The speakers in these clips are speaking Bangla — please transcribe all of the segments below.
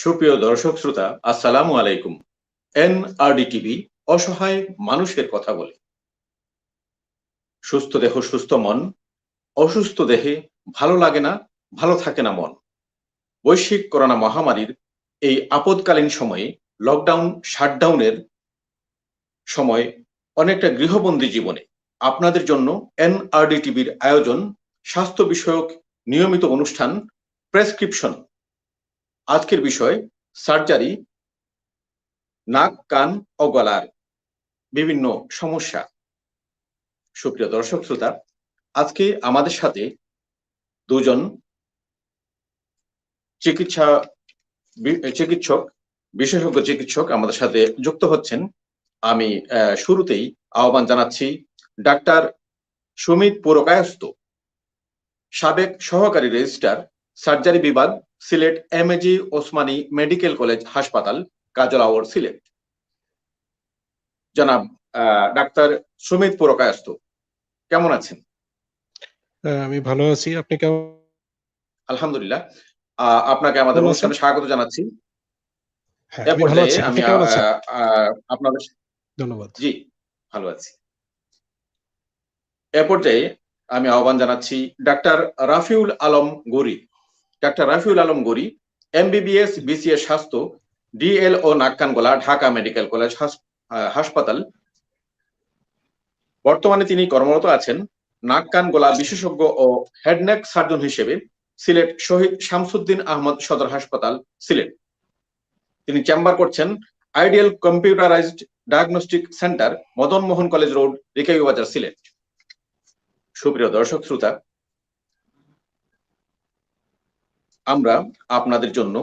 সুপ্রিয় দর্শক শ্রোতা, আসসালামু আলাইকুম। এনআরডি টিভি অসহায় মানুষের কথা বলে। সুস্থ দেহ সুস্থ মন, অসুস্থ দেহে ভালো লাগে না, ভালো থাকে না মন। বৈশ্বিক করোনা মহামারীর এই আপদকালীন সময়ে লকডাউন শাটডাউনের সময় অনেকটা গৃহবন্দী জীবনে আপনাদের জন্য এনআরডি টিভির আয়োজন স্বাস্থ্য বিষয়ক নিয়মিত অনুষ্ঠান প্রেসক্রিপশন। আজকের বিষয় সার্জারি, নাক কান ও গলার বিভিন্ন সমস্যা। সুপ্রিয় দর্শক শ্রোতা, আজকে আমাদের সাথে দুজন চিকিৎসক বিশেষজ্ঞ চিকিৎসক আমাদের সাথে যুক্ত হচ্ছেন। আমি শুরুতেই আহ্বান জানাচ্ছি ডাক্তার সুমিত পুরকায়স্থ, সাবেক সহকারী রেজিস্ট্রার, সার্জারি বিভাগ, Sylhet MAG Osmani medical college হাসপাতাল, কাজলাওয়ার, সিলেট। জনাব ডাক্তার সুমিত পুরকায়স্থ, কেমন আছেন? আমি ভালো আছি, আপনি কেমন? আলহামদুলিল্লাহ। আপনাকে আমাদের অনুষ্ঠানে স্বাগত জানাচ্ছি। আমি ভালো আছি, আপনি কেমন আছেন? আপনাদের ধন্যবাদ। জি, ভালো আছি। এ পর্যায়ে আমি আহ্বান জানাচ্ছি doctor Rafiul Alam Gouri. Doctor Rafiul Alam Gouri, MBBS BCS স্বাস্থ্য, ডিএলও নাক কান গলা, ঢাকা মেডিকেল কলেজ হাসপাতাল। বর্তমানে তিনি কর্মরত আছেন নাক কান গলা বিশেষজ্ঞ ও হেডনেক সার্জন হিসেবে সিলেট শহীদ শামসুদ্দিন আহমদ সদর হাসপাতাল, সিলেট। তিনি চেম্বার করছেন ideal computerised diagnostic centre, Madan Mohan college road, Rikabibazar, Sylhet. সুপ্রিয় দর্শক শ্রোতা, আমরা আপনাদের জন্য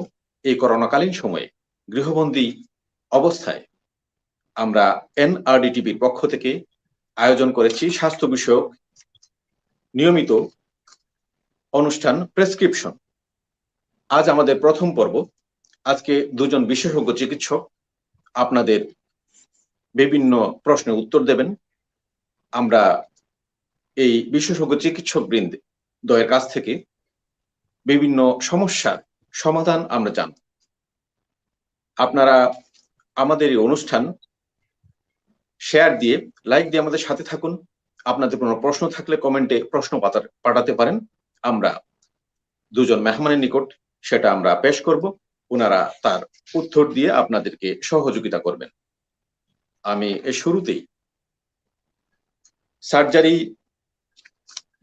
এই করোনাকালীন সময়ে গৃহবন্দী অবস্থায় আমরা এনআরডি টিভির পক্ষ থেকে আয়োজন করেছি স্বাস্থ্য বিষয়ক নিয়মিত অনুষ্ঠান প্রেসক্রিপশন। আজ আমাদের প্রথম পর্ব। আজকে দুজন বিশেষজ্ঞ চিকিৎসক আপনাদের বিভিন্ন প্রশ্নের উত্তর দেবেন। আমরা এই বিশেষজ্ঞ চিকিৎসক বৃন্দ দ্বয়ের কাছ থেকে বিভিন্ন সমস্যার সমাধান আমরা জানব। আপনারা আমাদের এই অনুষ্ঠান শেয়ার দিয়ে, লাইক দিয়ে আমাদের সাথে থাকুন। আপনাদের কোনো প্রশ্ন থাকলে কমেন্টে প্রশ্ন পাঠাতে পারেন। আমরা দুজন মেহমানের নিকট সেটা আমরা পেশ করব, ওনারা তার উত্তর দিয়ে আপনাদেরকে সহযোগিতা করবেন। আমি শুরুতেই সার্জারি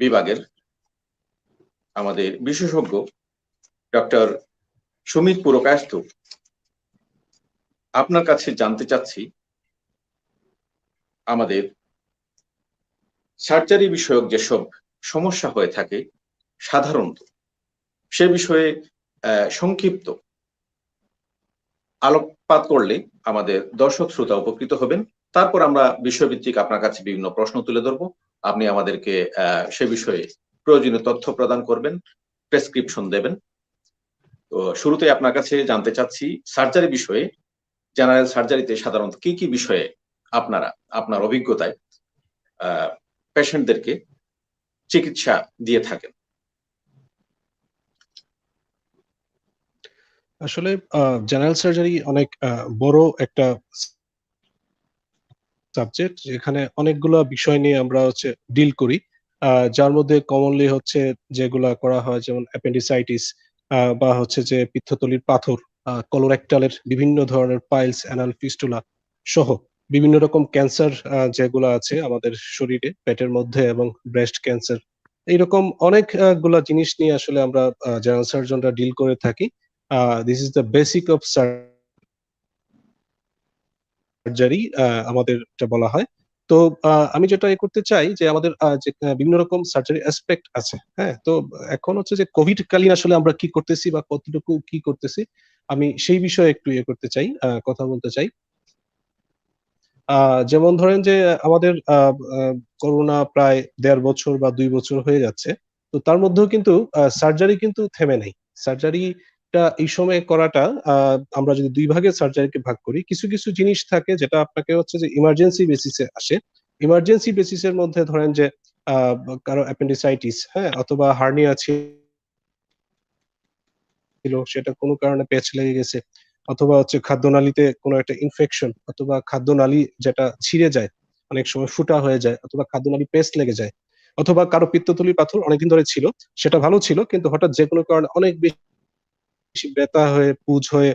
বিভাগের আমাদের বিশেষজ্ঞ ডক্টর সুমিত পুরকায়স্থ, আপনার কাছে জানতে চাচ্ছি আমাদের সার্জারি বিষয়ক যেসব সমস্যা হয়ে থাকে সাধারণত, সে বিষয়ে সংক্ষিপ্ত আলোকপাত করলে আমাদের দর্শক শ্রোতা উপকৃত হবেন। তারপর আমরা বিষয়ভিত্তিক আপনার কাছে বিভিন্ন প্রশ্ন তুলে ধরব, আপনি আমাদেরকে সে বিষয়ে প্রয়োজনীয় তথ্য প্রদান করবেন, প্রেসক্রিপশন দেবেন। তো শুরুতে আপনার কাছে জানতে চাচ্ছি সার্জারি বিষয়ে, জেনারেল সার্জারিতে সাধারণত কি কি বিষয়ে আপনারা আপনার অভিজ্ঞতায় পেশেন্টদেরকে চিকিৎসা দিয়ে থাকেন? আসলে জেনারেল সার্জারি অনেক বড় একটা সাবজেক্ট, যেখানে অনেকগুলো বিষয় নিয়ে আমরা ডিল করি, যার মধ্যে কমনলি যেগুলা করা হয়, যেমন অ্যাপেন্ডিসাইটিস বা যে পিত্তথলির পাথর, কলোরেক্টালের বিভিন্ন ধরনের পাইলস, অ্যানাল ফিস্টুলা সহ বিভিন্ন রকম ক্যান্সার যেগুলো আছে আমাদের শরীরে, পেটের মধ্যে, এবং ব্রেস্ট ক্যান্সার, এইরকম অনেকগুলা জিনিস নিয়ে আসলে আমরা জেনারেল সার্জনরা ডিল করে থাকি। This is the basic of surgery আমাদের এটা বলা হয়। তো আমি যেটা করতে চাই যে আমাদের যে বিভিন্ন রকম সার্জারি অ্যাসপেক্ট আছে, হ্যাঁ। তো এখন যে কোভিড কালীন আসলে আমরা কি করতেছি বা কতটুকু কি করতেছি, আমি সেই বিষয়ে একটু করতে চাই, কথা বলতে চাই। যেমন ধরেন যে আমাদের করোনা প্রায় 1.5 বছর বা 2 বছর হয়ে যাচ্ছে। তো তার মধ্যেও কিন্তু সার্জারি কিন্তু থেমে নেই। সার্জারিটা এই সময় করাটা, আমরা যদি 2 ভাগে সার্জারিকে ভাগ করি, কিছু কিছু জিনিস থাকে যেটা আপনাকে যে ইমার্জেন্সি বেসিসে আসে। ইমার্জেন্সি বেসিসের মধ্যে ধরেন যে কারো অ্যাপেন্ডিসাইটিস, হ্যাঁ, অথবা হার্নিয়া ছিল, সেটা কোনো কারণে পেঁচ লেগে গেছে, অথবা হচ্ছে খাদ্যনালীতে কোনো একটা ইনফেকশন, অথবা খাদ্যনালী যেটা ছিঁড়ে যায়, অনেক সময় ফুটা হয়ে যায়, অথবা খাদ্যনালী পেস্ট লেগে যায়, অথবা কারো পিত্তথলির পাথর অনেকদিন ধরে ছিল, সেটা ভালো ছিল, কিন্তু হঠাৎ যে কোনো কারণে অনেক বেশি ব্যথা হয়ে পুঁজ হয়ে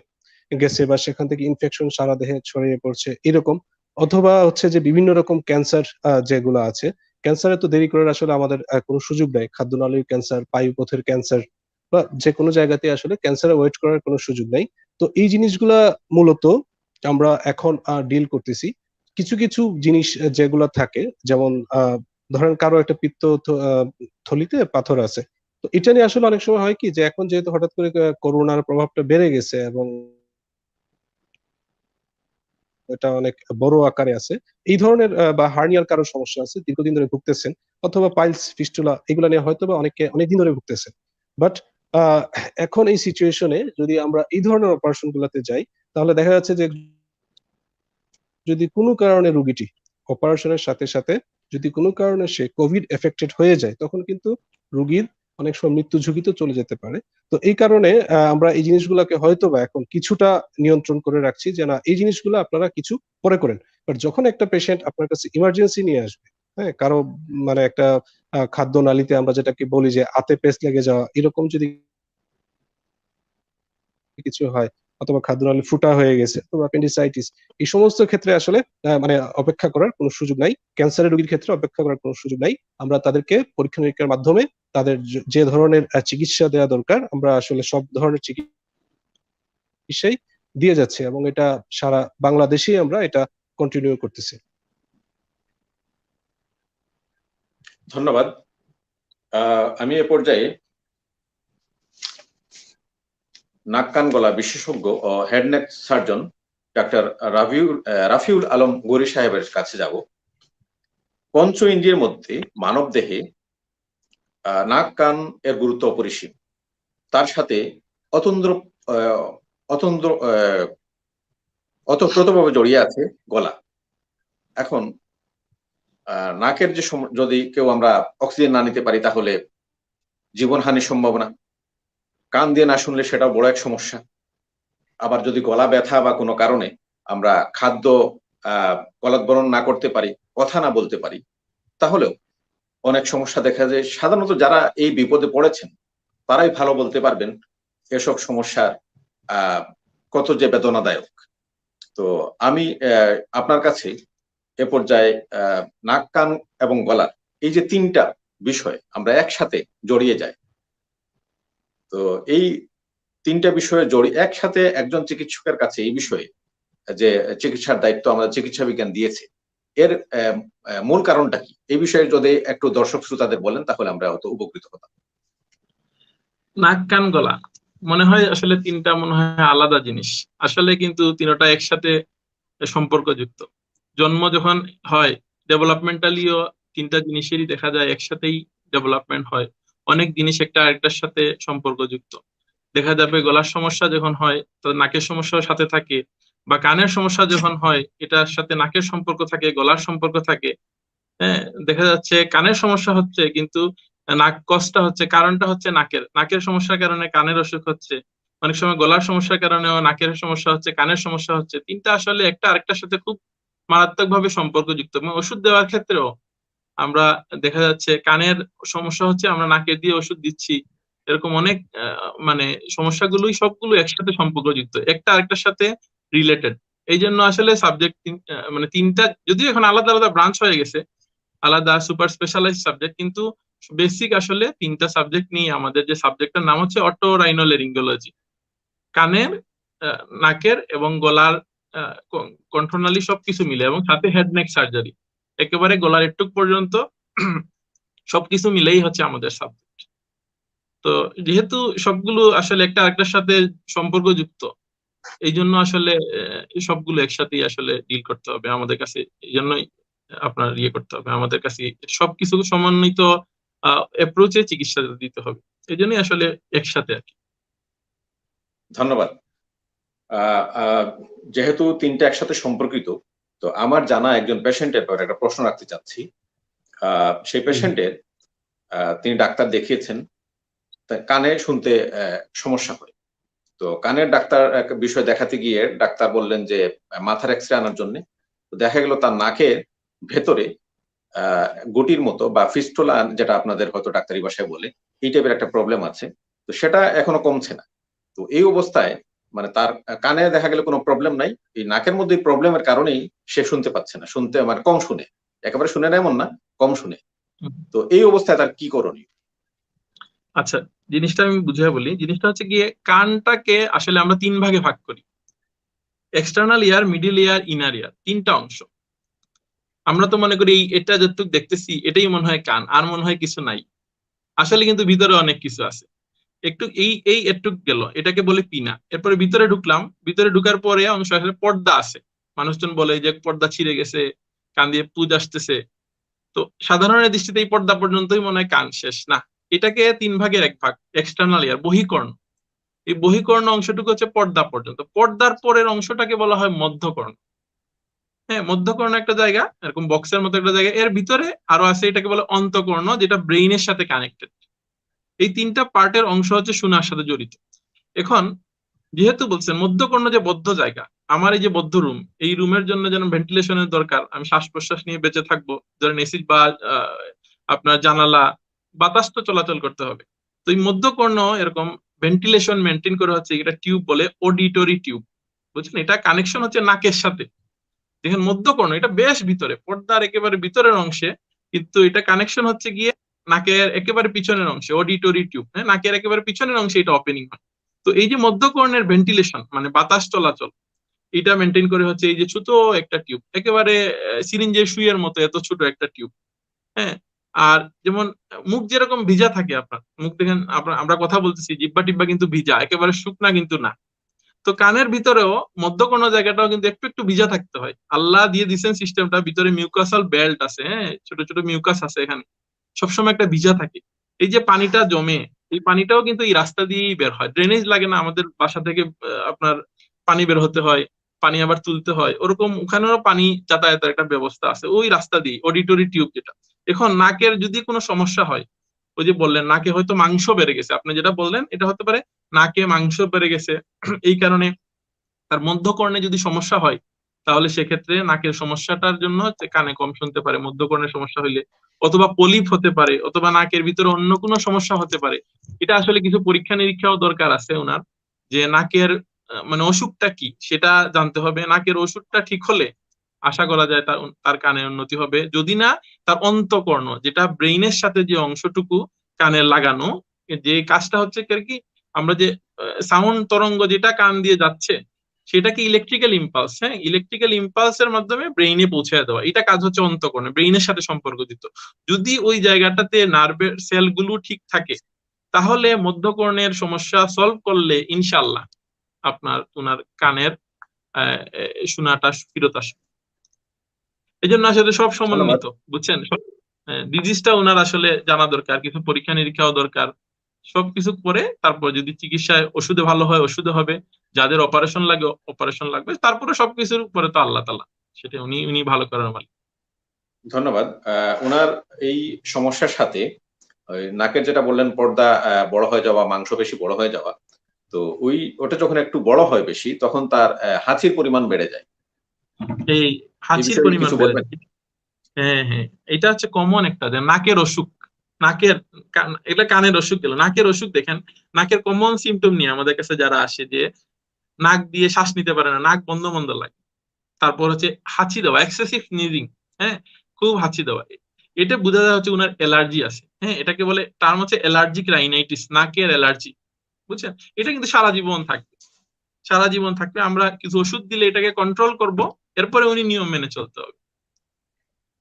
গেছে, বা সেখান থেকে ইনফেকশন সারা দেহে ছড়িয়ে পড়ছে এরকম। অথবা হচ্ছে যে বিভিন্ন রকম ক্যান্সার যেগুলো আছে, ক্যান্সারে তো দেরি করার আসলে আমাদের কোনো সুযোগ নেই। খাদ্যনালীর ক্যান্সার, পায়ুপথের ক্যান্সার, বা যে কোনো জায়গাতে আসলে ক্যান্সারে ওয়েট করার কোনো সুযোগ নাই। তো এই জিনিসগুলা মূলত আমরা এখন ডিল করতেছি। কিছু কিছু জিনিস যেগুলা থাকে, যেমন ধরেন কারো একটা থলিতে পাথর আছে, তো এটা নিয়ে আসলে অনেক সময় হয় কি, যে এখন যেহেতু হঠাৎ করে করোনার প্রভাবটা বেড়ে গেছে এবং এটা অনেক বড় আকারে আছে, এই ধরনের বা হার্নিয়ার কারো সমস্যা আছে, দীর্ঘদিন ধরে ভুগতেছেন, অথবা পাইলস, ফিস্টুলা, এগুলা নিয়ে হয়তো বা অনেকে অনেকদিন ধরে ভুগতেছেন। বাট এখন এই সিচুয়েশনে যদি আমরা এই ধরনের অপারেশন গুলাতে যাই, তাহলে দেখা যাচ্ছে যে যদি কোনো কারণে রোগীটি অপারেশনের সাথে সাথে যদি কোনো কারণে সে কোভিড এফেক্টেড হয়ে যায়, তখন কিন্তু রোগীর অনেক সময় মৃত্যু ঝুঁকিতে চলে যেতে পারে। তো এই কারণে আমরা এই জিনিসগুলোকে হয়তো বা এখন কিছুটা নিয়ন্ত্রণ করে রাখছি, যে না, এই জিনিসগুলো আপনারা কিছু পরে করেন। বাট যখন একটা পেশেন্ট আপনার কাছে ইমার্জেন্সি নিয়ে আসবে, হ্যাঁ, কারো মানে একটা খাদ্য নালীতে আমরা যেটাকে বলি যে আতে পেস্ট লেগে যাওয়া, এরকম যদি কিছু হয়, অথবা খাদ্যনালী ফুটা হয়ে গেছে, অথবা অ্যাপেন্ডিসাইটিস, এই সমস্ত ক্ষেত্রে আসলে মানে অপেক্ষা করার কোনো সুযোগ নাই। ক্যান্সারের রোগীর ক্ষেত্রে অপেক্ষা করার কোনো সুযোগ নাই। আমরা তাদেরকে পরীক্ষা নিরীক্ষার মাধ্যমে তাদের যে ধরনের চিকিৎসা দেওয়া দরকার, আমরা আসলে সব ধরনের চিকিৎসাই দিয়ে যাচ্ছে, এবং এটা সারা বাংলাদেশেই আমরা এটা কন্টিনিউ করতেছি। ধন্যবাদ। আমি এ পর্যায়ে নাক কান গলা বিশেষজ্ঞ ও head neck surgeon doctor Rafiul Alam Gouri সাহেবের কাছে যাব। পঞ্চ ইন্দ্রিয়ের মধ্যে মানব দেহে নাক কান এর গুরুত্ব অপরিসীম। তার সাথে অতন্দ্র অতন্দ্র অতপ্রতভাবে জড়িয়ে আছে গলা। এখন নাকের যে যদি কেউ আমরা অক্সিজেন না নিতে পারি, তাহলে জীবনহানির সম্ভাবনা। কান দিয়ে না শুনলে সেটাও বড় এক সমস্যা। আবার যদি গলা ব্যথা বা কোনো কারণে আমরা খাদ্য গলাধঃকরণ না করতে পারি, কথা না বলতে পারি, তাহলেও অনেক সমস্যা দেখা যায়। সাধারণত যারা এই বিপদে পড়েছেন তারাই ভালো বলতে পারবেন এসব সমস্যার কত যে বেদনাদায়ক। তো আমি আপনার কাছে এ পর্যায়ে নাক কান এবং গলার এই যে তিনটা বিষয় আমরা একসাথে জড়িয়ে যাই, তো এই তিনটা বিষয়ে একসাথে একজন চিকিৎসকের কাছে এই বিষয়ে যে চিকিৎসার দায়িত্ব আমরা চিকিৎসা বিজ্ঞান দিয়েছে, এর মূল কারণটা কি, এই বিষয়ে যদি একটু দর্শক শ্রোতাদের বলেন তাহলে আমরা হয়তো উপকৃত হতাম। নাক কান গলা মনে হয় আসলে তিনটা মনে হয় আলাদা জিনিস, আসলে কিন্তু তিনটা একসাথে সম্পর্কযুক্ত। জন্ম যখন হয়, ডেভেলপমেন্টালিও তিনটা জিনিসেরই দেখা যায় একসাথেই ডেভেলপমেন্ট হয়। অনেক জিনিস একটা আরেকটার সাথে সম্পর্কযুক্ত। দেখা যাবে গলার সমস্যা যখন হয় তো নাকের সমস্যার সাথে থাকে, বা কানের সমস্যা যখন হয় এটার সাথে নাকের সম্পর্ক থাকে, গলার সম্পর্ক থাকে। হ্যাঁ, দেখা যাচ্ছে কানের সমস্যা হচ্ছে কিন্তু নাক কষ্টটা হচ্ছে, কারণটা হচ্ছে নাকের নাকের সমস্যার কারণে কানের অসুখ হচ্ছে। অনেক সময় গলার সমস্যার কারণেও নাকের সমস্যা হচ্ছে, কানের সমস্যা হচ্ছে। তিনটা আসলে একটা আরেকটার সাথে খুব মারাত্মকভাবে সম্পর্কযুক্ত। এবং ওষুধ দেওয়ার ক্ষেত্রেও আমরা দেখা যাচ্ছে কানের সমস্যা হচ্ছে আমরা নাকে দিয়ে ওষুধ দিচ্ছি, এরকম অনেক মানে সমস্যাগুলোই সবগুলো একসাথে সম্পর্কযুক্ত, একটা আরেকটার সাথে রিলেটেড। এই জন্য আসলে সাবজেক্ট মানে তিনটা যদিও এখন আলাদা আলাদা ব্রাঞ্চ হয়ে গেছে, আলাদা সুপার স্পেশালাইজ সাবজেক্ট, কিন্তু বেসিক আসলে তিনটা সাবজেক্ট নিয়ে আমাদের যে সাবজেক্টটার নাম হচ্ছে অটোরাইনোলেরিঙ্গোলজি। কানের, নাকের এবং গলার কণ্ঠনালী সবকিছু মিলে, এবং সাথে হেড নেক সার্জারি, একেবারে গলার একটু পর্যন্ত সবকিছু মিলেই হচ্ছে আমাদের সাবজেক্ট। তো যেহেতু সবগুলো আসলে একটা আরেকটার সাথে সম্পর্কযুক্ত, এই জন্য আসলে সবগুলো একসাথেই আসলে ডিল করতে হবে আমাদের কাছে। এই জন্যই আপনার করতে হবে আমাদের কাছে, সবকিছু সমন্বিত অ্যাপ্রোচে চিকিৎসা দিতে হবে। এই জন্যই আসলে একসাথে আর কি। ধন্যবাদ। যেহেতু তিনটা একসাথে সম্পর্কিত, তো আমার জানা একজন পেশেন্টের ব্যাপারে একটা প্রশ্ন রাখতে চাচ্ছি। সেই পেশেন্টের তিনি ডাক্তার দেখিয়েছেন, কানে শুনতে সমস্যা হয়, তো কানের ডাক্তার এক বিষয় দেখাতে গিয়ে ডাক্তার বললেন যে মাথার এক্সরে আনার জন্য। তো দেখা গেল তার নাকের ভেতরে গুটির মতো বা ফিস্টুলা, যেটা আপনাদের হয়তো ডাক্তারি ভাষায় বলে, এই টাইপের একটা প্রবলেম আছে। তো সেটা এখনো কমছে না। তো এই অবস্থায় মানে তার কানে দেখা গেল কোনো প্রবলেম নাই, এই নাকের মধ্যে প্রবলেমের কারণেই সে শুনতে পাচ্ছে না, শুনতে মানে কম শুনে, একেবারে শুনে না এমন না, কম শুনে। তো এই অবস্থায় তার কি করণীয়? আচ্ছা, জিনিসটা আমি বুঝিয়ে বলি। জিনিসটা হচ্ছে গিয়ে কানটাকে আসলে আমরা তিন ভাগে ভাগ করি: এক্সটার্নাল ইয়ার, মিডিল ইয়ার, ইনার ইয়ার, তিনটা অংশ। আমরা তো মনে করি এটা যতটুকু দেখতেছি এটাই মনে হয় কান, আর মনে হয় কিছু নাই। আসলে কিন্তু ভিতরে অনেক কিছু আছে। একটু এই এই একটুক গেল, এটাকে বলে পিনা। এরপরে ভিতরে ঢুকলাম, ভিতরে ঢুকার পরে অংশ আসলে পর্দা আছে। মানুষজন বলে যে পর্দা ছিঁড়ে গেছে, কান দিয়ে পুজ আসতেছে। তো সাধারণের দৃষ্টিতে এই পর্দা পর্যন্তই মনে হয় কান শেষ না। এটাকে তিন ভাগের এক ভাগ, এক্সটার্নাল ইয়ার, বহিকর্ণ। এই বহিকর্ণ অংশটুকু হচ্ছে পর্দা পর্যন্ত। পর্দার পরের অংশটাকে বলা হয় মধ্যকর্ণ। হ্যাঁ, মধ্যকর্ণ একটা জায়গা, এরকম বক্সের মতো একটা জায়গা। এর ভিতরে আরো আছে, এটাকে বলে অন্তকর্ণ, যেটা ব্রেইনের সাথে কানেক্টেড। এই তিনটা পার্টের অংশ হচ্ছে শোনার সাথে জড়িত। এখন যেহেতু বলছেন মধ্যকর্ণ যে বদ্ধ জায়গা, আমার এই যে বদ্ধ রুম, এই রুমের জন্য যেন ভেন্টিলেশনের দরকার, আমি শ্বাস প্রশ্বাস নিয়ে বেঁচে থাকবো, ধরেন এসি বা আপনার জানালা, বাতাস তো চলাচল করতে হবে। তো এই মধ্যকর্ণ এরকম ভেন্টিলেশন মেনটেন করে হচ্ছে, এটা টিউব বলে, অডিটরি টিউব। বুঝছেন, এটা কানেকশন হচ্ছে নাকের সাথে। দেখেন মধ্যকর্ণ এটা বেশ ভিতরে, পর্দার একেবারে ভিতরের অংশে, কিন্তু এটা কানেকশন হচ্ছে গিয়ে নাকের একেবারে পিছনের অংশে, অডিটরি টিউব। হ্যাঁ, নাকের একেবারে পিছনের অংশে এটা ওপেনিং হয়। তো এই যে মধ্যকর্ণের ভেন্টিলেশন মানে বাতাস চলাচল, এটা মেনটেন করে হচ্ছে এই যে ছোট একটা টিউব, একেবারে সিরিঞ্জের সুইয়ের মতো এত ছোট একটা টিউব। হ্যাঁ, আর যেমন মুখ যেরকম ভিজা থাকে, আপনার মুখ দেখেন, আমরা কথা বলতেছি, জিব্বা টিব্বা কিন্তু ভিজা, একেবারে শুকনা কিন্তু না। তো কানের ভিতরেও মধ্যকর্ণ জায়গাটাও কিন্তু একটু একটু ভিজা থাকতে হয়। আল্লাহ দিয়ে দিচ্ছেন সিস্টেমটা, ভিতরে মিউকাসাল বেল্ট আছে। হ্যাঁ, ছোট ছোট মিউকাস আছে এখানে, সবসময় একটা ভিজা থাকে। এই যে পানিটা জমে, এই পানিটাও কিন্তু এই রাস্তা দিয়েই বের হয়। ড্রেনেজ লাগে না আমাদের বাসা থেকে, আপনার পানি বের হতে হয়, পানি আবার তুলতে হয়, ওরকম ওখানেও পানি যাতায়াতের একটা ব্যবস্থা আছে ওই রাস্তা দিয়ে, অডিটরি টিউব যেটা। এখন নাকের যদি কোনো সমস্যা হয়, ওই যে বললেন নাকে হয়তো মাংস বেড়ে গেছে, আপনি যেটা বললেন এটা হতে পারে নাকে মাংস বেড়ে গেছে, এই কারণে তার মধ্যকর্ণে যদি সমস্যা হয়, তাহলে সেক্ষেত্রে নাকের সমস্যাটার জন্য হচ্ছে কানে কম শুনতে পারে মধ্যকর্ণের সমস্যা হইলে, অথবা পলিপ হতে পারে, অথবা নাকের ভিতরে অন্য কোনো সমস্যা হতে পারে। এটা আসলে কিছু পরীক্ষা নিরীক্ষাও দরকার আছে ওনার, যে নাকের মানে অসুখটা কি সেটা জানতে হবে। নাকের ওষুধটা ঠিক হলে আশা করা যায় তার তার কানের উন্নতি হবে। যদি না, তার অন্তকর্ণ যেটা ব্রেইনের সাথে যে অংশটুকু কানে লাগানো, যে কাজটা হচ্ছে কি, আমরা যে সাউন্ড তরঙ্গ যেটা কান দিয়ে যাচ্ছে, সেটাকে ইলেকট্রিক্যাল ইম্পালস, হ্যাঁ, ইলেকট্রিক্যাল ইম্পালসের মাধ্যমে ব্রেইনে পৌঁছে দেওয়া, এটা কাজ হচ্ছে অন্তকর্ণে, ব্রেইনের সাথে সম্পর্কিত। যদি ওই জায়গাটাতে নার্ভের সেলগুলো ঠিক থাকে, তাহলে মধ্যকর্ণের সমস্যা সলভ করলে ইনশাল্লাহ আপনার ওনার কানের শোনাটা ফিরত আসবে। এই জন্য আসলে সব ধন্যবাদ। সমন্বিত, বুঝছেন, ডিজিজটা ওনার আসলে জানা দরকার, কিছু পরীক্ষা নিরীক্ষাও দরকার। সবকিছু করে তারপর যদি চিকিৎসায় ওষুধে ভালো হয় ওষুধে হবে, যাদের অপারেশন লাগে অপারেশন লাগবে, তারপরে সবকিছুর উপরে তো আল্লাহ তাআলা, সেটা উনি উনি ভালো করার মালিক। ধন্যবাদ। ওনার এই সমস্যার সাথে ওই নাকের যেটা বললেন পর্দা বড় হয়ে যাওয়া, মাংসপেশি বড় হয়ে যাওয়া, তো ওটা যখন একটু বড় হয় বেশি, তখন তার হাঁচির পরিমাণ বেড়ে যায়। এই এই হাঁচির বিষয়ে পরিমাণ কিছু বেড়ে বলবেন? যায়। হ্যাঁ হ্যাঁ, এটা হচ্ছে কমন একটা, যে নাকের অসুখ, নাকের এটা কানের অসুখ গেল, নাকের অসুখ দেখেন। নাকের কমন সিমটম নিয়ে আমাদের কাছে যারা আসে, যে নাক দিয়ে শ্বাস নিতে পারে না, নাক বন্ধ বন্ধ লাগে। তারপর হচ্ছে হাঁচি দেওয়া, এক্সেসিভ স্নিজিং। হ্যাঁ, খুব হাঁচি দেওয়া। এটা বোঝা যায় হচ্ছে উনার অ্যালার্জি আছে। হ্যাঁ, এটাকে বলে টার্ম হচ্ছে অ্যালার্জিক রাইনাইটিস, নাকের অ্যালার্জি। বুঝছেন, এটা কিন্তু সারা জীবন থাকবে, সারা জীবন থাকবে। আমরা কিছু ওষুধ দিলে এটাকে কন্ট্রোল করব, এরপরে উনি নিয়ম মেনে চলতে হবে।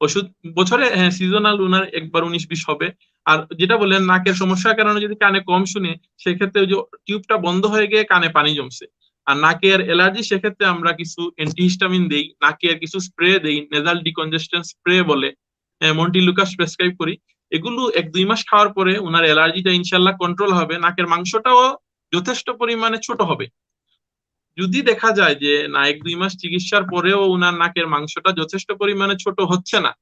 ওষুধ বছরে, হ্যাঁ, সিজনাল উনার একবার 19-20 হবে। আর যেটা বললেন নাকের সমস্যার কারণে যদি কানে কম শুনে, সেক্ষেত্রে ওই যে টিউবটা বন্ধ হয়ে গিয়ে কানে পানি জমছে। আর নাকের অ্যালার্জি, সেক্ষেত্রে আমরা কিছু অ্যান্টিহিস্টামিন দেই, নাকের কিছু স্প্রে দেই, নেজাল ডিকনজেস্টেন্ট স্প্রে বলে, মন্টিলুকাস প্রেসক্রাইব করি। এগুলো 1-2 মাস খাওয়ার পরে উনার অ্যালার্জিটা ইনশাল্লাহ কন্ট্রোল হবে, নাকের মাংসটাও যথেষ্ট পরিমাণে ছোট হবে। যদি দেখা যায় যে না, 1-2 মাস চিকিৎসার পরেও উনার নাকের মাংসটা যথেষ্ট পরিমাণে ছোট হচ্ছে না,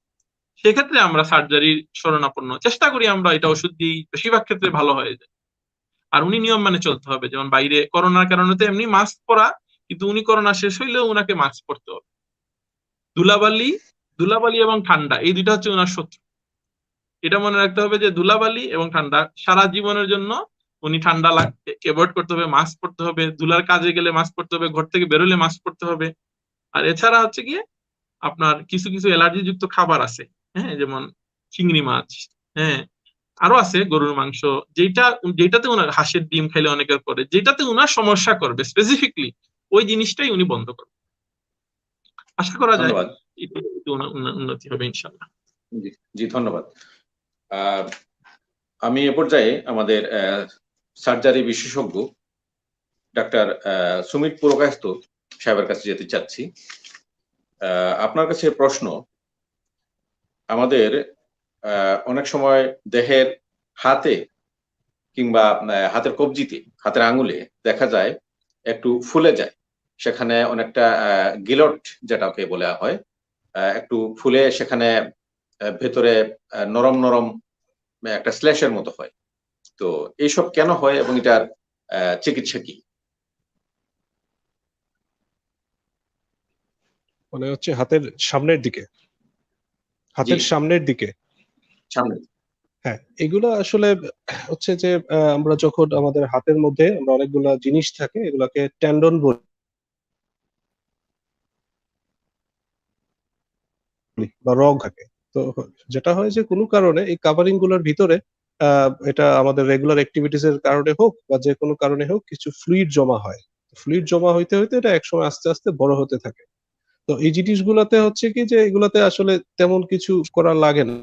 সেক্ষেত্রে আমরা সার্জারির শরণাপন্ন চেষ্টা করি। আমরা এটা ওষুধ দিই, বেশিরভাগ ক্ষেত্রে ভালো হয়ে যায়। আর উনি নিয়ম মানে চলতে হবে, যেমন বাইরে করোনার কারণে তো এমনি মাস্ক পরা, কিন্তু উনি করোনা শেষ হইলেও উনাকে মাস্ক পরতে হবে। ধুলাবালি ধুলাবালি এবং ঠান্ডা এই দুইটা হচ্ছে ওনার শত্রু। এটা মনে রাখতে হবে যে ধুলাবালি এবং ঠান্ডা সারা জীবনের জন্য উনি ঠান্ডা অ্যাভয়েড করতে হবে, মাস্ক পরতে হবে, ধুলার কাজে গেলে মাস্ক পরতে হবে, ঘর থেকে বেরোলে মাস্ক পরতে হবে। আর এছাড়া হচ্ছে গিয়ে আপনার কিছু কিছু অ্যালার্জি যুক্ত খাবার আছে, হ্যাঁ, যেমন চিংড়ি মাছ, হ্যাঁ, আরো আছে গরুর মাংস, যেটাতে উনার হাঁসের ডিম খাইলে অনেকের করে, যেটাতে উনার সমস্যা করবে স্পেসিফিকলি ওই জিনিসটাই উনি বন্ধ করবেন। আশা করা যায় ধন্যবাদ। উন্নতি হবে ইনশাল্লাহ। জি জি, ধন্যবাদ। আমি এ পর্যায়ে আমাদের সার্জারি বিশেষজ্ঞ ডাক্তার সুমিত পুরকায়স্থ সাহেবের কাছে যেতে চাচ্ছি। আপনার কাছে প্রশ্ন, আমাদের অনেক সময় দেহের হাতে কিংবা হাতের কবজিতে, হাতের আঙুলে দেখা যায় একটু ফুলে যায়, সেখানে অনেকটা গিলট যেটাকে বলা হয়, একটু ফুলে সেখানে ভেতরে নরম নরম একটা স্ল্যাশের মতো হয়। তো এইসব কেন হয় এবং এটার চিকিৎসা কি? মানে হচ্ছে হাতের সামনের দিকে, হাতের সামনের দিকে। সামনে। হ্যাঁ, এগুলো আসলে হচ্ছে যে আমরা যখন আমাদের হাতের মধ্যে আমরা অনেকগুলা জিনিস থাকে, এগুলাকে টেন্ডন বলি বা রগ থাকে। তো যেটা হয় যে কোনো কারণে এই কাভারিং গুলোর ভিতরে এটা আমাদের রেগুলার অ্যাক্টিভিটিস এর কারণে হোক বা যে কোনো কারণে হোক কিছু ফ্লুইড জমা হয়। ফ্লুইড জমা হইতে হইতে এটা একসময় আস্তে আস্তে বড় হতে থাকে। তো এই জিনিসগুলোতে হচ্ছে কি যে এগুলাতে আসলে তেমন কিছু করা লাগে না,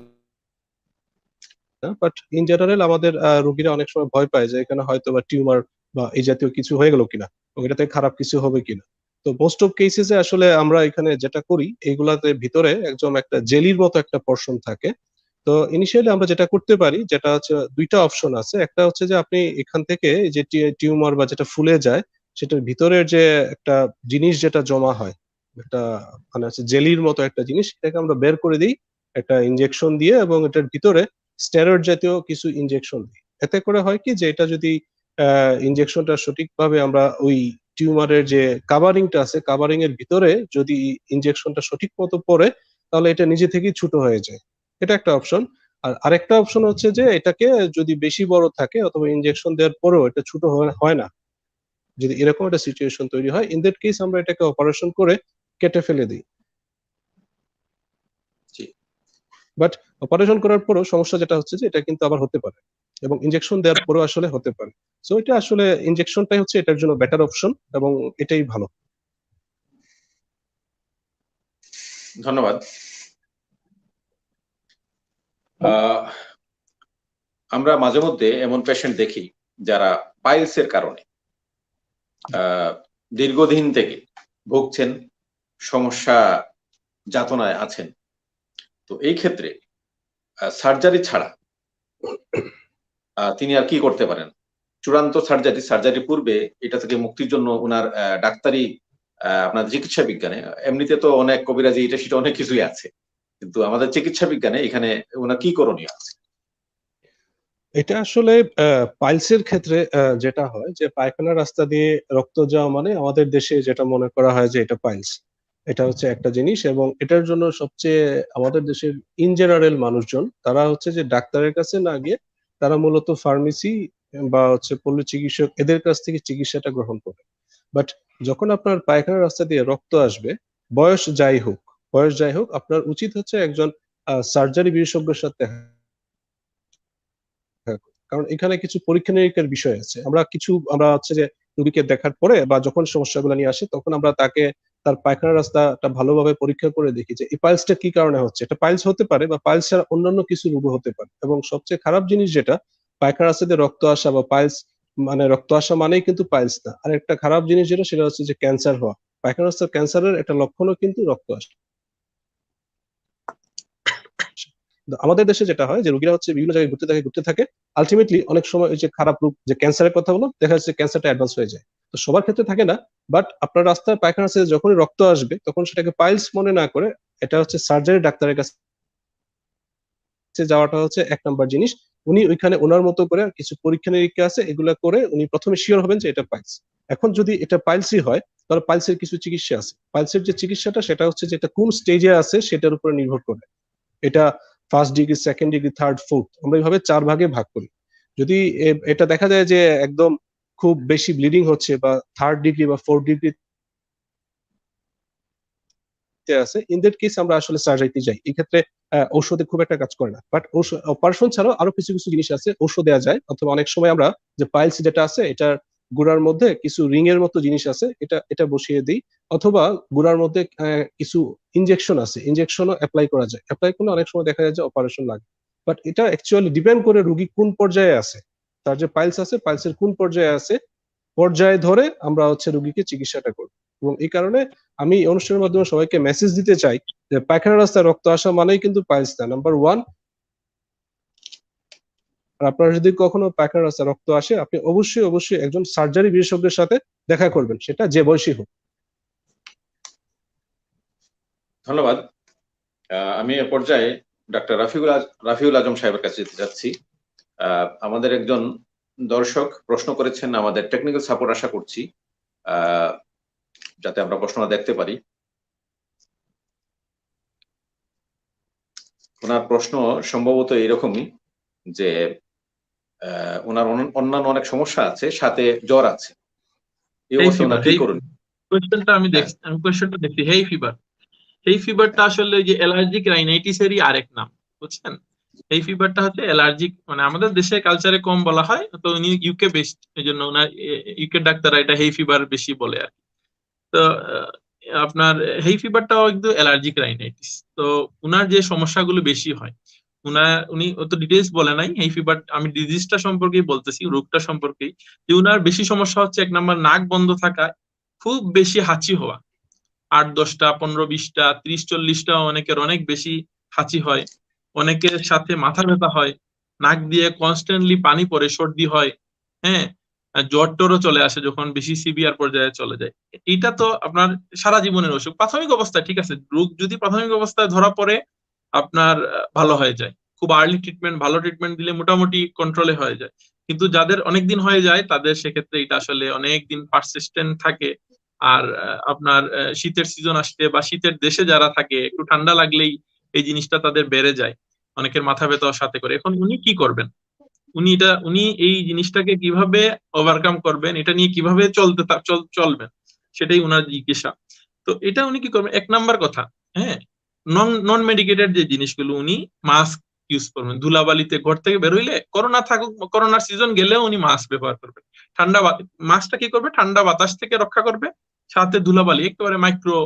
বাট ইন জেনারেল আমাদের রোগীরা অনেক সময় ভয় পায় যে এখানে হয়তো বা টিউমার বা এই জাতীয় কিছু হয়ে গেল কিনা, এটাতে খারাপ কিছু হবে কিনা। তো মোস্ট অফ কেসেসে আসলে আমরা এখানে যেটা করি, এইগুলাতে ভিতরে একদম একটা জেলির মতো একটা পোরশন থাকে। তো ইনিশিয়ালি আমরা যেটা করতে পারি, যেটা হচ্ছে দুইটা অপশন আছে। একটা হচ্ছে যে আপনি এখান থেকে যে টিউমার বা যেটা ফুলে যায় সেটার ভিতরের যে একটা জিনিস যেটা জমা হয়, একটা মানে হচ্ছে জেলির মতো একটা জিনিস, সেটাকে আমরা বের করে দিই একটা ইনজেকশন দিয়ে, এবং এটার ভিতরে স্টেরয়েড জাতীয় কিছু ইনজেকশন দিই। এতে করে হয় কি যে এটা যদি ইনজেকশনটা সঠিকভাবে আমরা ওই টিউমারের যে কাভারিংটা আছে, কাভারিং এর ভিতরে যদি ইনজেকশনটা সঠিক মতো পড়ে, তাহলে এটা নিজে থেকেই ছোট হয়ে যায়। এটা একটা অপশন। আর আরেকটা অপশন হচ্ছে যে এটাকে যদি বেশি বড় থাকে অথবা ইনজেকশন দেওয়ার পরেও এটা ছোট হয় না, যদি এরকম একটা সিচুয়েশন তৈরি হয়, ইন দ্যাট কেস আমরা এটাকে অপারেশন করে কেটে ফেলে দিই। বাট অপারেশন করার পরও সমস্যা যেটা হচ্ছে যে এটা কিন্তু আবার হতে পারে, এবং ইনজেকশন দেওয়ার পরেও আসলে হতে পারে। সো এটা আসলে ইনজেকশনটাই হচ্ছে এটার জন্য বেটার অপশন, এবং এটাই ভালো। ধন্যবাদ। আমরা মাঝে মধ্যে এমন পেশেন্ট দেখি যারা পাইলসের কারণে দীর্ঘদিন থেকে ভুগছেন, সমস্যা যাতনায় আছেন। তো এই ক্ষেত্রে সার্জারি ছাড়া তিনি আর কি করতে পারেন? চূড়ান্ত সার্জারি পূর্বে এটা থেকে মুক্তির জন্য উনার ডাক্তারি আপনার চিকিৎসা বিজ্ঞানে, এমনিতে তো অনেক কবিরাজি এটা সেটা অনেক কিছুই আছে, কিন্তু আমাদের চিকিৎসা বিজ্ঞানে এখানে ওনার কি করণীয় আছে? এটা আসলে পাইলসের ক্ষেত্রে যেটা হয় যে পায়খানার রাস্তা দিয়ে রক্ত যাওয়া মানে আমাদের দেশে যেটা মনে করা হয় যে এটা পাইলস। এটা হচ্ছে একটা জিনিস, এবং এটার জন্য সবচেয়ে আমাদের দেশের ইন জেনারেল মানুষজন তারা হচ্ছে যে ডাক্তারের কাছে না গিয়ে তারা মূলত ফার্মেসি বা হচ্ছে পল্লী চিকিৎসক এদের কাছ থেকে চিকিৎসাটা গ্রহণ করে। বাট যখন আপনার পায়খানার রাস্তা দিয়ে রক্ত আসবে, বয়স যাই হোক বয়স যাই হোক, আপনার উচিত হচ্ছে একজন সার্জারি বিশেষজ্ঞের সাথে দেখা করা। কারণ এখানে কিছু পরীক্ষা নিরীক্ষার বিষয় আছে। আমরা হচ্ছে যে রোগীকে দেখার পরে বা যখন সমস্যাগুলো নিয়ে আসে তখন আমরা তাকে তার পায়খানার রাস্তাটা ভালোভাবে পরীক্ষা করে দেখি যে এই পাইলসটা কি কারণে হচ্ছে। এটা পাইলস হতে পারে বা পাইলস ছাড়া অন্যান্য কিছু রোগও হতে পারে। এবং সবচেয়ে খারাপ জিনিস যেটা, পায়খানার রাস্তা দিয়ে রক্ত আসা বা পাইলস মানে রক্ত আসা মানেই কিন্তু পাইলস না। আর একটা খারাপ জিনিস যেটা, সেটা হচ্ছে যে ক্যান্সার হওয়া। পায়খানার রাস্তার ক্যান্সারের একটা লক্ষণও কিন্তু রক্ত আসা। আমাদের দেশে যেটা হয় যে রোগীরা হচ্ছে বিভিন্ন জায়গায় ঘুরতে থাকে, আলটিমেটলি অনেক সময় ওই যে খারাপ রোগ যে ক্যান্সারের কথা বলো, দেখা যাচ্ছে ক্যান্সারটা অ্যাডভান্স হয়ে যায়। তো সবার ক্ষেত্রে থাকে না, বাট আপনার রাস্তায় পায়খানা থেকে যখনই রক্ত আসবে তখন সেটাকে পাইলস মনে না করে এটা হচ্ছে সার্জারি ডাক্তারের কাছে যাওয়াটা হচ্ছে এক নাম্বার জিনিস। উনি ওইখানে ওনার মতো করে কিছু পরীক্ষা নিরীক্ষা আছে, এগুলা করে উনি প্রথমে শিওর হবেন যে এটা পাইলস। এখন যদি এটা পাইলসই হয়, তাহলে পাইলসের কিছু চিকিৎসা আছে। পাইলসের যে চিকিৎসাটা সেটা হচ্ছে যে এটা কোন স্টেজে আছে সেটার উপরে নির্ভর করে। এটা first degree, second degree, third, fourth, আমরা এইভাবে 4 ভাগে ভাগ করি। যদি এটা দেখা যায় যে একদম খুব বেশি ব্লিডিং হচ্ছে বা থার্ড ডিগ্রি বা ফোর্থ ডিগ্রি আছে, ইন দ্যাট কেস আমরা আসলে সার্জারিতে যাই। এই ক্ষেত্রে ঔষধে খুব একটা কাজ করে না, বাট অপারেশন ছাড়াও আরো কিছু কিছু জিনিস আছে ঔষধ দেওয়া যায়, অথবা অনেক সময় আমরা যে পাইলস যেটা আছে এটার গুড়ার মধ্যে কিছু রিং এর মতো জিনিস আছে, এটা বসিয়ে দিই, অথবা গুড়ার মধ্যে কিছু ইনজেকশন আছে, ইনজেকশনও অ্যাপ্লাই করা যায়। অ্যাপ্লাই করলে অনেক সময় দেখা যায় যে অপারেশন লাগে। বাট এটা অ্যাকচুয়ালি ডিপেন্ড করে রোগী কোন পর্যায়ে আছে, তার যে পাইলস আছে পাইলসের কোন পর্যায়ে আছে, পর্যায়ে ধরে আমরা হচ্ছে রোগীকে চিকিৎসাটা করব। এবং এই কারণে আমি এই অনুষ্ঠানের মাধ্যমে সবাইকে মেসেজ দিতে চাই যে পায়খানা রাস্তায় রক্ত আসা মানেই কিন্তু পাইলস না, নাম্বার 1। আর আপনার যদি কখনো পায়খানা রাস্তায় রক্ত আসে, আপনি অবশ্যই অবশ্যই একজন সার্জারি বিশেষজ্ঞের সাথে দেখা করবেন, সেটা যে বয়সী হোক। ধন্যবাদ। আমি এ পর্যায়ে ডাক্তার রাফিউল আজম সাহেবের কাছে যেতে চাচ্ছি। আমাদের একজন দর্শক প্রশ্ন করেছেন, আমাদের টেকনিক্যাল সাপোর্ট আশা করছি যাতে আমরা প্রশ্নটা দেখতে পারি। ওনার প্রশ্ন সম্ভবত এরকমই যে ওনার অন্যান্য অনেক সমস্যা আছে, সাথে জ্বর আছে, এই অবস্থায় ওনার কি করুন? কোয়েশ্চেনটা আমি দেখছি হেই ফিভার। এই ফিভারটা আসলে যে অ্যালার্জিক রাইনাইটিসেরই আরেক নাম, বুঝছেন? এই ফিভারটা হচ্ছে অ্যালার্জিক, মানে আমাদের দেশে কালচারে কম বলা হয়, তো উনি ইউকে বেসড, এই জন্য ওনার ইউকে ডাক্তাররা এটা হেই ফিভার বেশি বলে আর কি। তো আপনার হেই ফিভারটাও কিন্তু অ্যালার্জিক রাইনাইটিস। তো উনার যে সমস্যাগুলো বেশি হয়, উনি অত ডিটেলস বলে নাই হেই ফিভার, আমি ডিজিজটা সম্পর্কেই বলতেছি, রোগটা সম্পর্কেই। যে উনার বেশি সমস্যা হচ্ছে 1 নাম্বার নাক বন্ধ থাকা, খুব বেশি হাঁচি হওয়া, 8-10টা, 15-20টা, 30-40টা, অনেকের অনেক বেশি হাঁচি হয়, অনেকের সাথে মাথা ব্যথা হয়, নাক দিয়ে কনস্ট্যান্টলি পানি পড়ে, সর্দি হয়, হ্যাঁ, জ্বর টরও চলে আসে যখন বেশি সিভিয়ার পর্যায়ে চলে যায়। এটা তো আপনার সারা জীবনের অসুখ। প্রাথমিক অবস্থায় ঠিক আছে, রোগ যদি প্রাথমিক অবস্থায় ধরা পড়ে আপনার ভালো হয়ে যায়, খুব আর্লি ট্রিটমেন্ট, ভালো ট্রিটমেন্ট দিলে মোটামুটি কন্ট্রোলে হয়ে যায়। কিন্তু যাদের অনেকদিন হয়ে যায় তাদের সেক্ষেত্রে এটা আসলে অনেকদিন পারসিস্টেন্ট থাকে। আর আপনার শীতের সিজন আসলে বা শীতের দেশে যারা থাকে, একটু ঠান্ডা লাগলেই এই জিনিসটা তাদের বেড়ে যায়, অনেকের মাথা ব্যথার সাথে করে। এখন উনি কি করবেন? উনি এই জিনিসটাকে কিভাবে ওভারকাম করবেন, এটা নিয়ে কিভাবে চলবেন, সেটাই উনার জিজ্ঞাসা। তো এটা উনি কি করবেন? 1 নাম্বার কথা, হ্যাঁ, নন মেডিকেটেড যে জিনিসগুলো, উনি মাস্ক ইউজ করবেন। ধুলাবালিতে ঘর থেকে বেরোইলে, করোনা থাকুক, করোনার সিজন গেলেও উনি মাস্ক ব্যবহার করবেন। মাস্কটা কি করবে? ঠান্ডা বাতাস থেকে রক্ষা করবে, সাথে ধুলাবালি একেবারে মাইক্রো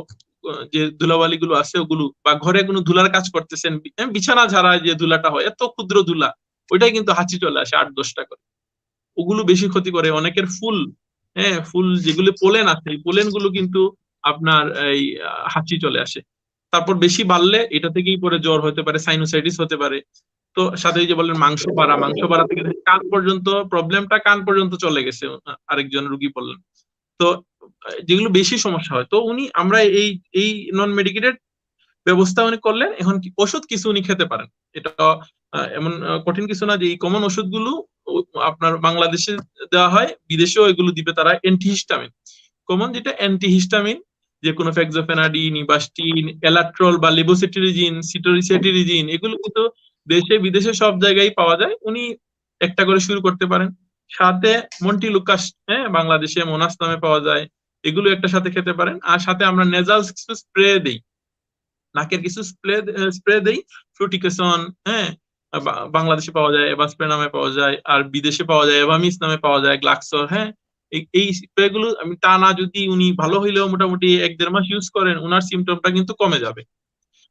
যে ধুলাবালি গুলো আছে ওগুলো, বা ঘরে কোনো ধুলার কাজ করতেছেন, বিছানা ঝাড়ায় যে ধুলাটা হয়, এত ক্ষুদ্র ধুলা, ওইটাই কিন্তু হাঁচি চলে আসে 8-10টা করে। ওগুলো বেশি ক্ষতি করে। অনেকের ফুল, হ্যাঁ, ফুল যেগুলো পোলেন আছে, এই পোলেন গুলো কিন্তু আপনার এই হাঁচি চলে আসে। তারপর বেশি বাড়লে এটা থেকেই পরে জ্বর হতে পারে, সাইনোসাইটিস হতে পারে। তো সাথে যে বললেন মাংস পাড়া থেকে কান পর্যন্ত, প্রবলেমটা কান পর্যন্ত চলে গেছে, আরেকজন রুগী বললেন। তো যেগুলো বেশি সমস্যা হয়, তো আমরা এই এই নন মেডিকেটেড ব্যবস্থা উনি করলেন। এখন কি ওষুধ কিছু উনি খেতে পারেন, এটা এমন কঠিন কিছু না যে এই কমন ওষুধগুলো আপনার বাংলাদেশে দেওয়া হয়, বিদেশেও এগুলো দিবে তারা। অ্যান্টিহিস্টামিন কমন, যেটা অ্যান্টিহিস্টামিন, যে কোনো ফেক্সোফেনাডিন, নিবাস্টিন, এলাট্রল বা লেবোসিট্রিজিন, সিটোরিসেটিরিজিন, এগুলো কিন্তু দেশে বিদেশে সব জায়গায় পাওয়া যায়। উনি একটা করে শুরু করতে পারেন। সাথে মন্টিলুকাস, হ্যাঁ, বাংলাদেশে মোনাস নামে পাওয়া যায়, এগুলো একটা সাথে খেতে পারেন। আর সাথে আমরা নেজাল কিছু স্প্রে দেই, নাকের কিছু স্প্রে দেই, ফ্লুটিকেশন, হ্যাঁ, বাংলাদেশে পাওয়া যায় এভাস্প্রে নামে পাওয়া যায়, আর বিদেশে পাওয়া যায় এভামিস নামে পাওয়া যায়, গ্লাক্সর, হ্যাঁ। এই স্প্রে গুলো আমি টানা যদি উনি ভালো হইলেও মোটামুটি 1-1.5 মাস ইউজ করেন, উনার সিমটমটা কিন্তু কমে যাবে।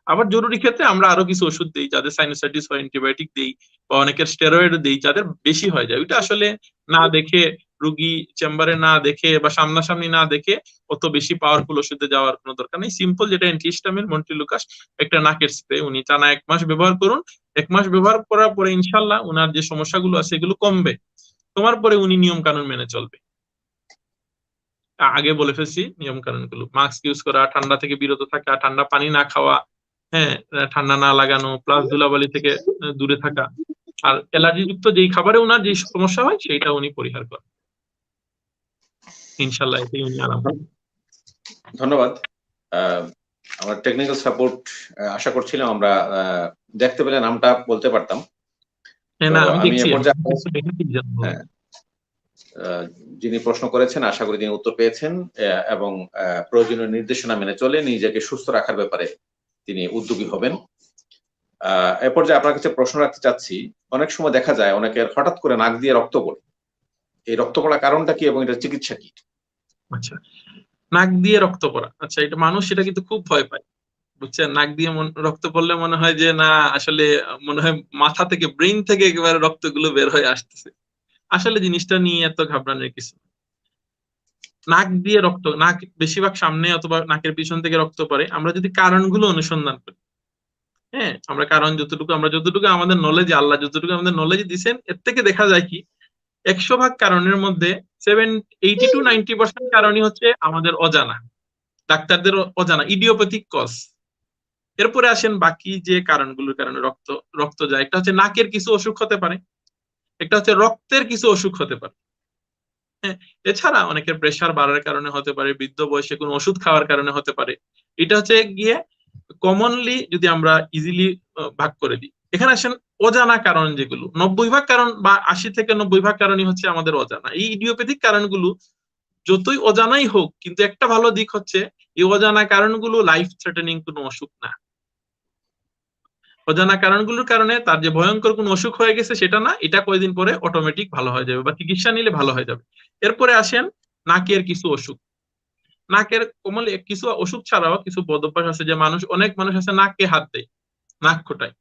আবার জরুরি ক্ষেত্রে আমরা আরো কিছু ওষুধ দিই, যাদের সাইনোসাইটিস হয় অ্যান্টিবায়োটিক দিই, বা অনেকের স্টেরয়েড দিই যাদের বেশি হয়ে যায়। ওইটা আসলে না দেখে, রুগী চেম্বারে না দেখে বা সামনাসামনি না দেখে অত বেশি পাওয়ারফুল ওষুধে যাওয়ার কোনো দরকার নেই। সিম্পল যেটা অ্যান্টিহিস্টামিন, মন্টিলুকাস, একটা নাকের স্প্রে, উনি টানা 1 মাস ব্যবহার করুন। 1 মাস ব্যবহার করার পরে ইনশাল্লাহ উনার যে সমস্যাগুলো আছে এগুলো কমবে। তোমার পরে উনি নিয়ম কানুন মেনে চলবে। আগে বলে ফেলছি নিয়ম কানুন গুলো, মাস্ক ইউজ করা, ঠান্ডা থেকে বিরত থাকা, ঠান্ডা পানি না খাওয়া, হ্যাঁ, ঠান্ডা না লাগানো, প্লাস ধুলাবালি থেকে দূরে থাকা, আর অ্যালার্জিযুক্ত যেই খাবারে ওনার যে সমস্যা হয় সেইটা উনি পরিহার করেন। ইনশাল্লাহ এতেই উনি আরাম পাবেন। ধন্যবাদ। আমার টেকনিক্যাল সাপোর্ট আশা করছিলাম আমরা দেখতে পেলে নামটা বলতে পারতাম। হ্যাঁ, তো না আমি আমি দেখছি, এ পর্যায়ে দেখেছি জন্য। হ্যাঁ, যিনি প্রশ্ন করেছেন আশা করি তিনি উত্তর পেয়েছেন এবং প্রয়োজনীয় নির্দেশনা মেনে চলে নিজেকে সুস্থ রাখার ব্যাপারে তিনি উদ্যোগী হবেন। এ পর্যায়ে আপনার কাছে প্রশ্ন রাখতে চাচ্ছি, অনেক সময় দেখা যায় অনেকের হঠাৎ করে নাক দিয়ে রক্ত পড়ে, এই রক্ত পড়ার কারণটা কি এবং এটার চিকিৎসা কি? আচ্ছা, নাক দিয়ে রক্ত পড়া, আচ্ছা এটা মানুষ এটা কিন্তু খুব ভয় পায়, বুঝছেন? নাক দিয়ে রক্ত পড়লে মনে হয় যে না, আসলে মনে হয় মাথা থেকে, ব্রেইন থেকে একেবারে রক্তগুলো বের হয়ে আসতেছে। আসলে জিনিসটা নিয়ে এত ঘাবড়ানোর কিছু না। নাক দিয়ে রক্ত, নাক বেশিরভাগ সামনে অথবা নাকের পিছন থেকে রক্ত পড়ে আমরা যদি কারণগুলো অনুসন্ধান করি। হ্যাঁ, আমরা কারণ যতটুকু আমাদের নলেজে, আল্লাহ যতটুকু আমাদের নলেজে দিচ্ছেন, এর থেকে দেখা যায় কি 100 ভাগ কারণের মধ্যে 80 to 90% কারণই হচ্ছে আমাদের অজানা, ডাক্তারদের অজানা, ইডিওপ্যাথিক কজ। এরপরে আসেন বাকি যে কারণগুলোর কারণে রক্ত যায়। একটা হচ্ছে নাকের কিছু অসুখ হতে পারে, একটা হচ্ছে রক্তের কিছু অসুখ হতে পারে। হ্যাঁ, এছাড়া অনেকের প্রেসার বাড়ার কারণে হতে পারে, বৃদ্ধ বয়সে কোনো ওষুধ খাওয়ার কারণে হতে পারে। এটা হচ্ছে গিয়ে কমনলি যদি আমরা ইজিলি ভাগ করে দিই। এখানে আসেন অজানা কারণ যেগুলো 90 ভাগ কারণ বা 80 থেকে 90 ভাগ কারণই হচ্ছে আমাদের অজানা। এই ইডিওপ্যাথিক কারণগুলো যতই অজানাই হোক, কিন্তু একটা ভালো দিক হচ্ছে এই অজানা কারণগুলো লাইফ থ্রেটেনিং কোনো অসুখ না। অজানা কারণগুলোর কারণে তার যে ভয়ঙ্কর কোনো অসুখ হয়ে গেছে সেটা না, এটা কয়েকদিন পরে অটোমেটিক ভালো হয়ে যাবে বা চিকিৎসা নিলে ভালো হয়ে যাবে। এরপরে আসেন নাকের কিছু অসুখ। নাকের কমলে কিছু অসুখ ছাড়াও কিছু বদ অভ্যাস আছে, যে অনেক মানুষ আছে নাকে হাত দেয়, নাক খোটায়,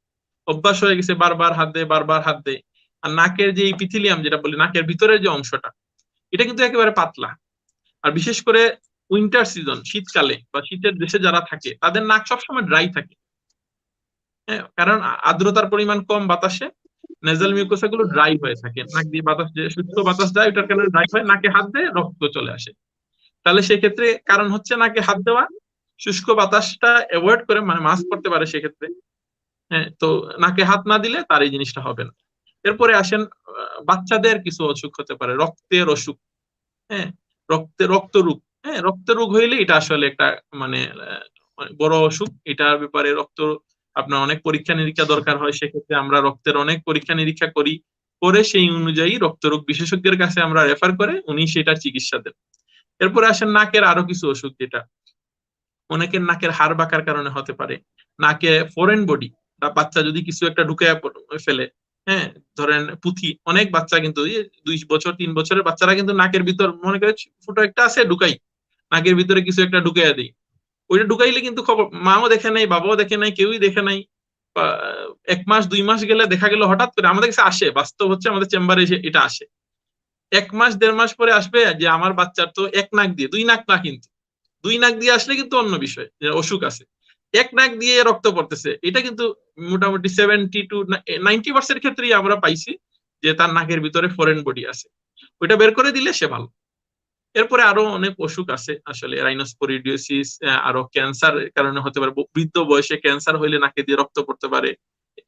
অভ্যাস হয়ে গেছে বারবার হাত দেয়, বারবার হাত দেয়। আর নাকের যে ইপিথিলিয়াম যেটা বলি, নাকের ভিতরের যে অংশটা, এটা কিন্তু একেবারে পাতলা। আর বিশেষ করে উইন্টার সিজন, শীতকালে বা শীতের দেশে যারা থাকে তাদের নাক সবসময় ড্রাই থাকে। হ্যাঁ, কারণ আর্দ্রতার পরিমাণ কম বাতাসে, নেজাল মিউকোসা গুলো ড্রাই হয়ে থাকে। নাক দিয়ে বাতাস, যে শুষ্ক বাতাস যায় ওটার কারণে ড্রাই হয়, নাকে হাত দিয়ে রক্ত চলে আসে। তাহলে সেক্ষেত্রে কারণ হচ্ছে নাকে হাত দেওয়া, শুষ্ক বাতাসটা অ্যাভয়েড করে, মানে মাস্ক করতে পারে সেক্ষেত্রে। হ্যাঁ, তো নাকে হাত না দিলে তার এই জিনিসটা হবে না। এরপরে আসেন বাচ্চাদের কিছু অসুখ হতে পারে, রক্তের অসুখ। হ্যাঁ, রক্তরোগ। হ্যাঁ, রক্তরোগ হইলে এটা আসলে একটা মানে বড় অসুখ। এটার ব্যাপারে আপনার অনেক পরীক্ষা নিরীক্ষা দরকার হয়। সেক্ষেত্রে আমরা রক্তের অনেক পরীক্ষা নিরীক্ষা করি, করে সেই অনুযায়ী রক্তরোগ বিশেষজ্ঞের কাছে আমরা রেফার করে উনি সেটার চিকিৎসা দেন। এরপরে আসেন নাকের আরো কিছু অসুখ, যেটা অনেকের নাকের হাড় বাঁকার কারণে হতে পারে। নাকে ফরেন বডি বা বাচ্চা যদি কিছু একটা ঢুকে ফেলে, হ্যাঁ, ধরেন পুঁথি, অনেক বাচ্চা কিন্তু 2 বছর 3 বছরের বাচ্চারা কিন্তু নাকের ভিতর মনে করে ফুটো একটা আছে ঢুকাই, নাকের ভিতরে কিছু একটা ঢুকাইয়া দিই। ওইটা ঢুকাইলে কিন্তু খবর মাও দেখে নাই, বাবাও দেখে নাই, কেউই দেখে নাই। 1 মাস 2 মাস গেলে দেখা গেল হঠাৎ করে আমাদের কাছে আসে, বাস্তব হচ্ছে আমাদের চেম্বারে এসে এটা আসে। 1 মাস 1.5 মাস পরে আসবে যে আমার বাচ্চার তো এক নাক দিয়ে, 2 নাক না, কিন্তু 2 নাক দিয়ে আসলে কিন্তু অন্য বিষয়, যে অসুখ আছে। এক নাক দিয়ে রক্ত পড়তেছে, এটা কিন্তু মোটামুটি 70 to 90% ক্ষেত্রেই আমরা পাইছি যে তার নাকের ভিতরে ফরেন বডি আছে, ওইটা বের করে দিলে সে ভালো। এরপরে আরো অনেক অসুখ আছে আসলে, রাইনোস্পোরিডিওসিস, আরো ক্যান্সার কারণে হতে পারে, বৃদ্ধ বয়সে ক্যান্সার হইলে নাকে দিয়ে রক্ত পড়তে পারে।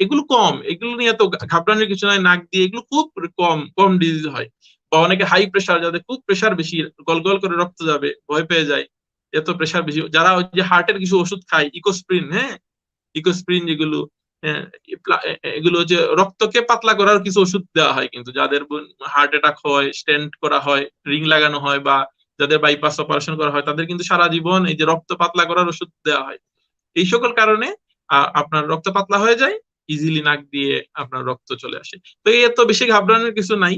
এগুলো কম, এগুলো নিয়ে তো ঘাবড়ানোর কিছু নাই। নাক দিয়ে এগুলো খুব কম কম ডিজিজ হয়। বা অনেকে হাই প্রেশার, যাদের খুব প্রেশার বেশি, গল গল করে রক্ত যাবে, ভয় পেয়ে যায়, এত প্রেশার বেশি, যারা ওই যে হার্টের কিছু ওষুধ খায়, ইকোস্প্রিন, হ্যাঁ, ইকোস্প্রিন যেগুলো, হ্যাঁ, এগুলো যে রক্তকে পাতলা করার কিছু ওষুধ দেওয়া হয়, কিন্তু যাদের হার্ট অ্যাটাক হয়, স্টেন্ট করা হয়, রিং লাগানো হয়, বা যাদের বাইপাস অপারেশন করা হয়, তাদের কিন্তু সারা জীবন এই যে রক্ত পাতলা করার ওষুধ দেওয়া হয়। এই সকল কারণে আপনার রক্ত পাতলা হয়ে যায়, ইজিলি নাক দিয়ে আপনার রক্ত চলে আসে। তো এই এত বেশি ঘাবড়ানোর কিছু নাই।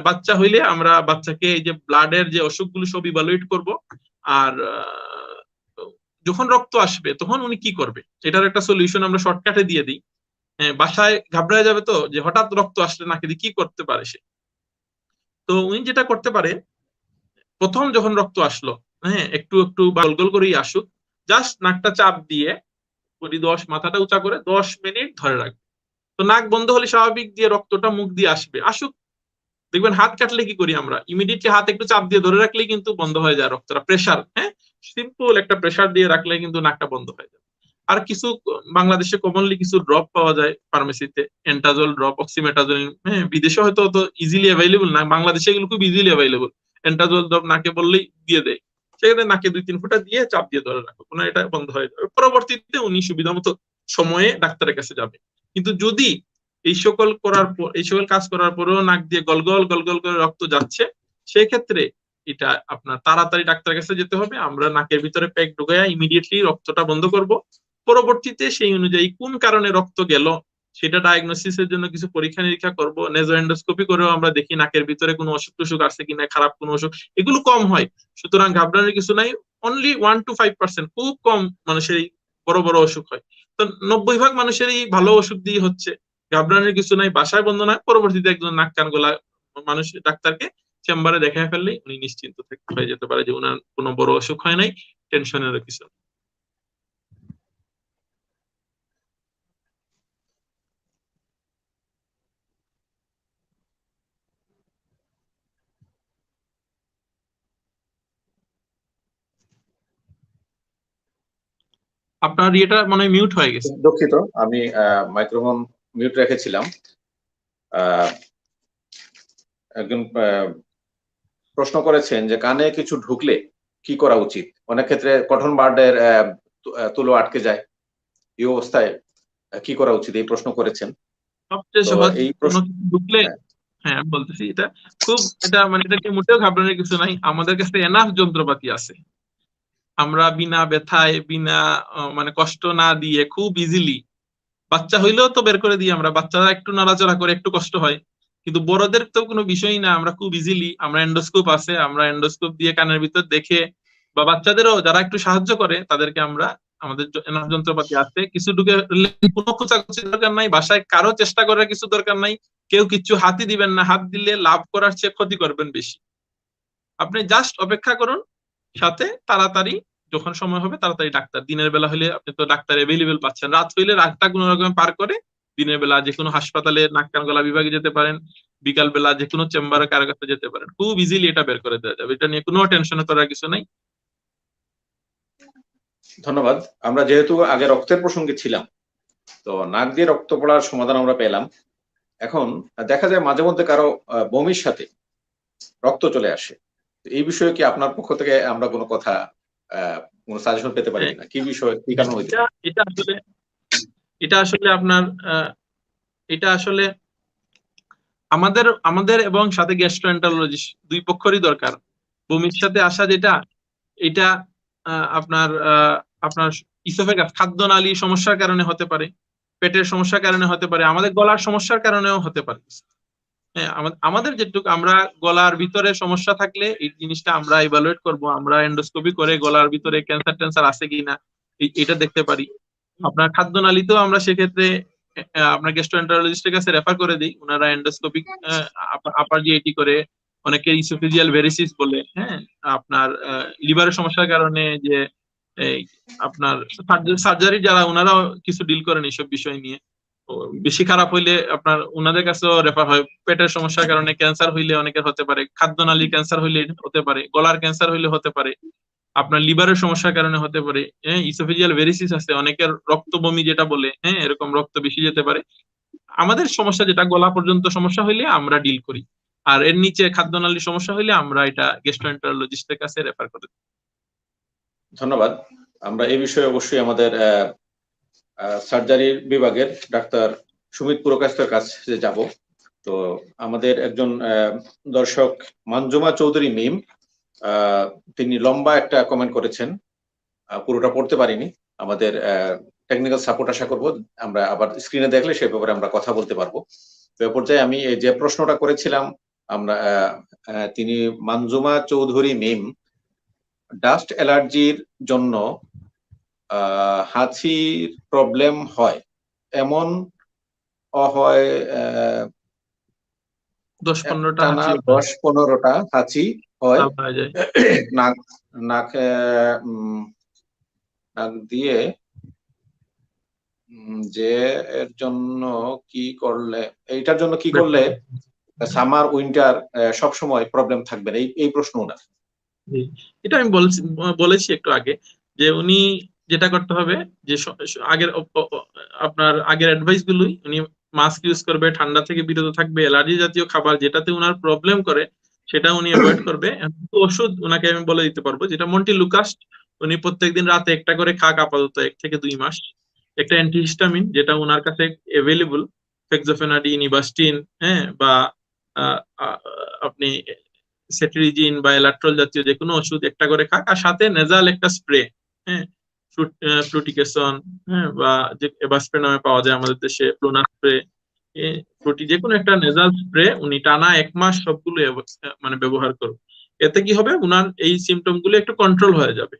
বাচ্চা হইলে আমরা বাচ্চাকে এই যে ব্লাডের যে অসুখগুলো সব ইভালুয়েট করব। আর যখন রক্ত আসবে তখন উনি কি করবে এটার একটা সলিউশন আমরা শর্টকাটে দিয়ে দিই। বাসায় ঘাবড়ায় যাবে তো, যে হঠাৎ রক্ত আসলে নাকি দিয়ে কি করতে পারে সে। তো উনি যেটা করতে পারে, প্রথম যখন রক্ত আসলো, হ্যাঁ, একটু একটু গোল গোল করেই আসুক, জাস্ট নাকটা চাপ দিয়ে মাথাটা উঁচা করে 10 মিনিট ধরে রাখবে। তো নাক বন্ধ হলে স্বাভাবিক দিয়ে রক্তটা মুখ দিয়ে আসুক। দেখবেন হাত কাটলে কি করি আমরা, ইমিডিয়েটলি হাত একটু চাপ দিয়ে ধরে রাখলেই কিন্তু বন্ধ হয়ে যায় রক্তটা। প্রেসার, হ্যাঁ, সিম্পল একটা প্রেসার দিয়ে রাখলে কিন্তু নাকটা বন্ধ হয়ে যায়। আর কিছু বাংলাদেশে কমনলি কিছু ড্রপ পাওয়া যায় ফার্মেসিতে, এন্টাজল ড্রপ, অক্সিমেটাজল। হ্যাঁ, বিদেশে হয়তো অত ইজিলি অ্যাভেলেবল না, বাংলাদেশে এগুলো খুব ইজিলি অ্যাভেলেবল। এন্টাজল ড্রপ নাকে বললেই দিয়ে দেয়, সেক্ষেত্রে নাকে 2-3 ফোঁটা দিয়ে চাপ দিয়ে ধরে রাখো, কোনো এটা বন্ধ হয়ে যাবে। পরবর্তীতে উনি সুবিধা মতো সময়ে ডাক্তারের কাছে যাবে। কিন্তু যদি এই সকল কাজ করার পরেও নাক দিয়ে গলগল গলগল করে রক্ত যাচ্ছে, সেক্ষেত্রে এটা আপনার তাড়াতাড়ি ডাক্তারের কাছে যেতে হবে। আমরা নাকের ভিতরে প্যাক ঢুকাইয়া ইমিডিয়েটলি রক্তটা বন্ধ করব। পরবর্তীতে সেই অনুযায়ী কোন কারণে রক্ত গেল সেটা ডায়াগনোসিসের জন্য কিছু পরীক্ষা নিরীক্ষা করব। নেজোএন্ডোস্কোপি করেও আমরা দেখি নাকের ভিতরে কোনো অসুখ টসুখ আছে কিনা, খারাপ কোনো অসুখ, এগুলো কম হয়। সুতরাং ঘাবড়ানোর কিছু নাই। অনলি 1-5% খুব কম মানুষেরই বড় বড় অসুখ হয়। তো 90% মানুষেরই ভালো ওষুধ দিয়ে হচ্ছে। ঘাবড়ানোর কিছু নাই, বাসায় বন্ধ নয়। পরবর্তীতে একজন নাক কান গলা মানুষ ডাক্তারকে চেম্বারে দেখা ফেললেই উনি নিশ্চিন্ত হয়ে যেতে পারে যে উনার কোনো বড় অসুখ হয় নাই, টেনশনেরও কিছু নেই। আপনার ইয়েটা মনে হয় মিউট হয়ে গেছে। দুঃখিত, আমি মাইক্রোফোন মিউট রেখেছিলাম। একজন প্রশ্ন করেছেন যে কানে কিছু ঢুকলে কি করা উচিত। অনেক ক্ষেত্রে কটন বার্ডের তুলো আটকে যায়, এই অবস্থায় কি করা উচিত, এই প্রশ্ন করেছেন। সবচেয়ে তো সহজ, এই কোনো প্রশ্ন কিছু ঢুকলে, হ্যাঁ আমি বলতেছি, এটা খুব, এটা মানে এটা নিয়ে মোটেও ঘাবড়ানোর কিছু নাই। আমাদের কাছে এনাফ যন্ত্রপাতি আছে। আমরা বিনা ব্যথায়, বিনা মানে কষ্ট না দিয়ে খুব ইজিলি, বাচ্চা হইলেও তো বের করে দিই আমরা, বাচ্চারা একটু নাড়াচাড়া করে একটু কষ্ট হয়, কিন্তু বড়দের তো কোনো বিষয়ই না। আমরা খুব ইজিলি, আমরা এন্ডোস্কোপ আছে, আমরা এন্ডোস্কোপ দিয়ে কানের ভিতর দেখে, বা বাচ্চাদেরও যারা একটু সাহায্য করে তাদেরকে আমরা, আমাদের এনাফ যন্ত্রপাতি আছে। কিছু ঢুকে কোনো খোঁচাখুচি দরকার নাই, বাসায় কারো চেষ্টা করার কিছু দরকার নাই, কেউ কিচ্ছু হাতই দিবেন না। হাত দিলে লাভ করার চেয়ে ক্ষতি করবেন বেশি। আপনি জাস্ট অপেক্ষা করুন, সাথে তাড়াতাড়ি যখন সময় হবে তাড়াতাড়ি ডাক্তার। দিনের বেলা হলে আপনি তো ডাক্তার এভেলেবেল পাচ্ছেন, রাত হইলে রাতটা কোনো রকমে পার করে দিনের বেলা যে কোনো হাসপাতালে নাক কান গলা বিভাগে যেতে পারেন, বিকাল বেলা যে কোনো চেম্বারে কারো কাছে যেতে পারেন, খুব ইজিলি এটা বের করে দেওয়া যাবে। এটা নিয়ে কোনো টেনশন করার কিছু নাই। ধন্যবাদ। আমরা যেহেতু আগে রক্তের প্রসঙ্গে ছিলাম, তো নাক দিয়ে রক্ত পড়ার সমাধান আমরা পেলাম। এখন দেখা যায় মাঝে মধ্যে কারো বমির সাথে রক্ত চলে আসে। এই বিষয়ে কি আপনার পক্ষ থেকে আমরা কোনো কথা, কোনো সাজেশন পেতে পারি কিনা, কি বিষয়, কি কারণ হইতে পারে? এটা আসলে আপনার এটা আসলে আমাদের আমাদের এবং সাথে গ্যাস্ট্রোএন্টারোলজিস্ট দুই পক্ষেরই দরকার। বমির সাথে আসা যেটা, এটা আপনার আপনার ইসোফেগাস খাদ্যনালী সমস্যার কারণে হতে পারে, পেটের সমস্যার কারণে হতে পারে, আমাদের গলার সমস্যার কারণেও হতে পারে। হ্যাঁ, আমাদের যেটুকু আমরা গলার ভিতরে সমস্যা থাকলে এই জিনিসটা আমরা ইভালুয়েট করব, আমরা এন্ডোস্কোপি করে গলার ভিতরে ক্যান্সার ট্যান্সার আছে কিনা এটা দেখতে পারি। আপনার খাদ্যনালীতেও আমরা সেক্ষেত্রে আপনার গ্যাস্ট্রোএন্টারোলজিস্টের কাছে রেফার করে দিই, ওনারা এন্ডোস্কোপিক আপার জিআইটি করে, অনেকে ইসোফেজিয়াল ভেরিসিস বলে। হ্যাঁ, আপনার লিভারের সমস্যার কারণে যে এই আপনার সার্জারি যারা, ওনারাও কিছু ডিল করেন এইসব বিষয় নিয়ে। বেশি খারাপ হইলে আপনার ওনাদের কাছেও রেফার হয়। পেটের সমস্যার কারণে ক্যান্সার হইলে অনেকের হতে পারে, খাদ্যনালী ক্যান্সার হইলে হতে পারে, গলার ক্যান্সার হইলে হতে পারে, আপনার লিভারের সমস্যার কারণে হতে পারে। হ্যাঁ, ইসোফেজিয়াল ভেরিসিস আছে, অনেকের রক্ত বমি যেটা বলে, হ্যাঁ এরকম রক্ত বেশি যেতে পারে। আমাদের সমস্যা যেটা গলা পর্যন্ত সমস্যা হইলে আমরা ডিল করি, আর এর নিচে খাদ্যনালীর সমস্যা হইলে আমরা এটা গ্যাস্ট্রোএন্টারোলজিস্টের কাছে রেফার করি। ধন্যবাদ। আমরা এই বিষয়ে অবশ্যই আমাদের সার্জারি বিভাগের ডাক্তার সুমিত পুরকায়স্থের কাছে যাব। তো আমাদের একজন দর্শক মঞ্জুমা চৌধুরী মিম, তিনি লম্বা একটা কমেন্ট করেছেন, পুরোটা পড়তে পারিনি। আমাদের টেকনিক্যাল সাপোর্ট আশা করব, আমরা আবার স্ক্রিনে দেখলে সে ব্যাপারে আমরা কথা বলতে পারবো। তো এ পর্যায়ে আমি যে প্রশ্নটা করেছিলাম, আমরা তিনি মঞ্জুমা চৌধুরী মিম, ডাস্ট অ্যালার্জির জন্য হাঁচির প্রবলেম হয়, এমন হয় 10-15টা হাঁচি হয়, নাক নাক দিয়ে, যে এর জন্য কি করলে, এইটার জন্য কি করলে সামার উইন্টার সব সময় প্রবলেম থাকবে না, এই প্রশ্ন ওনার। এটা আমি বলেছি একটু আগে, যে উনি যেটা করতে হবে যে আগের আপনার আগের অ্যাডভাইস গুলোই উনি মাস্ক ইউজ করবে, ঠান্ডা থেকে বিরত থাকবে, অ্যালার্জি জাতীয় খাবার যেটাতে উনার প্রবলেম করে সেটা উনি অ্যাভয়েড করবে। কিন্তু ওষুধ উনাকে আমি বলে দিতে পারবো, যেটা মন্টিলুকাস্ট উনি প্রত্যেকদিন রাতে একটা করে খাক আপাতত 1 থেকে 2 মাস। একটা অ্যান্টিহিস্টামিন যেটা উনার কাছে অ্যাভেলেবল, ফেক্সোফেনাডিন, ইবাস্টিন, হ্যাঁ, বা আহ, আহ, আপনি সেট্রিজিন বা এলাট্রল জাতীয় যে কোনো ওষুধ একটা করে খাক, আর সাথে নেজাল একটা স্প্রে, হ্যাঁ, ফ্লুটিকেসন, হ্যাঁ, বা যে এভাস্প্রে নামে পাওয়া যায় আমাদের দেশে, ফ্লোনা স্প্রে, ফ্লুটি, যে কোনো একটা নেজাল স্প্রে উনি টানা 1 মাস সবগুলো মানে ব্যবহার করুন। এতে কি হবে, উনার এই সিমটম গুলো একটু কন্ট্রোল হয়ে যাবে।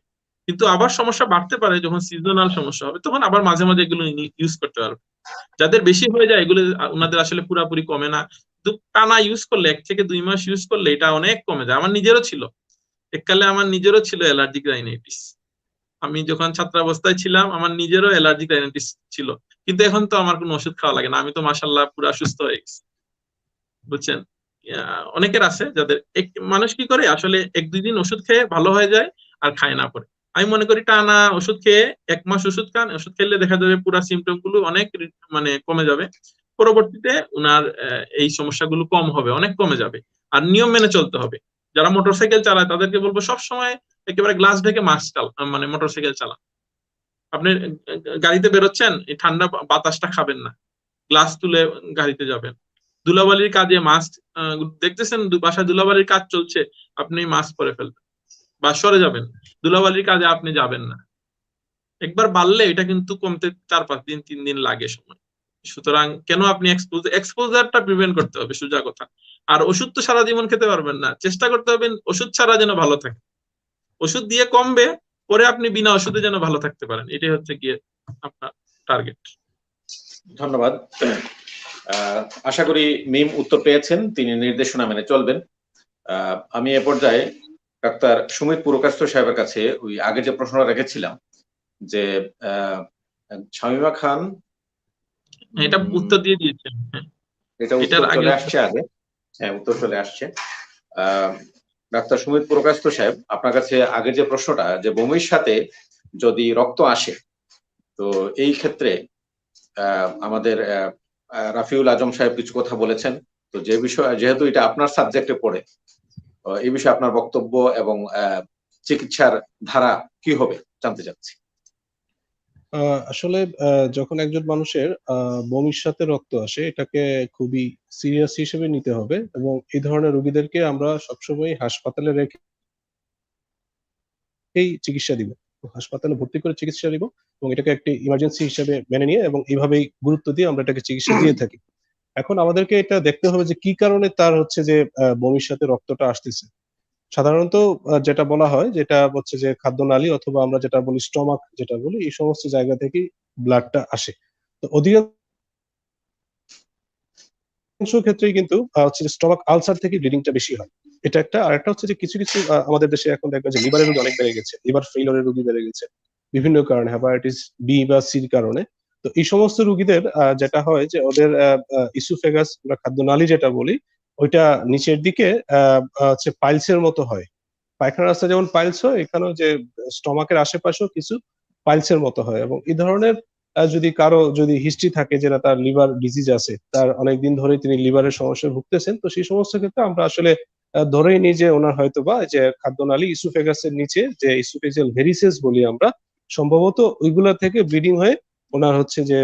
কিন্তু আবার সমস্যা বাড়তে পারে যখন সিজনাল সমস্যা হবে, তখন আবার মাঝে মাঝে এগুলো ইউজ করতে পারবে। যাদের বেশি হয়ে যায় এগুলো ওনাদের আসলে পুরাপুরি কমে না, কিন্তু টানা ইউজ করলে 1 থেকে 2 মাস ইউজ করলে এটা অনেক কমে যায়। আমার নিজেরও ছিল, এককালে আমার নিজেরও ছিল অ্যালার্জিক রাইনাইটিস। আমি যখন ছাত্রাবস্থায় ছিলাম আমার নিজেরও অ্যালার্জিক রাইনাইটিস ছিল, কিন্তু এখন তো আমার কোনো ওষুধ খাওয়া লাগে না, আমি তো মাশাআল্লাহ পুরা সুস্থ হয়ে গেছি, বুঝছেন। অনেকের আছে যাদের মানুষ কি করে আসলে 1-2 দিন ওষুধ খেয়ে ভালো হয়ে যায় আর খায় না পরে। আমি মনে করি টানা ওষুধ খেয়ে 1 মাস ওষুধ খান, ওষুধ খেলে দেখা যাবে পুরো সিমটম গুলো অনেক মানে কমে যাবে। পরবর্তীতে উনার এই সমস্যাগুলো কম হবে, অনেক কমে যাবে। আর নিয়ম মেনে চলতে হবে। যারা মোটরসাইকেল চালায় তাদেরকে বলবো সব সময় একেবারে গ্লাস ঢেকে মাস্ক মানে মোটরসাইকেল চালান। আপনি গাড়িতে বেরোচ্ছেন, এই ঠান্ডা বাতাসটা খাবেন না, গ্লাস তুলে গাড়িতে যাবেন। ধুলাবালির কাজে মাস্ক, দেখতেছেন বাসায় ধুলাবালির কাজ চলছে, আপনি মাস্ক পরে ফেলবেন বা সরে যাবেন, ধুলাবালির কাজে আপনি যাবেন না। একবার বাড়লে এটা কিন্তু কমতে 4-5 দিন 3 দিন লাগে সময়। সুতরাং কেন আপনি এক্সপোজারটা প্রিভেন্ট করতে হবে, সোজা কথা। আর ওষুধ তো সারা জীবন খেতে পারবেন না, চেষ্টা করতে হবে ওষুধ ছাড়া যেন ভালো থাকে। ওষুধ দিয়ে কমবে, পরে আপনি বিনা ওষুধে যেন ভালো থাকতে পারেন, এটাই হচ্ছে গিয়ে আপনার টার্গেট। ধন্যবাদ। আশা করি মিম উত্তর পেয়েছেন, তিনি নির্দেশনা মেনে চলবেন। আমি এ পর্যায়ে ডাক্তার সুমিত পুরকাস্ত সাহেবের কাছে ওই আগে যে প্রশ্নটা রেখেছিলাম যে শামীমা খান, এটা উত্তর দিয়ে দিয়েছেন, এটা উত্তর চলে আসছে আগে, হ্যাঁ উত্তর চলে আসছে। ডাক্তার সুমিত পুরকাস্ত সাহেব, আপনার কাছে আগে যে প্রশ্নটা যে বমির সাথে যদি রক্ত আসে, তো এই ক্ষেত্রে আমাদের রাফিউল আজম সাহেব কিছু কথা বলেছেন। তো যে বিষয়, যেহেতু এটা আপনার সাবজেক্টে পড়ে, এই বিষয়ে আপনার বক্তব্য এবং চিকিৎসার ধারা কি হবে জানতে চাচ্ছি। আসলে যখন একজন মানুষের বমির সাথে রক্ত আসে, এটাকে খুবই সিরিয়াস হিসেবে নিতে হবে এবং এই ধরনের রোগীদেরকে আমরা সবসময় হাসপাতালে রেখেই চিকিৎসা দিব, হাসপাতালে ভর্তি করে চিকিৎসা দিব এবং এটাকে একটি ইমার্জেন্সি হিসেবে মেনে নিয়ে এবং এইভাবেই গুরুত্ব দিয়ে আমরা এটাকে চিকিৎসা দিয়ে থাকি। এখন আমাদেরকে এটা দেখতে হবে যে কি কারণে তার হচ্ছে যে বমির সাথে রক্তটা আসতেছে। সাধারণত যেটা বলা হয় যেটা হচ্ছে যে খাদ্যনালী অথবা আমরা যেটা বলি স্টমাক যেটা বলি, এই সমস্ত জায়গা থেকে ব্লাডটা আসে। তো অধিকাংশ ক্ষেত্রেই কিন্তু হচ্ছে যে স্টমাক আলসার থেকে ব্লিডিংটা বেশি হয়। এটা একটা। আর একটা হচ্ছে যে কিছু কিছু আমাদের দেশে এখন দেখবেন যে লিভারের রোগী অনেক বেড়ে গেছে, লিভার ফেইলরের রোগী বেড়ে গেছে বিভিন্ন কারণে, হেপাটাইটিস বি বা সির কারণে। তো এই সমস্ত রোগীদের যেটা হয় যে ওদের ইসোফেগাস বা খাদ্যনালী যেটা বলি, ওইটা নিচের দিকে হচ্ছে পাইলসের মতো হয়। পায়খানার রাস্তা যেমন পাইলস হয়, এখানেও যে স্টমাকের আশেপাশেও কিছু পাইলসের মতো হয়। এবং এই ধরনের যদি কারো যদি হিস্ট্রি থাকে যেটা তার লিভার ডিজিজ আছে, তার অনেকদিন ধরে তিনি লিভারের সমস্যায় ভুগতেছেন, তো সেই সমস্ত ক্ষেত্রে আমরা আসলে ধরেই নিই যে ওনার হয়তো বা যে খাদ্যনালী ইসোফেগাসের নিচে যে ইসোফেজিয়াল ভেরিসেস বলি আমরা, সম্ভবত ওইগুলা থেকে ব্লিডিং হয়ে ওনার হচ্ছে যে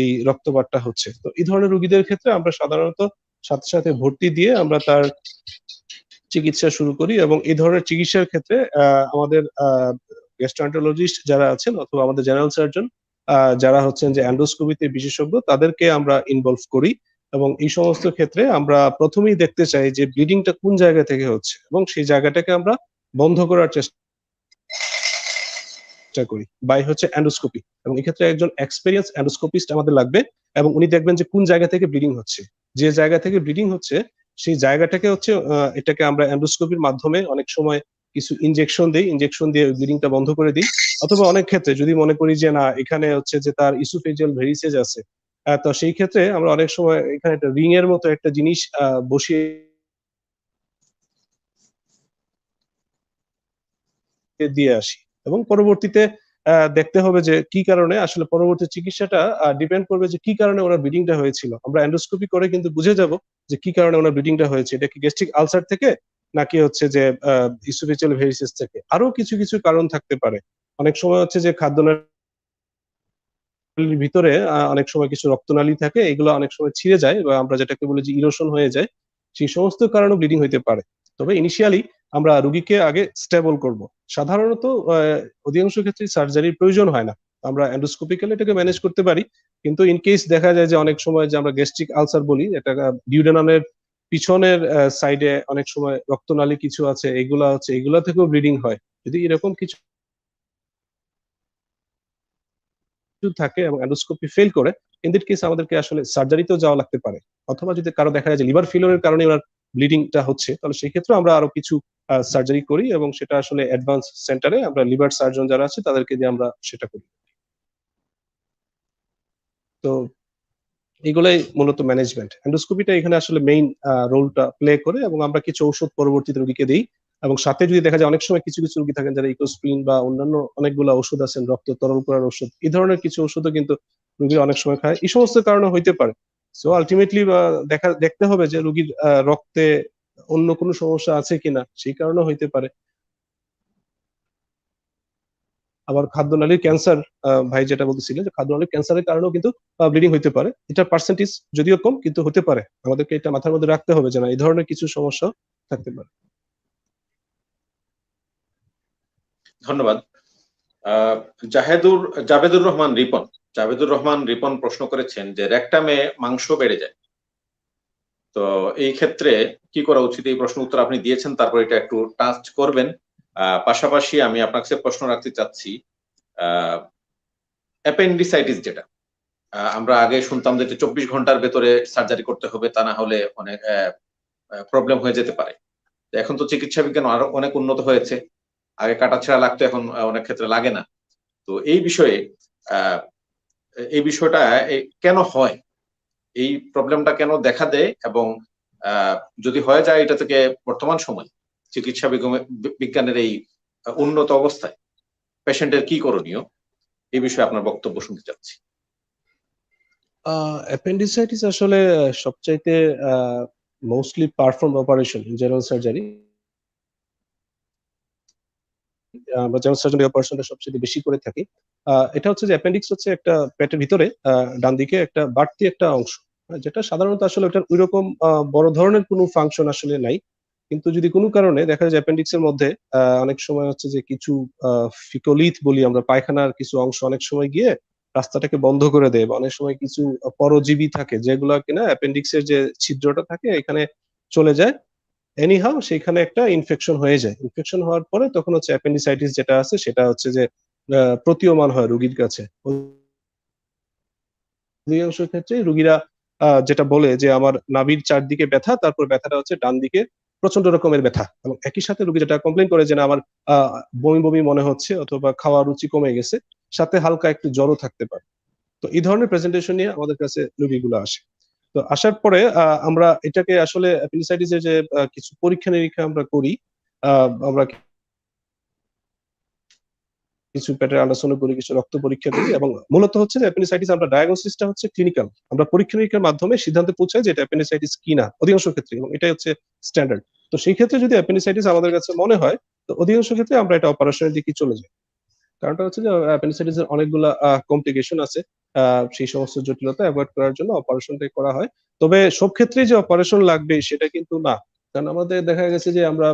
এই রক্তপাতটা হচ্ছে। তো এই ধরনের রোগীদের ক্ষেত্রে আমরা সাধারণত সাথে সাথে ভর্তি দিয়ে আমরা তার চিকিৎসা শুরু করি এবং এই ধরনের চিকিৎসার ক্ষেত্রে আমাদের গ্যাস্ট্রোএন্টারোলজিস্ট যারা আছেন অথবা আমাদের জেনারেল সার্জন যারা হচ্ছেন যে এন্ডোস্কোপিতে বিশেষজ্ঞ, তাদেরকে আমরা ইনভলভ করি এবং এই সমস্ত ক্ষেত্রে আমরা প্রথমেই দেখতে চাই যে ব্লিডিংটা কোন জায়গা থেকে হচ্ছে এবং সেই জায়গাটাকে আমরা বন্ধ করার চেষ্টা করি বাই হচ্ছে এন্ডোস্কোপি। এবং এক্ষেত্রে একজন এক্সপেরিয়েন্স এন্ডোস্কোপিস্ট আমাদের লাগবে এবং উনি দেখবেন যে কোন জায়গা থেকে ব্লিডিং হচ্ছে। যে জায়গা থেকে ব্লিডিং হচ্ছে সেই জায়গাটাকে হচ্ছে এটাকে আমরা এন্ডোস্কোপির মাধ্যমে অনেক সময় কিছু ইনজেকশন দিই, ইনজেকশন দিয়ে ব্লিডিংটা বন্ধ করে দিই। অথবা অনেক ক্ষেত্রে যদি মনে করি যে না এখানে হচ্ছে যে তার ইসোফেজিয়াল ভেরিসেস আছে, তো সেই ক্ষেত্রে আমরা অনেক সময় এখানে একটা রিং এর মতো একটা জিনিস বসিয়ে দিয়ে আসি এবং পরবর্তীতে দেখতে হবে যে কি কারণে আসলে পরবর্তী চিকিৎসাটা ডিপেন্ড করবে যে কি কারণে ওনার ব্লিডিংটা হয়েছিল। আমরা এন্ডোস্কোপি করে কিন্তু বুঝে যাব যে কি কারণে ওনার ব্লিডিংটা হয়েছে, এটা কি গ্যাস্ট্রিক আলসার থেকে নাকি হচ্ছে যে ইসোফেজিয়াল ভেরিসিস থেকে। আরো কিছু কিছু কারণ থাকতে পারে। অনেক সময় হচ্ছে যে খাদ্যনালীর ভিতরে অনেক সময় কিছু রক্তনালী থাকে, এগুলো অনেক সময় ছিঁড়ে যায় বা আমরা যেটাকে বলি যে ইরোশন হয়ে যায়, সেই সমস্ত কারণে ব্লিডিং হইতে পারে। তবে ইনিশিয়ালি আমরা রোগীকে আগে স্টেবল করব। সাধারণত অধিকাংশ ক্ষেত্রে সার্জারির প্রয়োজন হয় না, আমরা এন্ডোস্কোপিক্যালি এটাকে ম্যানেজ করতে পারি। কিন্তু ইন কেস দেখা যায় যে অনেক সময় যে আমরা গ্যাস্ট্রিক আলসার বলি, এটা ডিউডেনামের পিছনের সাইডে অনেক সময় রক্তনালী কিছু আছে, এগুলা থেকেও ব্লিডিং হয়। যদি এরকম কিছু থাকে এবং এন্ডোস্কোপি ফেল করে, ইন দ্যাট কেস আমাদেরকে আসলে সার্জারিতেও যাওয়া লাগতে পারে। অথবা যদি কারো দেখা যায় যে লিভার ফেলিওরের কারণে ওনার ব্লিডিংটা হচ্ছে, তাহলে সেই ক্ষেত্রে আমরা আরো কিছু সার্জারি করি এবং সেটা আসলে অ্যাডভান্স সেন্টারে আমরা লিভার সার্জন যারা আছে তাদেরকে দিয়ে আমরা সেটা করি। তো এগুলাই মূলত ম্যানেজমেন্ট। এন্ডোস্কোপিটা এখানে আসলে মেইন রোলটা প্লে করে এবং আমরা কিছু ঔষধ পরবর্তীতে রোগীকে দিই। এবং সাথে যদি দেখা যায় অনেক সময় কিছু কিছু রোগী থাকেন যারা ইকোস্প্রিন বা অন্যান্য অনেকগুলো ওষুধ আছেন, রক্ত তরল করার ওষুধ, এই ধরনের কিছু ওষুধও কিন্তু রোগীরা অনেক সময় খায়। এই সমস্ত কারণে হইতে পারে। সো আলটিমেটলি দেখতে হবে যে রোগীর রক্তে অন্য কোনো সমস্যা আছে কিনা, সেই কারণে হইতে পারে। আবার খাদ্যনালীর ক্যান্সার, ভাই যেটা বলতেছিলেন যে খাদ্যনালীর ক্যান্সারের কারণেও কিন্তু ব্লিডিং হইতে পারে। এটার পার্সেন্টেজ যদিও কম, কিন্তু হতে পারে। আমাদেরকে এটা মাথার মধ্যে রাখতে হবে যে না, এই ধরনের কিছু সমস্যা থাকতে পারে। ধন্যবাদ। জাভেদুর রহমান রিপন প্রশ্ন করেছেন যে রেকটামে মাংস বেড়ে যায়, তো এই ক্ষেত্রে কি করা উচিত? এই প্রশ্ন উত্তর আপনি দিয়েছেন, তারপর এটা একটু টাচ করবেন। পাশাপাশি আমি আপনাকে প্রশ্ন রাখতে চাচ্ছি, অ্যাপেন্ডিসাইটিস যেটা আমরা আগে শুনতাম যে 24 ঘন্টার ভেতরে সার্জারি করতে হবে, তা না হলে অনেক প্রবলেম হয়ে যেতে পারে। এখন তো চিকিৎসা বিজ্ঞান আরো অনেক উন্নত হয়েছে, আগে কাটাছেঁড়া লাগতো, এখন অনেক ক্ষেত্রে লাগে না। তো এই বিষয়টা কেন হয়, এই প্রবলেমটা কেন দেখা দেয়, এবং যদি হয়ে যায় এটা থেকে বর্তমান সময় চিকিৎসা বিজ্ঞানের এই উন্নত অবস্থায় পেশেন্টের কি করণীয়, এই বিষয়ে আপনার বক্তব্য শুনতে চাচ্ছি। অ্যাপেন্ডিসাইটিস আসলে সবচাইতে mostly perform operation in general surgery. আমরা জেনারেল সার্জারি অপারেশনটা সবচেয়ে বেশি করে থাকি। এটা হচ্ছে যে অ্যাপেন্ডিক্স হচ্ছে একটা পেটের ভিতরে ডান দিকে একটা বাড়তি একটা অংশ, যেটা সাধারণত আসলে ওটার ওইরকম বড় ধরনের কোনো ফাংশন আসলে নাই। কিন্তু যদি কোনো কারণে দেখা যায় অ্যাপেন্ডিক্স এর মধ্যে অনেক সময় হচ্ছে যে কিছু ফিকোলিথ বলি আমরা, পায়খানার কিছু অংশ অনেক সময় গিয়ে রাস্তাটাকে বন্ধ করে দেয়, বা অনেক সময় কিছু পরজীবী থাকে যেগুলো কিনা অ্যাপেন্ডিক্স এর যে ছিদ্রটা থাকে এখানে চলে যায়, এনিহাউ সেখানে একটা ইনফেকশন হয়ে যায়। ইনফেকশন হওয়ার পরে তখন হচ্ছে অ্যাপেন্ডিসাইটিস যেটা আছে সেটা হচ্ছে যে প্রতীয়মান হয় রোগীর কাছে। অধিকাংশ ক্ষেত্রে রোগীরা যেটা বলে যে আমার নাভির চারদিকে ব্যথা, তারপর ব্যথাটা হচ্ছে ডান দিকে প্রচন্ড রকমের ব্যথা, এবং একই সাথে রোগী যেটা কমপ্লেন করে যে না আমার বমি বমি মনে হচ্ছে অথবা খাওয়ার রুচি কমে গেছে, সাথে হালকা একটু জ্বরও থাকতে পারে। তো এই ধরনের প্রেজেন্টেশন নিয়ে আমাদের কাছে রোগীগুলো আসে। তো আসার পরে আমরা এটাকে আসলে অ্যাপেন্ডিসাইটিসের যে কিছু পরীক্ষা নিরীক্ষা আমরা করি, আমরা কিছু পেটের আল্ট্রাসাউন্ড করি, কিছু রক্ত পরীক্ষা করি, এবং মূলত হচ্ছে যে অ্যাপেন্ডিসাইটিস আমরা ডায়াগনোসিসটা হচ্ছে ক্লিনিক্যাল, আমরা পরীক্ষা নিরীক্ষার মাধ্যমে সিদ্ধান্তে পৌঁছাই যে এটা অ্যাপেন্ডিসাইটিস কিনা অধিকাংশ ক্ষেত্রে, এবং এটাই হচ্ছে স্ট্যান্ডার্ড। তো সেই ক্ষেত্রে যদি অ্যাপেন্ডিসাইটিস আমাদের কাছে মনে হয়, তো অধিকাংশ ক্ষেত্রে আমরা এটা অপারেশনের দিকে চলে যাই। কারণটা হচ্ছে যে অ্যাপেন্ডিসাইটিস এর অনেকগুলা কমপ্লিকেশন আছে, সেই সমস্ত জটিলতা অ্যাভয়েড করার জন্য অপারেশনটাই করা হয়। তবে সব ক্ষেত্রেই যে অপারেশন লাগবে সেটা কিন্তু না, কারণ আমাদের দেখা গেছে যে আমরা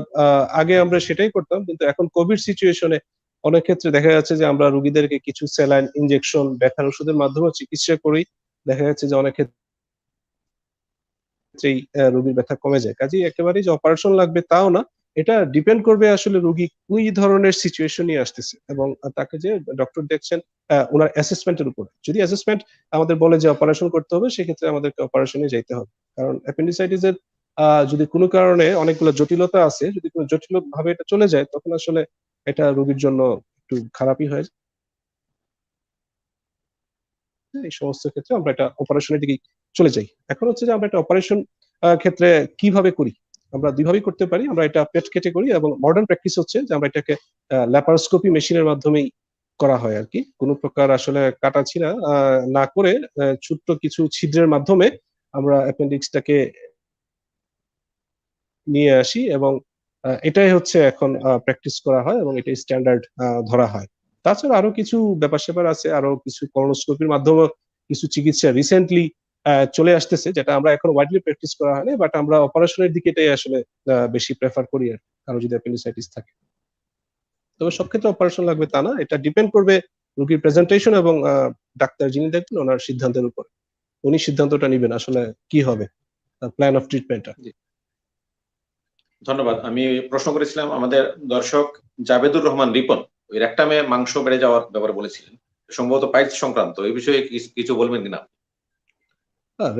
আগে আমরা সেটাই করতাম, কিন্তু এখন কোভিড সিচুয়েশনে অনেক ক্ষেত্রে দেখা যাচ্ছে যে আমরা রোগীদেরকে কিছু স্যালাইন ইনজেকশন, ব্যথার ওষুধের মাধ্যমে চিকিৎসা করি। দেখা যাচ্ছে যে অনেক ক্ষেত্রেই রোগীর ব্যথা কমে যায়। কাজেই একেবারেই যে অপারেশন লাগবে তাও না, এটা ডিপেন্ড করবে আসলে রোগী কোন ধরনের সিচুয়েশন নিয়ে আসতেছে এবং তাকে যে ডক্টর দেখছেন ওনার অ্যাসেসমেন্টের উপর। যদি অ্যাসেসমেন্ট আমাদের বলে যে অপারেশন করতে হবে, সেক্ষেত্রে আমাদেরকে অপারেশনে যাইতে হবে। কারণ অ্যাপেন্ডিসাইটিস এর যদি কোনো কারণে অনেকগুলো জটিলতা আছে, যদি কোনো জটিল ভাবে এটা চলে যায়, তখন আসলে এটা রোগীর জন্য একটু খারাপই হয়। এই সমস্ত ক্ষেত্রে আমরা এটা অপারেশনের দিকে চলে যাই। এখন হচ্ছে যে আমরা একটা অপারেশন ক্ষেত্রে কিভাবে করি, আমরা দুইভাবেই করতে পারি। আমরা এটা পেট কেটে করি, এবং মডার্ন প্র্যাকটিস হচ্ছে যে আমরা এটাকে ল্যাপারোস্কোপি মেশিনের মাধ্যমেই করা হয় আর কি, কোনো প্রকার আসলে কাটাছিড়া না করে ছোট্ট কিছু ছিদ্রের মাধ্যমে আমরা অ্যাপেন্ডিক্সটাকে নিয়ে আসি এবং এটাই হচ্ছে এখন প্র্যাকটিস করা হয় এবং এটাই স্ট্যান্ডার্ড ধরা হয়। তাছাড়া আরো কিছু ব্যাপার স্যাপার আছে, আরো কিছু কলোনোস্কোপির মাধ্যমে কিছু চিকিৎসা রিসেন্টলি চলে আসতেছে, যেটা আমরা এখন ওয়াইডলি প্র্যাকটিস করা হয় না, বাট আমরা অপারেশনের দিকে এটাই আসলে বেশি প্রেফার করি আর কারো যদি অ্যাপেন্ডিসাইটিস থাকে। তবে সব ক্ষেত্রে অপারেশন লাগবে তা না, এটা ডিপেন্ড করবে রোগীর প্রেজেন্টেশন এবং ডাক্তার যিনি দেখবেন ওনার সিদ্ধান্তের উপর, উনি সিদ্ধান্তটা নেবেন আসলে কি হবে প্ল্যান অফ ট্রিটমেন্টটা। ধন্যবাদ। আমি প্রশ্ন করেছিলাম আমাদের দর্শক জাবেদুর রহমান রিপন, ওই রেকটামে মাংস বেড়ে যাওয়ার ব্যাপারে বলেছিলেন, সম্ভবত পাইলস সংক্রান্ত, এই বিষয়ে কিছু বলবেন কিনা?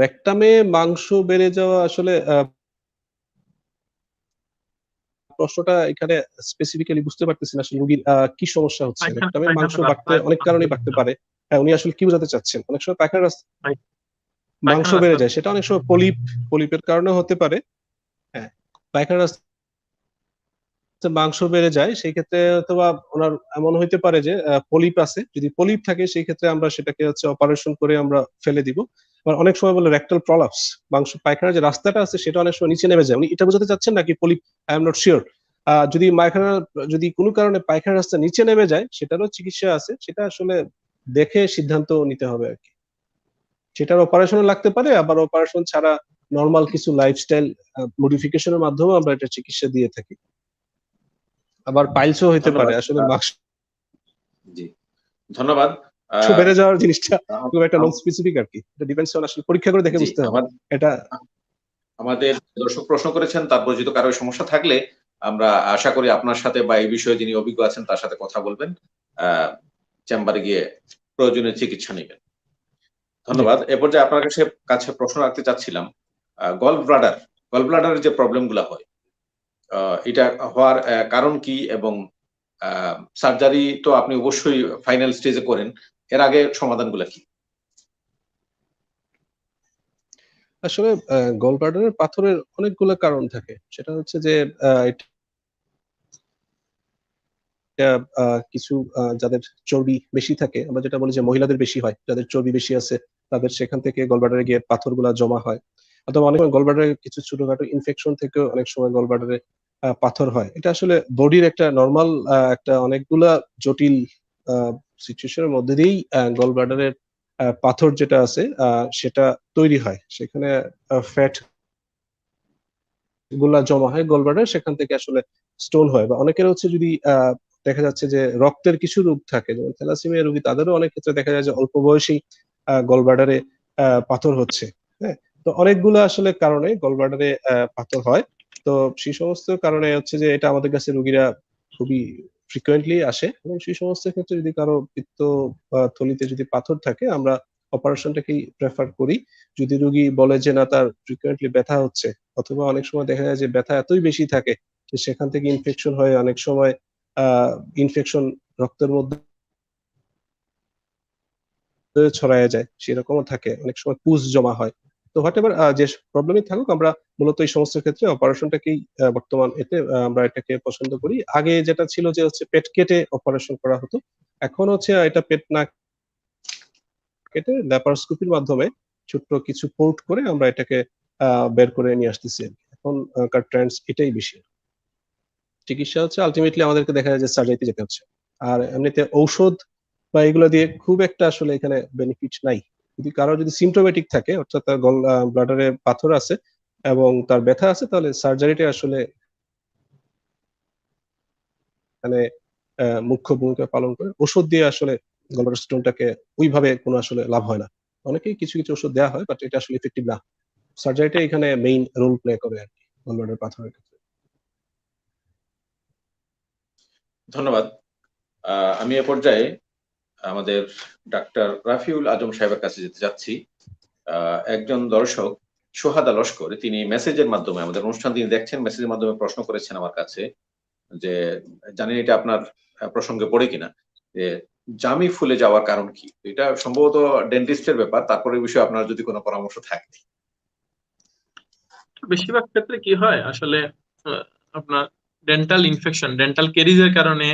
রেকটামে মাংস বেড়ে যাওয়া আসলে প্রশ্নটা এখানে স্পেসিফিক্যালি বুঝতে পারতেছি না আসলে রোগীর কি সমস্যা হচ্ছে। রেকটামে মাংস বাড়তে অনেক কারণেই বাড়তে পারে, উনি আসলে কি বোঝাতে চাচ্ছেন? অনেক সময় পায়খানার রাস্তায় মাংস বেড়ে যায়, সেটা অনেক সময় পলিপের কারণে হতে পারে। হ্যাঁ, পায়খানার রাস্তায় মাংস বেড়ে যায়, সেই ক্ষেত্রে অথবা ওনার এমন হইতে পারে যে পলিপ আছে, যদি পলিপ থাকে সেই ক্ষেত্রে আমরা সেটাকে হচ্ছে অপারেশন করে আমরা ফেলে দিব। আবার অনেক সময় বলে রেকটাল প্রলাপস, মাংস পায়খানার যে রাস্তাটা আছে সেটা অনেক সময় নিচে নেমে যায়, উনি এটা বোঝাতে চাচ্ছেন নাকি polyp, I am not sure. যদি কোনো কারণে পায়খানার রাস্তা নিচে নেমে যায় সেটারও চিকিৎসা আছে, সেটা আসলে দেখে সিদ্ধান্ত নিতে হবে আর কি। সেটার অপারেশনও লাগতে পারে, আবার অপারেশন ছাড়া নর্মাল কিছু লাইফস্টাইল মডিফিকেশনের মাধ্যমে আমরা এটা চিকিৎসা দিয়ে থাকি। আবার পাইলসও হইতে পারে আসলে মাংস। জি, ধন্যবাদ। বেড়ে যাওয়ার জিনিসটা খুব একটা নন স্পেসিফিক আর কি, এটা ডিপেন্ডস অন আসলে পরীক্ষা করে দেখে বুঝতে হবে। এটা আমাদের দর্শক প্রশ্ন করেছেন, তার পরিচিত কারো সমস্যা থাকলে আমরা আশা করি আপনার সাথে বা এই বিষয়ে যিনি অভিজ্ঞ আছেন তার সাথে কথা বলবেন, চেম্বারে গিয়ে প্রয়োজনীয় চিকিৎসা নেবেন। ধন্যবাদ। এ পর্যায়ে আপনার কাছে প্রশ্ন রাখতে চাচ্ছিলাম, গল ব্লাডারের যে প্রবলেমগুলো হয়, এটা হওয়ার কারণ কি এবং সার্জারি তো আপনি অবশ্যই ফাইনাল স্টেজে করেন, এর আগে সমাধানগুলো কি? আসলে গল ব্লাডারের পাথরের অনেকগুলো কারণ থাকে, সেটা হচ্ছে যে কিছু যাদের চর্বি বেশি থাকে, আমরা যেটা বলি যে মহিলাদের বেশি হয়, যাদের চর্বি বেশি আছে তাদের সেখান থেকে গল ব্লাডারে গিয়ে পাথরগুলা জমা হয়, অথবা অনেক সময় গল ব্লাডারে কিছু ছোটখাটো ইনফেকশন থেকে অনেক সময় গল ব্লাডারে পাথর হয়। এটা আসলে বডির একটা নর্মাল একটা অনেকগুলা জটিল সিচুয়েশনের মধ্যে দিয়েই গল ব্লাডারের পাথর যেটা আছে সেটা তৈরি হয়, সেখানে ফ্যাট গুলা জমা হয় গল ব্লাডারে, সেখান থেকে আসলে স্টোন হয়। বা অনেকের হচ্ছে যদি দেখা যাচ্ছে যে রক্তের কিছু রোগ থাকে, যেমন থ্যালাসেমিয়া রোগী, তাদেরও অনেক ক্ষেত্রে দেখা যায় যে অল্প বয়সেই গল ব্লাডারে পাথর হচ্ছে। হ্যাঁ, তো অনেকগুলো আসলে কারণে গল ব্লাডারে পাথর হয়। তো সেই সমস্ত কারণে হচ্ছে যে এটা আমাদের কাছে রোগীরা খুবই ফ্রিকুয়েন্টলি আসে, এবং সেই সমস্ত ক্ষেত্রে যদি কারো পিত্ত থলিতে যদি পাথর থাকে আমরা অপারেশনটাকেই প্রেফার করি। যদি রোগী বলে যে না তার ফ্রিকুয়েন্টলি ব্যথা হচ্ছে, অথবা অনেক সময় দেখা যায় যে ব্যথা এতই বেশি থাকে যে সেখান থেকে ইনফেকশন হয়, অনেক সময় ইনফেকশন রক্তের মধ্যে ছড়ায় যায়, সেরকমও থাকে, অনেক সময় পুজ জমা হয়। তো হোয়াটএভার যে প্রবলেমই থাকুক, আমরা মূলত এই সমস্ত ক্ষেত্রে অপারেশনটাকেই বর্তমান এতে আমরা এটাকে পছন্দ করি। আগে যেটা ছিল যে হচ্ছে পেট কেটে অপারেশন করা হতো, এখন হচ্ছে এটা পেট না কেটে ল্যাপারোস্কোপির মাধ্যমে ছোট্ট কিছু পোর্ট করে আমরা এটাকে বের করে নিয়ে আসতেছি। এখন ট্রেন্ডস এটাই বেশি। চিকিৎসা হচ্ছে আলটিমেটলি আমাদেরকে দেখা যায় যে সার্জারিতে যেতে হচ্ছে, আর এমনিতে ঔষধ বা এগুলো দিয়ে খুব একটা আসলে এখানে বেনিফিট নাই। যদি কারো যদি সিমটোমেটিক থাকে, অর্থাৎ তার গল ব্লাডারে পাথর আছে এবং তার ব্যথা আছে, তাহলে সার্জারিটা আসলে মানে মুখ্য ভূমিকা পালন করে। ওষুধ দিয়ে আসলে গল ব্লাডার স্টোনটাকে ওইভাবে কোনো আসলে লাভ হয় না। অনেকেই কিছু কিছু ওষুধ দেওয়া হয়, বাট এটা আসলে ইফেক্টিভ না। সার্জারিটা এখানে মেইন রোল প্লে করে আর কি গল ব্লাডার পাথরের ক্ষেত্রে। ধন্যবাদ। আমি এ পর্যায়ে আমাদের ডাক্তার রাফিউল আজম সাহেবের কাছে যেতে যাচ্ছি। একজন দর্শক সোহাদা লস্কর, তিনি মেসেজের মাধ্যমে, আমাদের অনুষ্ঠান তিনি দেখছেন, মেসেজের মাধ্যমে প্রশ্ন করেছেন আমার কাছে যে জানেন এটা আপনার প্রসঙ্গে পড়ে কিনা, যে জামি ফুলে যাওয়ার কারণ কি? এটা সম্ভবত ডেন্টিস্টের ব্যাপার, তারপরে এই বিষয়ে আপনার যদি কোনো পরামর্শ থাকে। বেশিরভাগ ক্ষেত্রে কি হয় আসলে আপনার ডেন্টাল ইনফেকশন, ডেন্টাল ক্যারিজের কারণে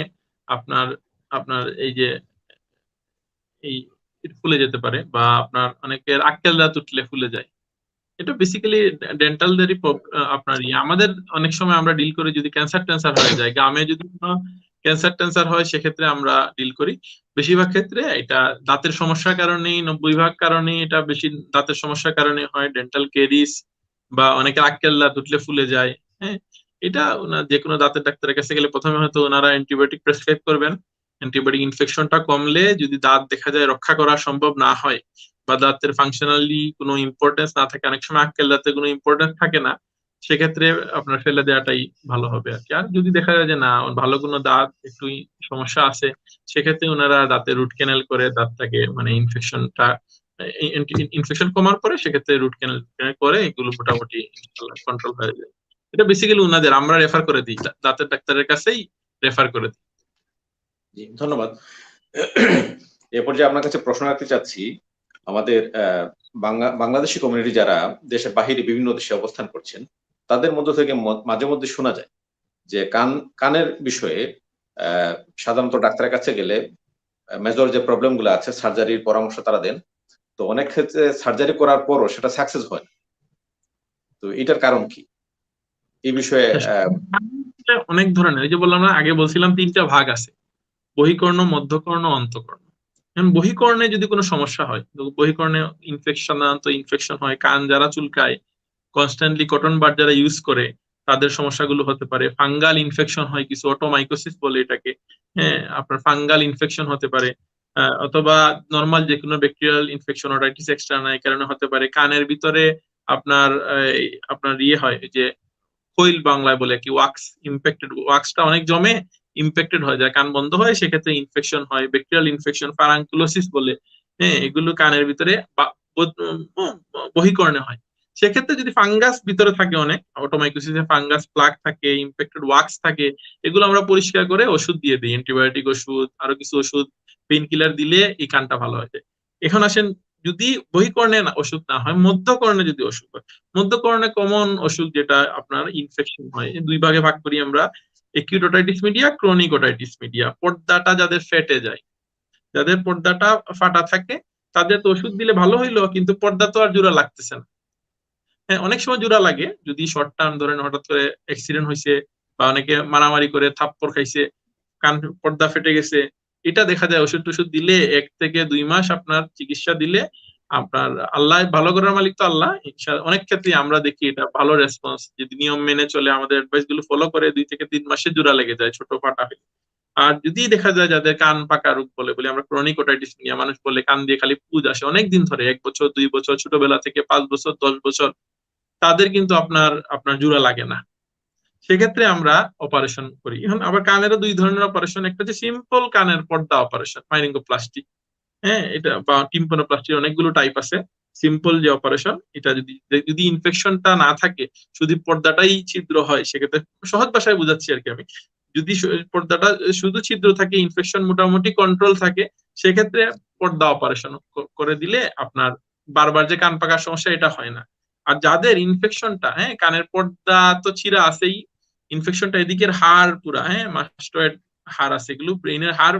আপনার আপনার এই যে এই ফুলে যেতে পারে, বা আপনার অনেকের আক্কেল দাঁত উঠলে ফুলে যায়। এটা বেসিক্যালি ডেন্টালদেরই আপনার আমাদের অনেক সময় আমরা ডিল করি যদি ক্যান্সার হয়ে যায়, গ্রামে যদি কোনো ক্যান্সার হয় সেক্ষেত্রে আমরা ডিল করি। বেশিরভাগ ক্ষেত্রে এটা দাঁতের সমস্যার কারণেই, 90% কারণেই এটা বেশি দাঁতের সমস্যার কারণে হয়, ডেন্টাল কেরিস বা অনেকের আক্কেল দাঁত উঠলে ফুলে যায়। হ্যাঁ, এটা যে কোনো দাঁতের ডাক্তারের কাছে গেলে প্রথমে হয়তো ওনারা অ্যান্টিবায়োটিক প্রেসক্রাইব করবেন। অ্যান্টিবায়োটিক ইনফেকশনটা কমলে যদি দাঁত দেখা যায় রক্ষা করা সম্ভব না হয় বা দাঁতের ফাংশনালি কোনো ইম্পর্টেন্স না থাকে, অনেক সময় আক্কেল দাঁতে কোনো ইম্পর্টেন্স থাকে না, সেক্ষেত্রে আপনার ফেলে দেওয়াটাই ভালো হবে আর কি। আর যদি দেখা যায় যে না ভালো কোনো দাঁত একটু সমস্যা আছে, সেক্ষেত্রে ওনারা দাঁতে রুট ক্যানেল করে দাঁতটাকে মানে ইনফেকশন কমার পরে সেক্ষেত্রে রুট ক্যানেল করে এগুলো মোটামুটি কন্ট্রোল হয়ে যায়। এটা বেসিক্যালি ওনাদের আমরা রেফার করে দিই, দাঁতের ডাক্তারের কাছেই রেফার করে দিই। জি, ধন্যবাদ। এরপর যে আপনার কাছে প্রশ্ন রাখতে চাচ্ছি, আমাদের বাংলাদেশি কমিউনিটি যারা দেশের বাহিরে বিভিন্ন দেশে অবস্থান করছেন, তাদের মধ্য থেকে মাঝে মধ্যে শোনা যায় যে কানের বিষয়ে সাধারণত ডাক্তারের কাছে গেলে মেজর যে প্রবলেম গুলো আছে সার্জারির পরামর্শ তারা দেন, তো অনেক ক্ষেত্রে সার্জারি করার পরও সেটা সাকসেস হয় না। তো এটার কারণ কি এই বিষয়ে? অনেক ধরনের, এই যে বললাম না, আগে বলছিলাম 3টা ভাগ আছে, বহিকর্ণ, মধ্যকর্ণ, অন্তঃকর্ণ। বহিকর্ণে যদি কোনো সমস্যা হয়, বহিকর্ণে ইনফেকশন হয়, কান যারা চুলকায়, কনস্ট্যান্টলি কটন বাড যারা ইউজ করে, তাদের সমস্যাগুলো হতে পারে। ফাঙ্গাল ইনফেকশন হয় কিছু, অটোমাইকোসিস বলে এটাকে। হ্যাঁ, আপনার ফাঙ্গাল ইনফেকশন হতে পারে, অথবা নর্মাল যে কোনো ব্যাকটেরিয়াল ইনফেকশন, ওটাইটিস এক্সটার্না, এই কারণে হতে পারে। কানের ভিতরে আপনার আপনার হয় যে কোইল বাংলায় বলে কি ওয়াক্স, ওয়াক্সটা অনেক জমে ইম্প্যাক্টেড হয়ে যায়, কান বন্ধ হয়, সেক্ষেত্রে ইনফেকশন হয়, ব্যাকটেরিয়াল ইনফেকশন, ফারাঙ্কুলোসিস বলে। হ্যাঁ, এগুলো কানের ভিতরে বহিকর্ণে হয়। সেক্ষেত্রে যদি ফাঙ্গাস ভিতরে থাকে, অনেক অটোমাইকোসিসে ফাঙ্গাস প্লাগ থাকে, ইম্প্যাক্টেড ওয়াক্স থাকে, এগুলো আমরা পরিষ্কার করে ওষুধ দিয়ে দিই, অ্যান্টিবায়োটিক ওষুধ, আরো কিছু ওষুধ, পেইন কিলার দিলে এই কানটা ভালো হয়ে যায়। এখন আসেন, যদি বহিকর্ণে ওষুধ না হয়, মধ্যকর্ণে যদি অসুখ হয়, মধ্যকর্ণে কমন অসুখ যেটা আপনার ইনফেকশন হয়, 2 ভাগে ভাগ করি আমরা, acute otitis media, chronic otitis media. পর্দাটা যাদের ফেটে যায়, যাদের পর্দাটা ফাটা থাকে, তাদের তো ওষুধ দিলে ভালো হইলো, কিন্তু পর্দা তো আর জোড়া লাগতেছে না। হ্যাঁ, অনেক সময় জোড়া লাগে যদি শর্ট টার্ম, ধরেন হঠাৎ করে অ্যাক্সিডেন্ট হয়েছে বা অনেকে মারামারি করে থাপ্পড় খাইছে, কান পর্দা ফেটে গেছে, এটা দেখা যায় ওষুধ টষুধ দিলে 1 থেকে 2 মাস আপনার চিকিৎসা দিলে আপনার, আল্লাহ ভালো করার মালিক তো আল্লাহ, অনেক ক্ষেত্রে আমরা দেখি এটা ভালো রেসপন্স, যদি নিয়ম মেনে চলে, আমাদের অ্যাডভাইস গুলো ফলো করে, 2 থেকে 3 মাসে জোড়া লেগে যায় ছোট ফাটা হয়ে। আর যদি দেখা যায় যাদের কান পাকা রোগ বলে আমরা ক্রনিক ওটাইটিস মিডিয়া, মানুষ বলে কান দিয়ে খালি পুজ আসে অনেক দিন ধরে, 1 বছর 2 বছর, ছোটবেলা থেকে 5 বছর 10 বছর, তাদের কিন্তু আপনার জোড়া লাগে না। সেক্ষেত্রে আমরা অপারেশন করি। এখন আবার কানেরও 2 ধরনের অপারেশন, একটা হচ্ছে সিম্পল কানের পর্দা অপারেশন, মাইরিঙ্গোপ্লাস্টি। হ্যাঁ, এটা বা টিম্পানোপ্লাস্টির অনেকগুলো টাইপ আছে। সিম্পল যে অপারেশন, এটা যদি ইনফেকশনটা না থাকে, শুধু পর্দাটাই ছিদ্র হয়, সেক্ষেত্রে সহজ ভাষায় বুঝাচ্ছি আর কি আমি, যদি পর্দাটা শুধু ছিদ্র থাকে, ইনফেকশন মোটামুটি কন্ট্রোল থাকে, সেক্ষেত্রে পর্দা অপারেশন করে দিলে আপনার বারবার যে কান পাকার সমস্যা এটা হয় না। আর যাদের ইনফেকশনটা, হ্যাঁ, কানের পর্দা তো ছিঁড়া আছেই, ইনফেকশনটা এদিকের হাড় পুরা, হ্যাঁ, মাস্টয়েড হাড় আছে, এগুলো ব্রেইনের হাড়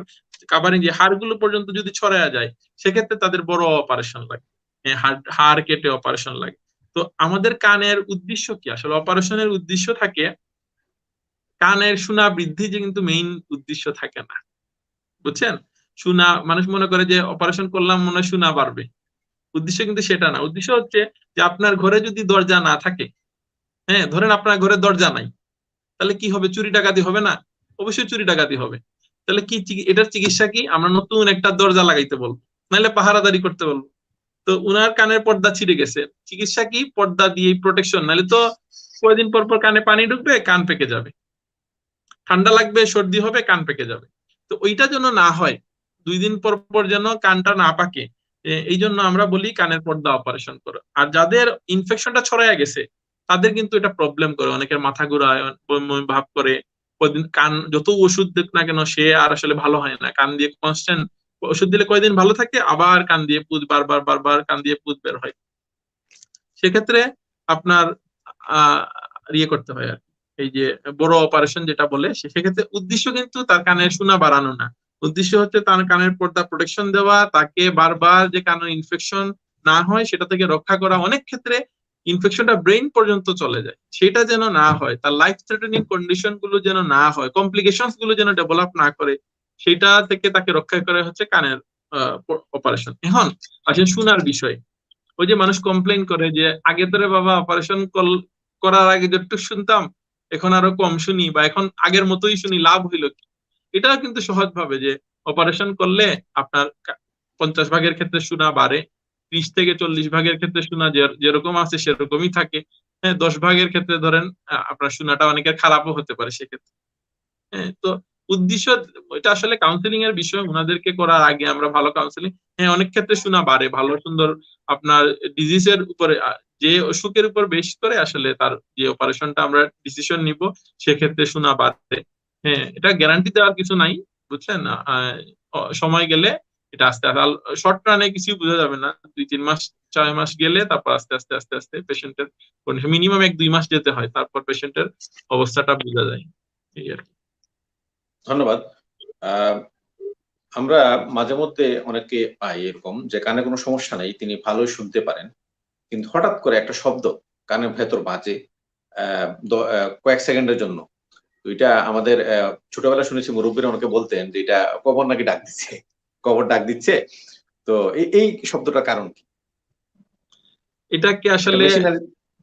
কাভারিং, যে হাড়গুলো পর্যন্ত যদি ছড়ায়া যায়, সেক্ষেত্রে তাদের বড় অপারেশন লাগে, হাড় কেটে অপারেশন লাগে। তো আমাদের কানের উদ্দেশ্য কি, আসলে অপারেশনের উদ্দেশ্য থাকে কানের শোনা বৃদ্ধি, যে কিন্তু মেইন উদ্দেশ্য থাকে না, বুঝছেন? শোনা, মানুষ মনে করে যে অপারেশন করলাম মনে হয় শোনা বাড়বে, উদ্দেশ্য কিন্তু সেটা না। উদ্দেশ্য হচ্ছে যে আপনার ঘরে যদি দরজা না থাকে, হ্যাঁ, ধরেন আপনার ঘরে দরজা নাই, তাহলে কি হবে? চুরি ডাকাতি হবে না? অবশ্যই চুরি ডাকাতি হবে। তাহলে কি এটার চিকিৎসা কি? আমরা নতুন একটা দরজা লাগাইতে বলবো, নাহলে পাহারাদারি করতে বলবো। তো উনার কানের পর্দা ছিঁড়ে গেছে, চিকিৎসা কি? পর্দা দিয়ে প্রোটেকশন, নাহলে তো কয়েকদিন পর পর কানে পানি ঢুকবে, কান পেকে যাবে, ঠান্ডা লাগবে, সর্দি হবে, কান পেকে যাবে। তো ওইটা যেন না হয়, 2 দিন পর পর যেন কানটা না পাকে, এই জন্য আমরা বলি কানের পর্দা অপারেশন করো। আর যাদের ইনফেকশনটা ছড়ায় গেছে, তাদের কিন্তু এটা প্রবলেম করে, অনেকের মাথা ঘুরায়, ভাব করে, কয়দিন কান যত ওষুধ দেখ না কেন সে আর আসলে ভালো হয় না, কান দিয়ে কনস্ট্যান্ট ওষুধ দিলে কয়দিন ভালো থাকে, আবার কান দিয়ে পুজ, বারবার কান দিয়ে পুজ বের হয়। সেক্ষেত্রে আপনার করতে হয় আর এই যে বড় অপারেশন যেটা বলে, সেক্ষেত্রে উদ্দেশ্য কিন্তু তার কানের শোনা বাড়ানো না, উদ্দেশ্য হচ্ছে তার কানের পর্দা প্রোটেকশন দেওয়া, তাকে বারবার যে কানের ইনফেকশন না হয় সেটা থেকে রক্ষা করা। অনেক ক্ষেত্রে ইনফেকশনটা ব্রেইন পর্যন্ত চলে যায়, সেটা যেন না হয়, তার লাইফ থ্রেটেনিং কন্ডিশন গুলো যেন না হয়, কমপ্লিকেশনস গুলো যেন ডেভেলপ না করে, সেটা থেকে তাকে রক্ষা করা হচ্ছে কানের অপারেশন। এখন আসলে শোনার বিষয়, ওই যে মানুষ কমপ্লেইন করে যে আগে তোরে বাবা অপারেশন করার আগে যতটুকু শুনতাম এখন আরো কম শুনি, বা এখন আগের মতোই শুনি, লাভ হইলো কি? এটাও কিন্তু সহজ ভাবে যে অপারেশন করলে আপনার 50 ভাগের ক্ষেত্রে শোনা বাড়ে, 30 থেকে 40 ভাগের ক্ষেত্রে শোনা যেরকম আছে সেরকমই থাকে। হ্যাঁ, 10 ভাগের ক্ষেত্রে ধরেন আপনার শোনাটা অনেকের খারাপও হতে পারে সেক্ষেত্রে। হ্যাঁ, তো উদ্দেশ্য, এটা আসলে কাউন্সিলিং এর বিষয়, ওনাদেরকে করার আগে আমরা ভালো কাউন্সিলিং, হ্যাঁ অনেক ক্ষেত্রে শোনা বাড়ে, ভালো সুন্দর আপনার ডিজিজের উপরে যে অসুখের উপর বেশ করে আসলে তার যে অপারেশনটা আমরা ডিসিশন নিব সেক্ষেত্রে শোনা বাড়ে। হ্যাঁ, এটা গ্যারান্টি দেওয়ার কিছু নাই, বুঝছেন। সময় গেলে এটা আস্তে আস্তে, শর্ট রানে কিছু বোঝা যাবে না, 2-3 মাস 6 মাস গেলে তারপর আস্তে আস্তে আস্তে আস্তে পেশেন্টের মিনিমাম 1-2 মাস যেতে হয়, তারপর পেশেন্টের অবস্থাটা বোঝা যায়। এই আর কি। ধন্যবাদ। আমরা মাঝে মধ্যে অনেকে পাই এরকম যে কানে কোনো সমস্যা নেই, তিনি ভালোই শুনতে পারেন, কিন্তু হঠাৎ করে একটা শব্দ কানের ভেতর বাজে কয়েক সেকেন্ডের জন্য। তো এটা আমাদের ছোটবেলায় শুনেছি মুরব্বীরা অনেকে বলতেন যে এটা কবর নাকি ডাক দিচ্ছে, কবর ডাক দিচ্ছে। তো এই শব্দটার কারণ কি? এটাকে আসলে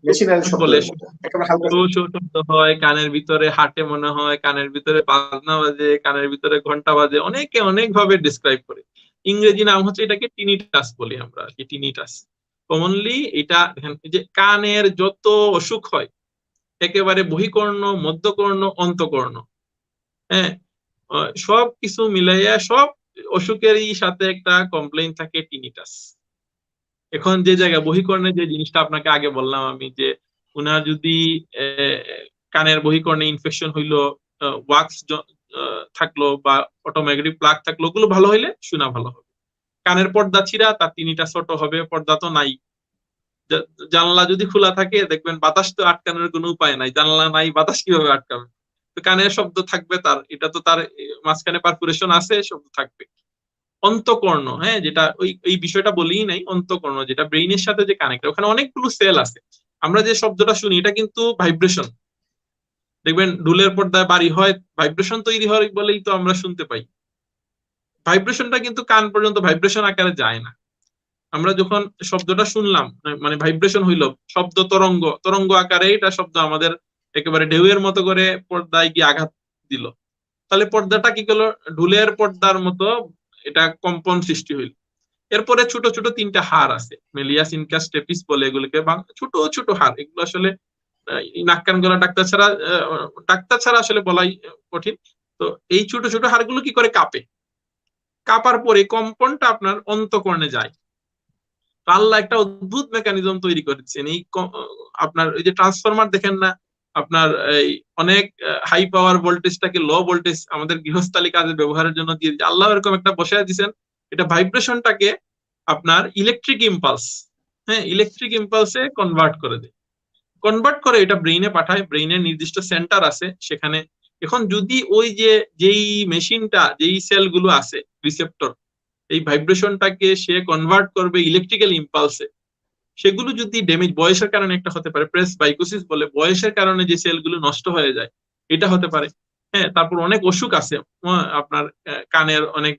মেশিনারি বলে শব্দের মতো একেবারে হালকা। শব্দ হয়, কানের ভিতরে হাটে মনে হয়, কানের ভিতরে বাজনা বাজে, কানের ভিতরে ঘন্টা বাজে, অনেকে অনেক ভাবে ডিসক্রাইব করে। ইংরেজি নাম হচ্ছে এটাকে টিনিটাস বলি আমরা আর কি, টিনিটাস কমনলি। এটা দেখেন, এই যে কানের যত অসুখ হয় একেবারে বহিকর্ণ, মধ্যকর্ণ, অন্তকর্ণ, হ্যাঁ, সব কিছু মিলাইয়া সব অসুখেরই সাথে একটা কমপ্লেইন থাকে টিনিটাস। এখন যে জায়গায় বহিকর্ণের যে জিনিসটা আপনাকে আগে বললাম আমি, যে উনার যদি কানের বহিকর্ণে ইনফেকশন হইলো, ওয়াক্স থাকলো বা অটোমেটিক প্লাগ থাকলো, ওগুলো ভালো হইলে শোনা ভালো হবে। কানের পর্দা ছিঁড়া, তার তিনিটা ছোট হবে, পর্দা তো নাই। জানলা যদি খোলা থাকে দেখবেন বাতাস তো আটকানোর কোনো উপায় নাই, জানলা নাই, বাতাস কিভাবে আটকাবে? তো কানের শব্দ থাকবে তার, এটা তো তার মাঝখানে পারফোরেশন আছে, শব্দ থাকবে। অন্তকর্ণ, হ্যাঁ, যেটা ওই এই বিষয়টা বলিই নাই, অন্তকর্ণ যেটা ব্রেইনের সাথে যে কানেক্ট, ওখানে অনেকগুলো সেল আছে। আমরা যে শব্দটা শুনি এটা কিন্তু ভাইব্রেশন। দেখবেন ঢুলের পর্দায় বাড়ি হয়, ভাইব্রেশন তৈরি হয় বলেই তো আমরা শুনতে পাই। ভাইব্রেশনটা কিন্তু কান পর্যন্ত ভাইব্রেশন আকারে যায় না। আমরা যখন শব্দটা শুনলাম, মানে ভাইব্রেশন হইলো, শব্দ তরঙ্গ, তরঙ্গ আকারে এটা শব্দ আমাদের একেবারে ঢেউয়ের মতো করে পর্দায় গিয়ে আঘাত দিল, তাহলে পর্দাটা কি করলো, ঢুলের পর্দার মতো এটা কম্পন সৃষ্টি হইল। এরপরে ছোট ছোট 3টা হাড় আছে, মেলিয়াস, ইনকাস, স্টেপিস বলে এগুলোকে, ছোট ছোট হাড়, এগুলো আসলে নাক কান গলা ডাক্তার ছাড়া আসলে বলাই কঠিন। তো এই ছোট ছোট হাড়গুলো কি করে কাঁপে, কাঁপার পরে কম্পনটা আপনার অন্তকর্ণে যায়। আল্লাহ একটা অদ্ভুত মেকানিজম তৈরি করেছেন। এই আপনার ওই যে ট্রান্সফরমার দেখেন না, আপনার এই অনেক হাই পাওয়ার ভোল্টেজটাকে লো ভোল্টেজ আমাদের গৃহস্থালী কাজে ব্যবহারের জন্য দিয়ে দিচ্ছে আল্লাহ, এরকম একটা বসায় দিয়েছেন। এটা ভাইব্রেশনটাকে আপনার ইলেকট্রিক ইম্পালস, হ্যাঁ, ইলেকট্রিক ইম্পালসে কনভার্ট করে দেয়, কনভার্ট করে এটা ব্রেইনে পাঠায়। ব্রেইনের নির্দিষ্ট সেন্টার আছে সেখানে। এখন যদি ওই যে যেই মেশিনটা, যেই সেলগুলো আছে রিসেপ্টর, এই ভাইব্রেশনটাকে সে কনভার্ট করবে ইলেকট্রিক্যাল ইম্পালসে, সেগুলো যদি ড্যামেজ, বয়সের কারণে একটা হতে পারে, প্রেস বাইকোসিস বলে, বয়সের কারণে যে সেলগুলো নষ্ট হয়ে যায় এটা হতে পারে। হ্যাঁ, তারপর অনেক অসুখ আছে, আপনার কানের অনেক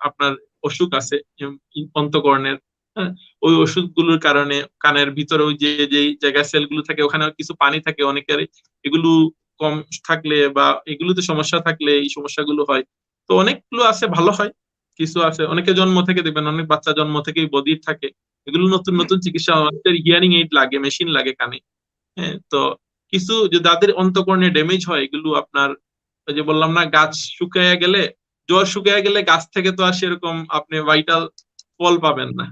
আপনার অসুখ আছে অন্তকর্ণের। হ্যাঁ, ওই ওষুধগুলোর কারণে কানের ভিতরে ওই যে যে জায়গায় সেলগুলো থাকে ওখানে কিছু পানি থাকে অনেকের, এগুলো কম থাকলে বা এগুলোতে সমস্যা থাকলে এই সমস্যাগুলো হয়। তো অনেকগুলো আছে ভালো হয়, কিছু আছে অনেকে জন্ম থেকে দেখবেন, অনেক বাচ্চা জন্ম থেকেই বধির থাকে, এগুলো নতুন নতুন চিকিৎসা, আমাদের হিয়ারিং এইড লাগে, মেশিন লাগে কানে। হ্যাঁ, তো কিছু যে যাদের অন্তকর্ণে ড্যামেজ হয় এগুলো আপনার, ওই যে বললাম না, গাছ শুকাইয়া গেলে, জ্বর শুকাইয়া গেলে গাছ থেকে তো আর সেরকম আপনি ভাইটাল ফল পাবেন না।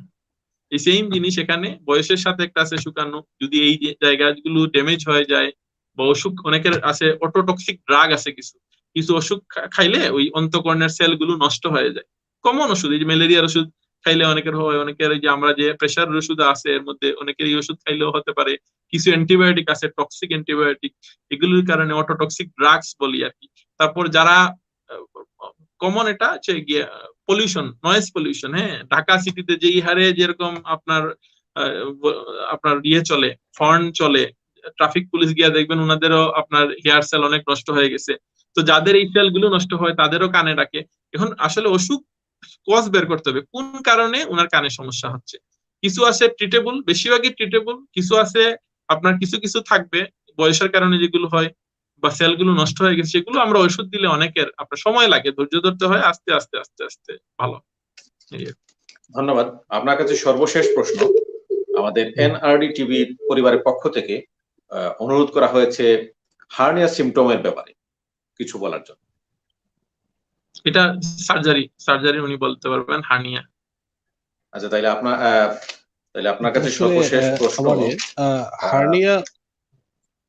এই সেম জিনিস এখানে বয়সের সাথে একটা আছে শুকানো, যদি এই জায়গাগুলো ড্যামেজ হয়ে যায় বা অসুখ, অনেকের আছে অটোটক্সিক ড্রাগ আছে, কিছু কিছু ওষুধ খাইলে ওই অন্তকর্ণের সেল গুলো নষ্ট হয়ে যায়। কমন ওষুধ, এই যে ম্যালেরিয়ার ওষুধ খাইলে অনেকের হয়, অনেকের এই যে আমরা যে প্রেশার ওষুধ আছে এর মধ্যে অনেকের এই ওষুধ খাইলেও হতে পারে। কিছু অ্যান্টিবায়োটিক আছে, টক্সিক অ্যান্টিবায়োটিক, এগুলোর কারণে অটোটক্সিক ড্রাগস বলি আর কি। তারপর যারা কমন এটা হচ্ছে গিয়ে পলিউশন, নয়েজ পলিউশন। হ্যাঁ, ঢাকা সিটিতে যেই হারে যেরকম আপনার চলে, হর্ন চলে, ট্রাফিক পুলিশ গিয়ে দেখবেন ওনাদেরও আপনার হেয়ার সেল অনেক নষ্ট হয়ে গেছে। তো যাদের এই সেল গুলো নষ্ট হয় তাদেরও কানে ডাকে। এখন আসলে অসুখ কজ বের করতে হবে কোন কারণে ওনার কানে সমস্যা হচ্ছে। কিছু আছে ট্রিটেবল, বেশিরভাগই ট্রিটেবল, কিছু আছে আপনার কিছু কিছু থাকবে বয়সের কারণে যেগুলো হয় বা সেলগুলো নষ্ট হয়ে গেছে, সেগুলো আমরা ওষুধ দিলে অনেকের আপনার সময় লাগে, ধৈর্য ধরতে হয়, আস্তে আস্তে আস্তে আস্তে ভালো। ধন্যবাদ। আপনার কাছে সর্বশেষ প্রশ্ন, আমাদের এনআরডি টিভি পরিবারের পক্ষ থেকে অনুরোধ করা হয়েছে হার্নিয়া সিমটমের ব্যাপারে কিছু বলার জন্য। এটা সার্জারি উনি বলতে পারবেন হার্নিয়া। আচ্ছা, তাইলে আপনার কাছে সর্বশেষ প্রশ্ন, হার্নিয়া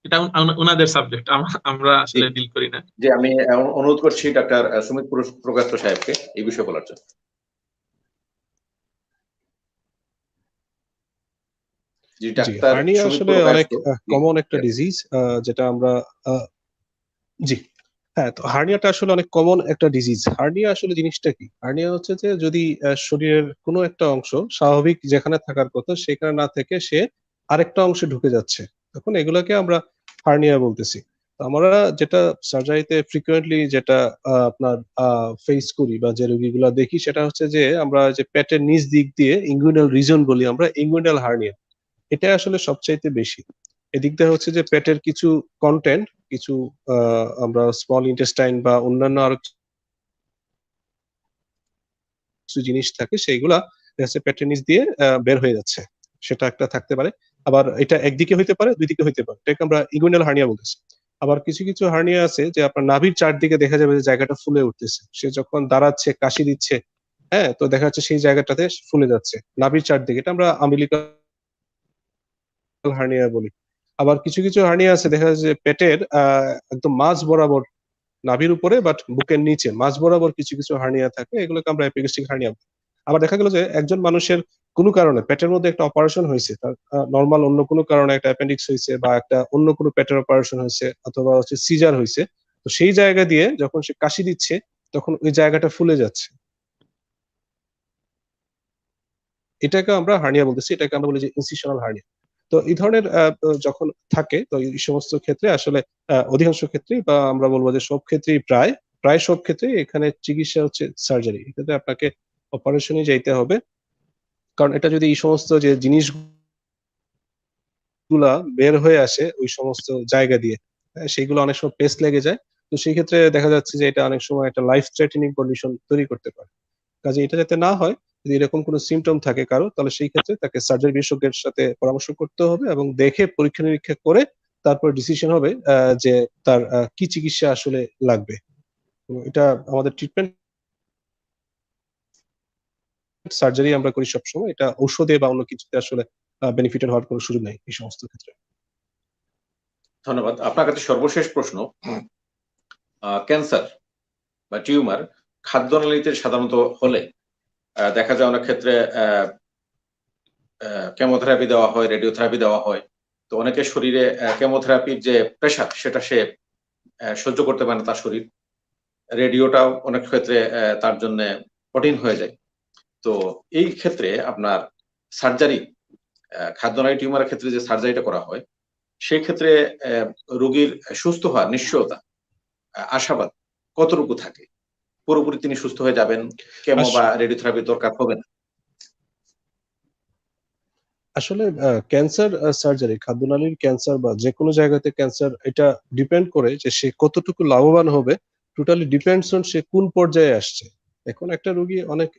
এটা ওনাদের সাবজেক্ট, আমরা আসলে ডিল করি না। যে আমি অনুরোধ করছি ডাক্তার সুমিত প্রকাশ্য সাহেবকে এই বিষয়ে বলার জন্য। হার্নিয়া আসলে অনেক কমন একটা ডিজিজ, যেটা আমরা জি হ্যাঁ, তো হার্নিয়াটা আসলে অনেক কমন একটা ডিজিজ। হার্নিয়া আসলে জিনিসটা কি? হার্নিয়া হচ্ছে যে যদি শরীরের কোনো একটা অংশ স্বাভাবিক যেখানে থাকার কথা সেখানে না থেকে সে আরেকটা অংশে ঢুকে যাচ্ছে, তখন এগুলোকে আমরা হার্নিয়া বলতেছি। আমরা যেটা সার্জারিতে ফ্রিকুয়েন্টলি যেটা আপনার ফেস করি বা যে রোগীগুলো দেখি, সেটা হচ্ছে যে আমরা যে পেটের নিচ দিক দিয়ে ইঙ্গুইনাল রিজন বলি আমরা, ইঙ্গুইনাল হার্নিয়া, এটা আসলে সবচাইতে বেশি। এদিক দিয়ে হচ্ছে যে পেটের কিছু কন্টেন্ট, কিছু আমরা স্মল ইন্টেস্টাইন বা অন্যান্য আরো কিছু জিনিস থাকে, সেইগুলা পেটের নিচ দিয়ে বের হয়ে যাচ্ছে, সেটা একটা থাকতে পারে। আবার এটা একদিকে হইতে পারে, দুই দিকে হইতে পারে, এটাকে আমরা ইগুইনাল হার্নিয়া বলতেছি। আবার কিছু কিছু হার্নিয়া আছে যে আপনার নাভির চারদিকে দেখা যাবে যে জায়গাটা ফুলে উঠতেছে, সে যখন দাঁড়াচ্ছে, কাশি দিচ্ছে, হ্যাঁ, তো দেখা যাচ্ছে সেই জায়গাটাতে ফুলে যাচ্ছে নাভির চারদিকে, এটা আমরা আম্বিলিকাল হার্নিয়া বলি। আবার কিছু কিছু হার্নিয়া আছে দেখা যাচ্ছে যে পেটের একদম মাঝ বরাবর, নাভির উপরে বাট বুকের নিচে মাঝ বরাবর কিছু কিছু হার্নিয়া থাকে, এগুলোকে আমরা এপিগাস্ট্রিক হার্নিয়া বলি। আবার দেখা গেল যে একজন মানুষের কোনো কারণে পেটের মধ্যে একটা অপারেশন হয়েছে, তার নর্মাল অন্য কোনো কারণে একটা অ্যাপেন্ডিক্স হয়েছে বা একটা অন্য কোনো পেটের অপারেশন হয়েছে অথবা হচ্ছে সিজার হয়েছে, তো সেই জায়গা দিয়ে যখন সে কাশি দিচ্ছে তখন ওই জায়গাটা ফুলে যাচ্ছে, এটাকে আমরা হার্নিয়া বলতেছি, এটাকে আমরা বলি যে ইনসিশনাল হার্নিয়া। তো এই ধরনের যখন থাকে, তো এই সমস্ত ক্ষেত্রে আসলে অধিকাংশ ক্ষেত্রেই বা আমরা বলবো যে সব ক্ষেত্রেই প্রায় সব ক্ষেত্রেই এখানে চিকিৎসা হচ্ছে সার্জারি, এটাতে আপনাকে অপারেশনে যাইতে হবে। কারণ এটা যদি এই সমস্ত যে জিনিসগুলা বের হয়ে আসে ওই সমস্ত জায়গা দিয়ে, সেইগুলো অনেক সময় পেস্ট লেগে যায়, তো সেই ক্ষেত্রে দেখা যাচ্ছে যে এটা অনেক সময় একটা লাইফ থ্রেটেনিং কন্ডিশন তৈরি করতে পারে। কাজে এটা যাতে না হয়, যদি এরকম কোনো সিমটম থাকে কারো, তাহলে সেই ক্ষেত্রে তাকে সার্জারি বিশেষজ্ঞের সাথে পরামর্শ করতে হবে এবং দেখে পরীক্ষা নিরীক্ষা করে তারপর ডিসিশন হবে যে তার কি চিকিৎসা আসলে লাগবে। এটা আমাদের ট্রিটমেন্ট সার্জারি আমরা করি সবসময়, এটা ঔষধে বা অন্য কিছুতে আসলে বেনিফিটেড হওয়ার কোনো সুযোগ নেই এই সমস্ত ক্ষেত্রে। ধন্যবাদ। আপনার কাছে সর্বশেষ প্রশ্ন, ক্যান্সার বা টিউমার খাদ্যনালীতে সাধারণত হলে দেখা যায় অনেক ক্ষেত্রে কেমোথেরাপি দেওয়া হয়, রেডিওথেরাপি দেওয়া হয়। তো অনেকের শরীরে কেমোথেরাপির যে প্রেশার সেটা সে সহ্য করতে পারে না তার শরীর, রেডিওটাও অনেক ক্ষেত্রে তার জন্য কঠিন হয়ে যায়। তো এই ক্ষেত্রে আপনার সার্জারি, খাদ্যনালী টিউমারের ক্ষেত্রে যে সার্জারিটা করা হয়, সেই ক্ষেত্রে রোগীর সুস্থ হওয়ার নিশ্চয়তা, আশাবাদ কতটুকু থাকে? পুরোপুরি তিনি সুস্থ হয়ে যাবেন, কেমো বা রেডিওথেরাপির দরকার হবে না? আসলে ক্যান্সার সার্জারি, খাদ্যনালীর ক্যান্সার বা যে কোনো জায়গাতে ক্যান্সার, এটা ডিপেন্ড করে যে সে কতটুকু লাভবান হবে, টোটালি ডিপেন্ডস অন সে কোন পর্যায়ে আসছে। এখন একটা রোগী অনেক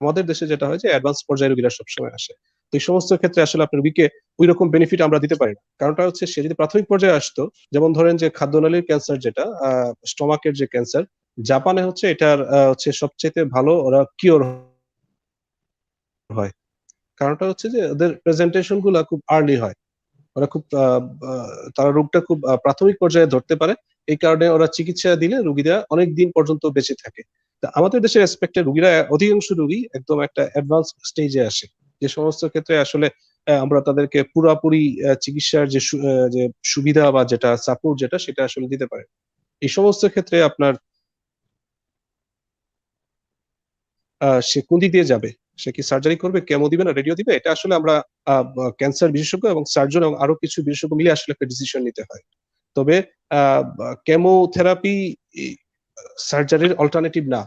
আমাদের দেশে যেটা হয় যে অ্যাডভান্স পর্যায়ে রোগীরা সবসময় আসে, তো এই সমস্ত ক্ষেত্রে আসলে আপনার রোগীকে ওই রকম বেনিফিট আমরা দিতে পারি না। কারণটা হচ্ছে সে যদি প্রাথমিক পর্যায়ে আসতো, যেমন ধরেন যে খাদ্যনালীর ক্যান্সার যেটা স্টমাকের যে ক্যান্সার, জাপানে হচ্ছে এটার হচ্ছে সবচেয়ে ভালো ওরা কিওর হয়। কারণটা হচ্ছে যে ওদের প্রেজেন্টেশন গুলা খুব আর্লি হয়, ওরা খুব তারা রোগটা খুব প্রাথমিক পর্যায়ে ধরতে পারে, এই কারণে ওরা চিকিৎসা দিলে রোগীরা অনেক দিন পর্যন্ত বেঁচে থাকে। আমাদের দেশের রেসপেক্টে রোগীরা, অধিকাংশ রোগী একদম একটা অ্যাডভান্স স্টেজে আসে, যে সমস্ত ক্ষেত্রে আসলে আমরা তাদেরকে পুরাপুরি চিকিৎসার যে সুবিধা বা যেটা সাপোর্ট যেটা সেটা আসলে দিতে পারে। এই সমস্ত ক্ষেত্রে আপনার সে কোন দিক দিয়ে যাবে, সে কি সার্জারি করবে, কেমো দিবে না রেডিও দিবে, এটা আসলে আমরা ক্যান্সার বিশেষজ্ঞ এবং সার্জন এবং আরো কিছু বিশেষজ্ঞ মিলে আসলে একটা ডিসিশন নিতে হয়। তবে কেমোথেরাপি সার্জারির অল্টারনেটিভ না,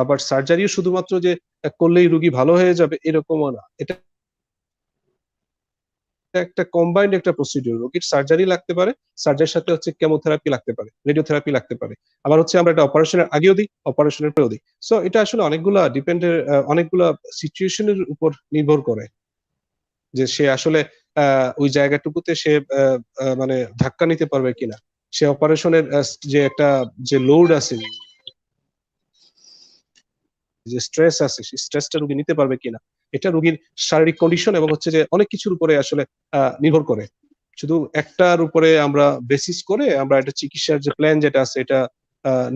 আবার সার্জারিও শুধুমাত্র যে করলেই রোগী ভালো হয়ে যাবে এরকমও না। এটা একটা কম্বাইন্ড একটা প্রসিডিউর, রোগীর সার্জারি লাগতে পারে, সার্জারির সাথে হচ্ছে কেমোথেরাপি লাগতে পারে, রেডিওথেরাপি লাগতে পারে, আবার হচ্ছে আমরা একটা অপারেশনের আগেও দিই, অপারেশনের পরেও দিই। সো এটা আসলে অনেকগুলা সিচুয়েশনের উপর নির্ভর করে যে সে আসলে ওই জায়গাটুকুতে সে মানে ধাক্কা নিতে পারবে কিনা, সে অপারেশনের যে একটা যে লোড আছে, যে স্ট্রেস আছে, সেই স্ট্রেসটা রোগী নিতে পারবে কিনা, এটা রোগীর শারীরিক কন্ডিশন এবং হচ্ছে যে অনেক কিছুর উপরে আসলে নির্ভর করে। শুধু একটার উপরে আমরা বেসিস করে আমরা একটা চিকিৎসার যে প্ল্যান যেটা আছে এটা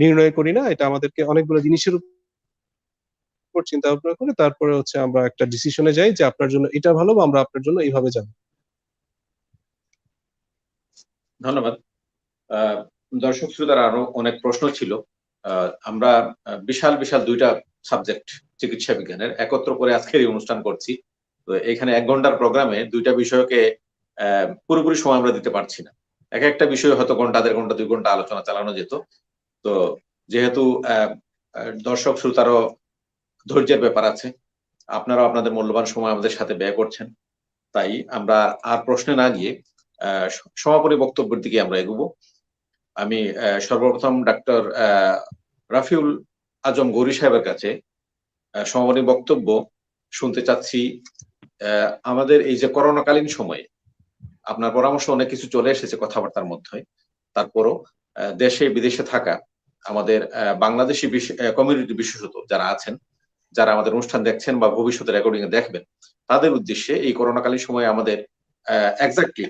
নির্ণয় করি না, এটা আমাদেরকে অনেকগুলো জিনিসের উপর চিন্তা ভাবনা করে তারপরে হচ্ছে আমরা একটা ডিসিশনে যাই যে আপনার জন্য এটা ভালো বা আমরা আপনার জন্য এইভাবে যাব। ধন্যবাদ। দর্শক শ্রোতার আরো অনেক প্রশ্ন ছিল। আমরা বিশাল বিশাল দুইটা সাবজেক্ট চিকিৎসা বিজ্ঞানের একত্র করে আজকের এই অনুষ্ঠান করছি। তো এখানে 1 ঘন্টার প্রোগ্রামে দুইটা বিষয়কে পুরোপুরি সময় আমরা দিতে পারছি না। এক একটা বিষয় হয়তো ঘন্টা, 1.5 ঘন্টা, 2 ঘন্টা আলোচনা চালানো যেত। তো যেহেতু দর্শক শ্রোতারও ধৈর্যের ব্যাপার আছে, আপনারাও আপনাদের মূল্যবান সময় আমাদের সাথে ব্যয় করছেন, তাই আমরা আর প্রশ্নে না গিয়ে সমাপনী বক্তব্যের দিকে আমরা এগোবো। আমি সর্বপ্রথম ডাক্তার রাফিউল আজম গৌরী সাহেবের কাছে সমাপনী বক্তব্য শুনতে চাচ্ছি। আমাদের এই যে করোনাকালীন সময়ে আপনার পরামর্শ অনেক কিছু চলে এসেছে কথাবার্তার মধ্যে, তারপরও দেশে বিদেশে থাকা আমাদের বাংলাদেশি কমিউনিটি বিশেষত যারা আছেন, যারা আমাদের অনুষ্ঠান দেখছেন বা ভবিষ্যতে রেকর্ডিং এ দেখবেন, তাদের উদ্দেশ্যে এই করোনাকালীন সময়ে আমাদের এক্স্যাক্টলি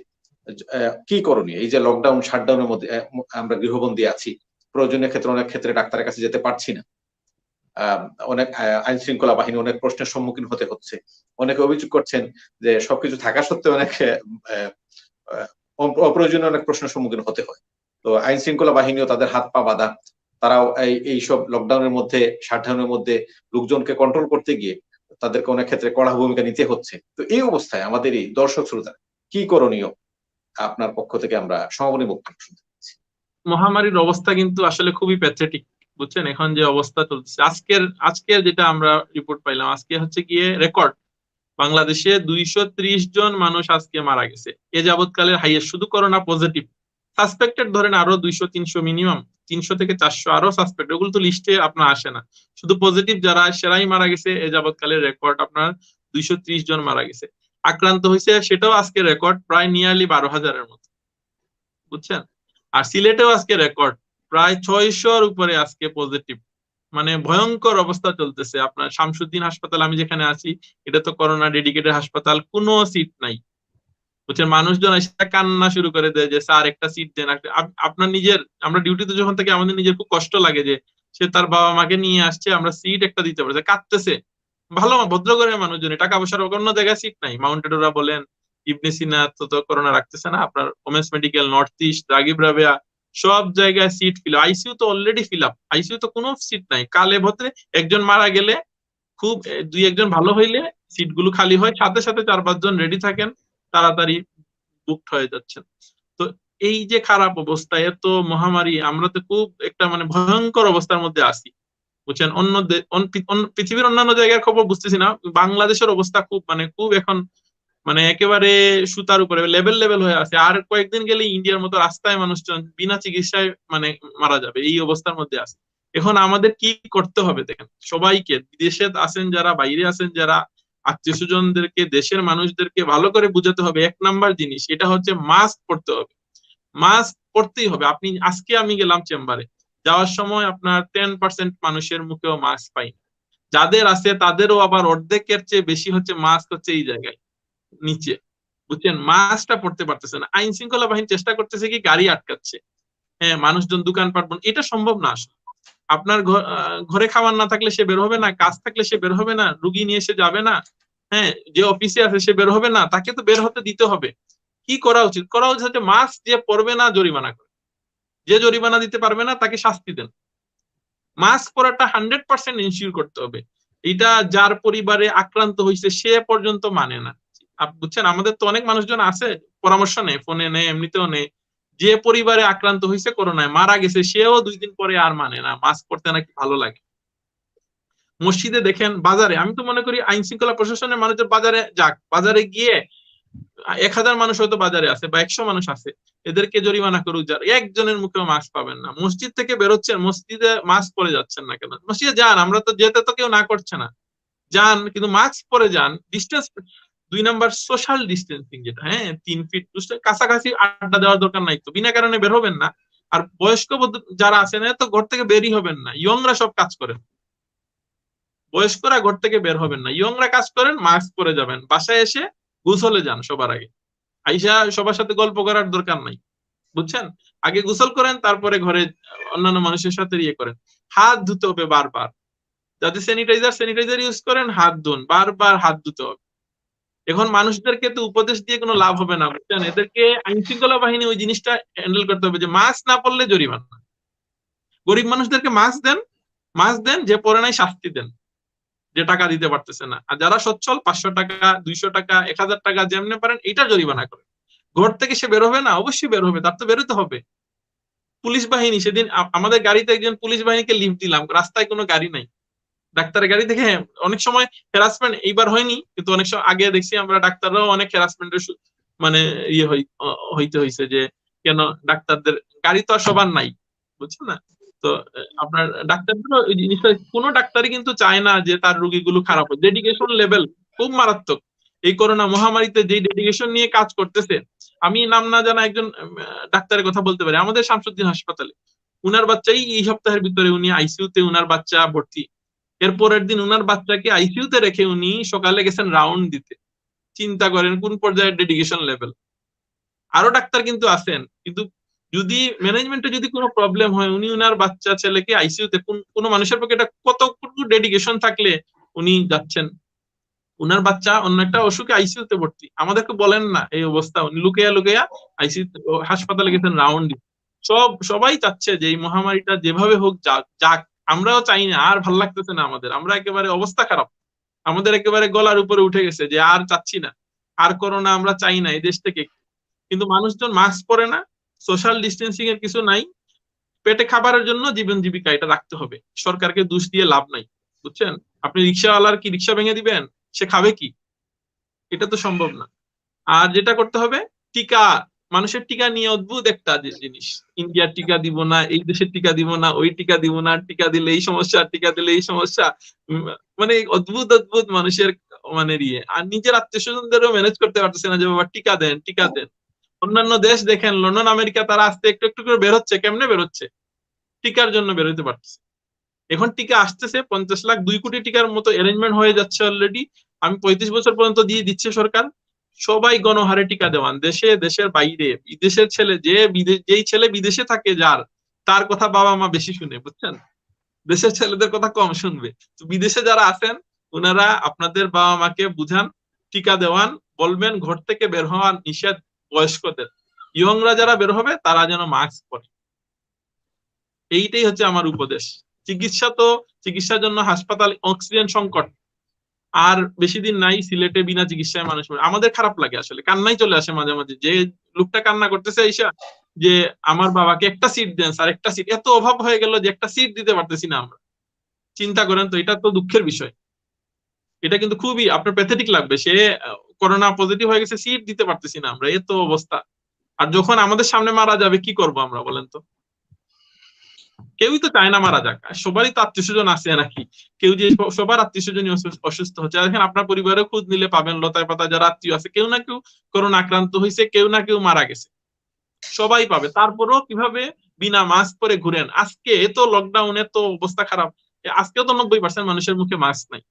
কি করণীয়? এই যে লকডাউন শাটডাউনের মধ্যে আমরা গৃহবন্দী আছি, প্রয়োজনীয় ক্ষেত্রে অনেক ক্ষেত্রে ডাক্তারের কাছে যেতে পারছি না, অনেক আইন শৃঙ্খলা বাহিনী অনেক প্রশ্নের সম্মুখীন হতে হচ্ছে, অনেকে অভিযোগ করছেন যে সবকিছু থাকা সত্ত্বেও অনেক অপ্রয়োজনীয় অনেক প্রশ্নের সম্মুখীন হতে হয়। তো আইন শৃঙ্খলা বাহিনীও তাদের হাত পা বাঁধা, তারাও এই সব লকডাউনের মধ্যে শাটডাউনের মধ্যে লোকজনকে কন্ট্রোল করতে গিয়ে তাদেরকে অনেক ক্ষেত্রে কড়া ভূমিকা নিতে হচ্ছে। তো এই অবস্থায় আমাদের এই দর্শক শ্রোতা কি করণীয়? আপনার পক্ষ থেকে আমরা সমাপনী বক্তব্য শুনতে পাচ্ছি। মহামারীর অবস্থা কিন্তু আসলে খুবই প্যাথেটিক, বুঝছেন? এখন যে অবস্থা চলছে, আজকের যেটা আমরা রিপোর্ট পাইলাম, আজকে হচ্ছে গিয়ে রেকর্ড বাংলাদেশে 230 জন মানুষ আজকে মারা গেছে। এ যাবৎকালের হাইয়েস্ট, শুধু করোনা পজিটিভ। সাসপেক্টেড ধরেন আরো 200-300 মিনিমাম, 300 থেকে 400 আরো সাসপেক্ট, ওগুলো তো লিস্টে আপনার আসে না। শুধু পজিটিভ যারা সেরাই মারা গেছে, এ যাবৎকালের রেকর্ড আপনার 230 জন মারা গেছে। আক্রান্ত হয়েছে সেটাও আজকে রেকর্ড প্রায় নিয়ারলি 12,000-এর মতো, বুঝছেন? আর সিলেটেও আজকে রেকর্ড প্রায় 600-র উপরে আজকে পজিটিভ। মানে ভয়ঙ্কর অবস্থা চলতেছে। আপনার শামসুদ্দিন হাসপাতাল, আমি যেখানে আছি, এটা তো করোনা ডেডিকেটেড হাসপাতাল, কোনো সিট নাই, বুঝছেন? মানুষজন এসে কান্না শুরু করে দেয় যে স্যার একটা সিট দেন। আপনার নিজের, আমরা ডিউটিতে যখন থেকে আমাদের নিজের খুব কষ্ট লাগে যে সে তার বাবা মাকে নিয়ে আসছে, আমরা সিট একটা দিতে পারছি, কাঁদতেছে। ভালো ভদ্র করে মানুষজন, টাকা পয়সার অন্য জায়গায় সিট নাই। মাউন্টেড ওরা বলেন, ইবনে সিনা তো করোনা রাখতেছে না, আপনার women's medical, north east, Ragib Rabeya, সব জায়গায় সিট ফিল। আইসিইউ তো অলরেডি ফিল আপ, আইসিইউ তো কোনো সিট নাই। কালে ভদ্রে একজন মারা গেলে, খুব 2-1 জন ভালো হইলে সিট গুলো খালি হয়, সাথে সাথে 4-5 জন রেডি থাকেন, তাড়াতাড়ি বুকড হয়ে যাচ্ছেন। তো এই যে খারাপ অবস্থা, এত মহামারী, আমরা তো খুব একটা মানে ভয়ঙ্কর অবস্থার মধ্যে আছি, বুঝছেন? পৃথিবীর অন্যান্য জায়গার খবর বুঝতেছি না, বাংলাদেশের অবস্থা খুব এখন মানে একেবারে সুতার উপরে লেভেল লেভেল হয়ে আছে। আর কয়েকদিন গেলে ইন্ডিয়ার মতো রাস্তায় মানুষজন বিনা চিকিৎসায় মানে মারা যাবে, এই অবস্থার মধ্যে আছে। এখন আমাদের কি করতে হবে দেখেন, সবাইকে, বিদেশে আছেন যারা, বাইরে আছেন যারা, আত্মীয় স্বজনদেরকে, দেশের মানুষদেরকে ভালো করে বুঝাতে হবে। 1 নাম্বার জিনিস এটা হচ্ছে মাস্ক পরতে হবে। মাস্ক পরতেই হবে। আজকে আমি গেলাম চেম্বারে, যাওয়ার সময় আপনার 10% মানুষের মুখেও মাস্ক পাই। যাদের আছে তাদেরও আবার অর্ধেকের চেয়ে বেশি হচ্ছে মাস্ক হচ্ছে এই জায়গায় নিচে, বুঝছেন? মাস্কটা পড়তে পারতেছে না। আইন শৃঙ্খলা বাহিনী চেষ্টা করতেছে কি, গাড়ি আটকাচ্ছে, হ্যাঁ, মানুষজন দোকানপাট বন্ধ, এটা সম্ভব না আসলে। আপনার ঘরে খাবার না থাকলে সে বের হবে না, কাজ থাকলে সে বের হবে না, রুগী নিয়ে সে যাবে না, হ্যাঁ, যে অফিসে আছে সে বের হবে না, তাকে তো বের হতে দিতে হবে। কি করা উচিত? করা উচিত হচ্ছে মাস্ক যে পরবে না জরিমানা করে, যে জরিমানা দিতে পারবে না তাকে শাস্তি দেন। মাস্ক পরাটা 100% ইনশিওর করতে হবে। এটা যার পরিবারে আক্রান্ত হয়েছে সে পর্যন্ত মানে না। বুঝছেন, আমাদের তো অনেক মানুষজন আছে পরামর্শ নেয়, ফোনে নেয়, এমনিতেও নেয়। যে পরিবারে আক্রান্ত হয়েছে করোনায় মারা গেছে সেও 2 দিন পরে আর মানে না, মাস্ক পরতে নাকি ভালো লাগে। মসজিদে দেখেন, বাজারে, আমি তো মনে করি আইন শৃঙ্খলা প্রশাসনের মানুষের বাজারে যাক, বাজারে গিয়ে 1000 মানুষ হয়তো বাজারে আছে বা 100 মানুষ আছে, এদেরকে জরিমানা করুক, যার একজনের মুখেও মাস্ক পাবেন না। মসজিদ থেকে বেরোচ্ছেন, মসজিদে মাস্ক পরে যাচ্ছেন না কেন? মসজিদে যান, আমরা তো যেতে তো কেউ না করছে না, যান কিন্তু মাস্ক পরে যান। ডিস্টেন্স, 2 নাম্বার সোশ্যাল ডিস্টেন্সিং, যেটা 3 ফিট কাছাকাছি আড্ডা দেওয়ার দরকার নাই, তো বিনা কারণে বের হবেন না। আর বয়স্ক যারা আছেন তো ঘর থেকে বেরই হবেন না, ইয়ংরা সব কাজ করেন, বয়স্করা ঘর থেকে বের হবেন না, ইয়ংরা কাজ করেন, মাস্ক পরে যাবেন। বাসায় এসে গোসলে যান সবার আগে, আইসা সবার সাথে গল্প করার দরকার নাই, বুঝছেন? আগে গোসল করেন, তারপরে ঘরে অন্যান্য মানুষের সাথে ইয়ে করেন। হাত ধুতে হবে বারবার, যাতে স্যানিটাইজার ইউজ করেন, হাত ধুন, বারবার হাত ধুতে হবে। এখন মানুষদেরকে তো উপদেশ দিয়ে কোনো লাভ হবে না, বুঝছেন? এদেরকে আইন শৃঙ্খলা বাহিনী ওই জিনিসটা হ্যান্ডেল করতে হবে যে মাস্ক না পরলে জরিমানা। গরিব মানুষদেরকে মাস্ক দেন, যে পরে নাই শাস্তি দেন, যে টাকা দিতে পারতেছে না। আর যারা সচ্ছল 500 টাকা, 200 টাকা, 1000 টাকা যেমনি পারেন এটা জরিমানা করেন। ঘর থেকে সে বের হবে না, অবশ্যই বের হবে, তার তো বেরোতে হবে। পুলিশ বাহিনী, সেদিন আমাদের গাড়িতে একজন পুলিশ বাহিনীকে লিফট দিলাম, রাস্তায় কোনো গাড়ি নাই, ডাক্তারের গাড়ি দেখে অনেক সময় হ্যারাসমেন্ট, এইবার হয়নি কিন্তু অনেক সময় আগে দেখছি আমরা, ডাক্তাররাও অনেক হ্যারাসমেন্টের মানে ইয়ে হইতে হয়েছে যে কেন ডাক্তারদের গাড়ি তো আর সবার নাই, বুঝছেন না? তো আপনার ডাক্তারদেরও এই জিনিসটা, কোনো ডাক্তারই কিন্তু চায় না যে তার রোগীগুলো খারাপ হয়। ডেডিকেশন লেভেল খুব মারাত্মক। এই করোনা মহামারীতে যে ডেডিকেশন নিয়ে কাজ করতেছে, আমি নাম না জানা একজন ডাক্তারের কথা বলতে পারি, আমাদের শামসুদ্দিন হাসপাতালে উনার বাচ্চাই এই সপ্তাহের ভিতরে উনি আইসিইউতে উনার বাচ্চা ভর্তি। এর পরের দিন উনার বাচ্চাকে আইসিইউতে রেখে উনি সকালে গেছেন রাউন্ড দিতে। চিন্তা করেন কোন পর্যায়ের ডেডিকেশন লেভেল। আরো ডাক্তার কিন্তু আছেন, কিন্তু যদি ম্যানেজমেন্টে যদি কোনো প্রবলেম হয়, উনি উনার বাচ্চা ছেলেকে আইসিইউতে, কোনো মানুষের পক্ষে এটা কতটুকু ডেডিকেশন থাকলে উনি যাচ্ছেন। উনার বাচ্চা অন্য একটা অসুখে আইসিইউতে ভর্তি, আমাদেরকে বলেন না এই অবস্থা, উনি লুকিয়া আইসিইউ হাসপাতালে গেছেন রাউন্ড দিতে। সবাই চাচ্ছে যে এই মহামারীটা যেভাবে হোক যাক। আমরাও চাই না, আর ভাল লাগতেছে না আমাদের, আমরা একেবারে অবস্থা খারাপ, আমাদের একেবারে গলার উপরে উঠে গেছে যে আর চাচ্ছি না, আর করোনা আমরা চাই না এই দেশ থেকে। কিন্তু মানুষজন মাস্ক পরে না, সোশ্যাল ডিস্টেন্সিং এর কিছু নাই, পেটে খাবারের জন্য জীবন জীবিকা এটা রাখতে হবে, সরকারকে দোষ দিয়ে লাভ নাই, বুঝছেন? আপনি রিক্সাওয়ালার কি রিক্সা ভেঙে দিবেন? সে খাবে কি? এটা তো সম্ভব না। আর যেটা করতে হবে, টিকা, মানুষের টিকা নিয়ে অদ্ভুত একটা জিনিস, ইন্ডিয়ার টিকা দিব না, এই দেশের টিকা দিব না, ওই টিকা দিব না, টিকা দিলে এই সমস্যা, টিকা দিলে এই সমস্যা, মানে অদ্ভুত অদ্ভুত মানুষের মানে ইয়ে। আর নিজের আত্মীয় স্বজনদেরও ম্যানেজ করতে পারতেছে না যে বাবা টিকা দেন, টিকা দেন। অন্যান্য দেশ দেখেন, লন্ডন, আমেরিকা, তারা আস্তে একটু একটু করে বেরোচ্ছে। কেমনে বেরোচ্ছে? টিকার জন্য বেরোতে পারতেছে। এখন টিকা আসতেছে 50 লাখ, 2 কোটি টিকার মতো অ্যারেঞ্জমেন্ট হয়ে যাচ্ছে অলরেডি। আমি 35 বছর পর্যন্ত দিয়ে দিচ্ছে সরকার। সবাই গণহারে টিকা দেওয়ান, দেশে, দেশের বাইরে, বিদেশের ছেলে, যেই ছেলে বিদেশে থাকে যার, তার কথা বাবা মা বেশি শুনে, বুঝছেন? দেশের ছেলেদের কথা কম শুনবে। তো বিদেশে যারা আছেন ওনারা আপনাদের বাবা মাকে বুঝান, টিকা দেওয়ান, বলবেন ঘর থেকে বের হওয়া নিষেধ বয়স্কদের, ইয়ংরা যারা বের হবে তারা যেন মাস্ক পরে। এইটাই হচ্ছে আমার উপদেশ। চিকিৎসার জন্য হাসপাতাল, অক্সিজেন সংকট, আর বেশি দিন নাই, সিলেটে বিনা চিকিৎসায় মানুষ মরে। আমাদের খারাপ লাগে আসলে, কান্নাই চলে আসে মাঝে মাঝে, যে লোকটা কান্না করতেছে ঈশা যে আমার বাবাকে একটা সিট দেন স্যার, একটা সিট, এত অভাব হয়ে গেল যে একটা সিট দিতে পারতেছি না আমরা। চিন্তা করেন তো, এটা তো দুঃখের বিষয়। এটা কিন্তু খুবই আপনার প্যাথেটিক লাগবে, সে করোনা পজিটিভ হয়ে গেছে, সিট দিতে পারতেছি না আমরা, এত অবস্থা। আর যখন আমাদের সামনে মারা যাবে কি করব আমরা, বলেন তো? কেউই তো চায় না মারা যাক, সবারই তো আত্মীয় স্বজন আছে নাকি? কেউ যে, সবার আত্মীয় স্বজন অসুস্থ হচ্ছে। দেখেন আপনার পরিবারেও খোঁজ নিলে পাবেন, লতায় পাতা যারা আত্মীয় আছে, কেউ না কেউ করোনা আক্রান্ত হয়েছে, কেউ না কেউ মারা গেছে, সবাই পাবে। তারপরও কিভাবে বিনা মাস্ক পরে ঘুরেন? আজকে এত লকডাউনে তো অবস্থা খারাপ, আজকেও তো 90% মানুষের মুখে মাস্ক নাই।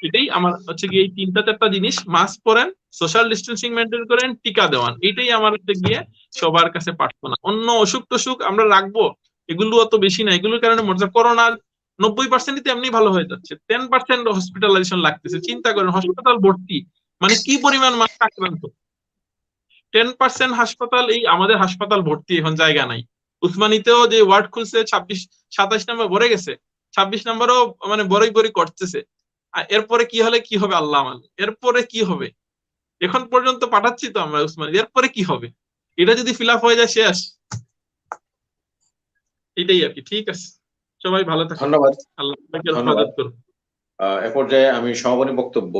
এটাই আমার হচ্ছে গিয়ে এই 3-4টা জিনিস, মাস্ক পরেন, সোশ্যাল ডিস্টেন্সিং মেনটেন করেন, টিকা দেওয়ান, এটাই আমার হচ্ছে গিয়ে সবার কাছে প্রার্থনা। অন্য অসুখ টসুখ আমরা রাখবো, এগুলো অত বেশি না, এগুলোর কারণে মরছে। করোনার 90% তো এমনি ভালো হয়ে যাচ্ছে, 10% হসপিটালাইজেশন লাগতেছে। চিন্তা করেন, হসপিটাল ভর্তি, মানে কি পরিমাণ মানুষ আক্রান্ত। 10% হাসপাতাল, এই আমাদের হাসপাতাল ভর্তি, এখন জায়গা নাই। উসমানীতেও যে ওয়ার্ড খুলছে 27 নাম্বার ভরে গেছে, 26 নাম্বারও মানে বড়ই বড়ই করতেছে। আর এরপরে কি হলে কি হবে আল্লাহ মানে, এরপরে কি হবে? এখন পর্যন্ত পাঠাচ্ছি তো আমরা উসমানী, এরপরে কি হবে? এটা যদি ফিল আপ হয়ে যায় শেষ। এটাই আর কি। ঠিক আছে, সবাই ভালো থাকুন। ধন্যবাদ। আল্লাহ আপনাকে ধন্যবাদ। হেফাজত করুন। এ পর্যায়ে আমি সমাপনী বক্তব্য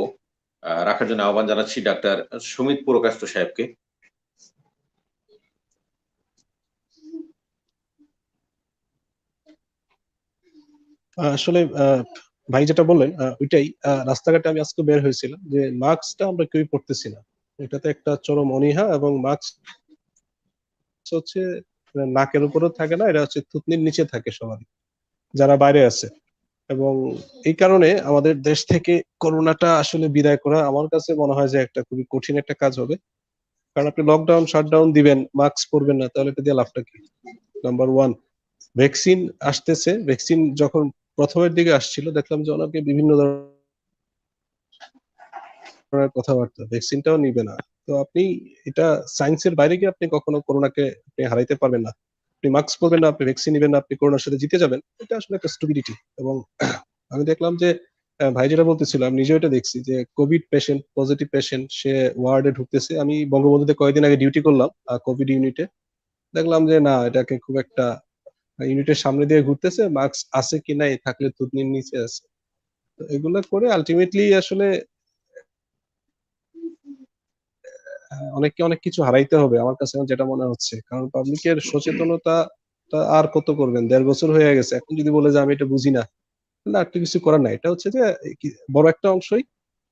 রাখার জন্য আহ্বান জানাচ্ছি ডাক্তার সুমিত পুরকায়স্থ সাহেবকে। আসলে ভাই যেটা বললেন ওইটাই, রাস্তাঘাটে আমি আজকে বের হয়েছিলাম যে মাস্কটা আমরা কেউই পড়তেছি না, এটাতে একটা চরম অনীহা। এবং মাস্ক হচ্ছে নাকের উপরেও থাকে না, এটা হচ্ছে থুতনির নিচে থাকে সবারই যারা বাইরে আছে। এবং এই কারণে আমাদের দেশ থেকে করোনাটা আসলে বিদায় করা আমার কাছে মনে হয় যে একটা খুবই কঠিন একটা কাজ হবে। কারণ আপনি লকডাউন শাটডাউন দিবেন, মাস্ক পরবেন না, তাহলে এটা দিয়ে লাভটা কি? নাম্বার ওয়ান, ভ্যাকসিন আসতেছে, ভ্যাকসিন যখন প্রথমের দিকে আসছিল দেখলাম যে অনেকে বিভিন্ন ধরনের কথাবার্তা, ভ্যাকসিনটাও নিবে না। তো আপনি এটা সায়েন্সের বাইরে গিয়ে আপনি কখনো করোনাকে আপনি হারাইতে পারবেন না। আপনি মাস্ক পরবেন না, আপনি ভ্যাকসিন নিবেন না, আপনি করোনার সাথে জিতে যাবেন, এটা আসলে একটা স্টুপিডিটি। এবং আমি দেখলাম যে ভাই যেটা বলতেছিল, আমি নিজেও এটা দেখছি যে কোভিড পেশেন্ট, পজিটিভ পেশেন্ট, সে ওয়ার্ডে ঢুকতেছে। আমি বঙ্গবন্ধুতে কয়েকদিন আগে ডিউটি করলাম কোভিড ইউনিটে, দেখলাম যে না, এটাকে খুব একটা ইউনিটের সামনে দিয়ে ঘুরতেছে, মাস্ক আছে কি নাই, থাকলে থুতনির নিচে আছে। তো এগুলো করে আলটিমেটলি আসলে অনেককে অনেক কিছু হারাইতে হবে আমার কাছে এখন যেটা মনে হচ্ছে। কারণ পাবলিকের সচেতনতা আর কত করবেন? 1.5 বছর হয়ে গেছে, এখন যদি বলে যে আমি এটা বুঝি না, তাহলে আর তো কিছু করার নাই। এটা হচ্ছে যে বড় একটা অংশই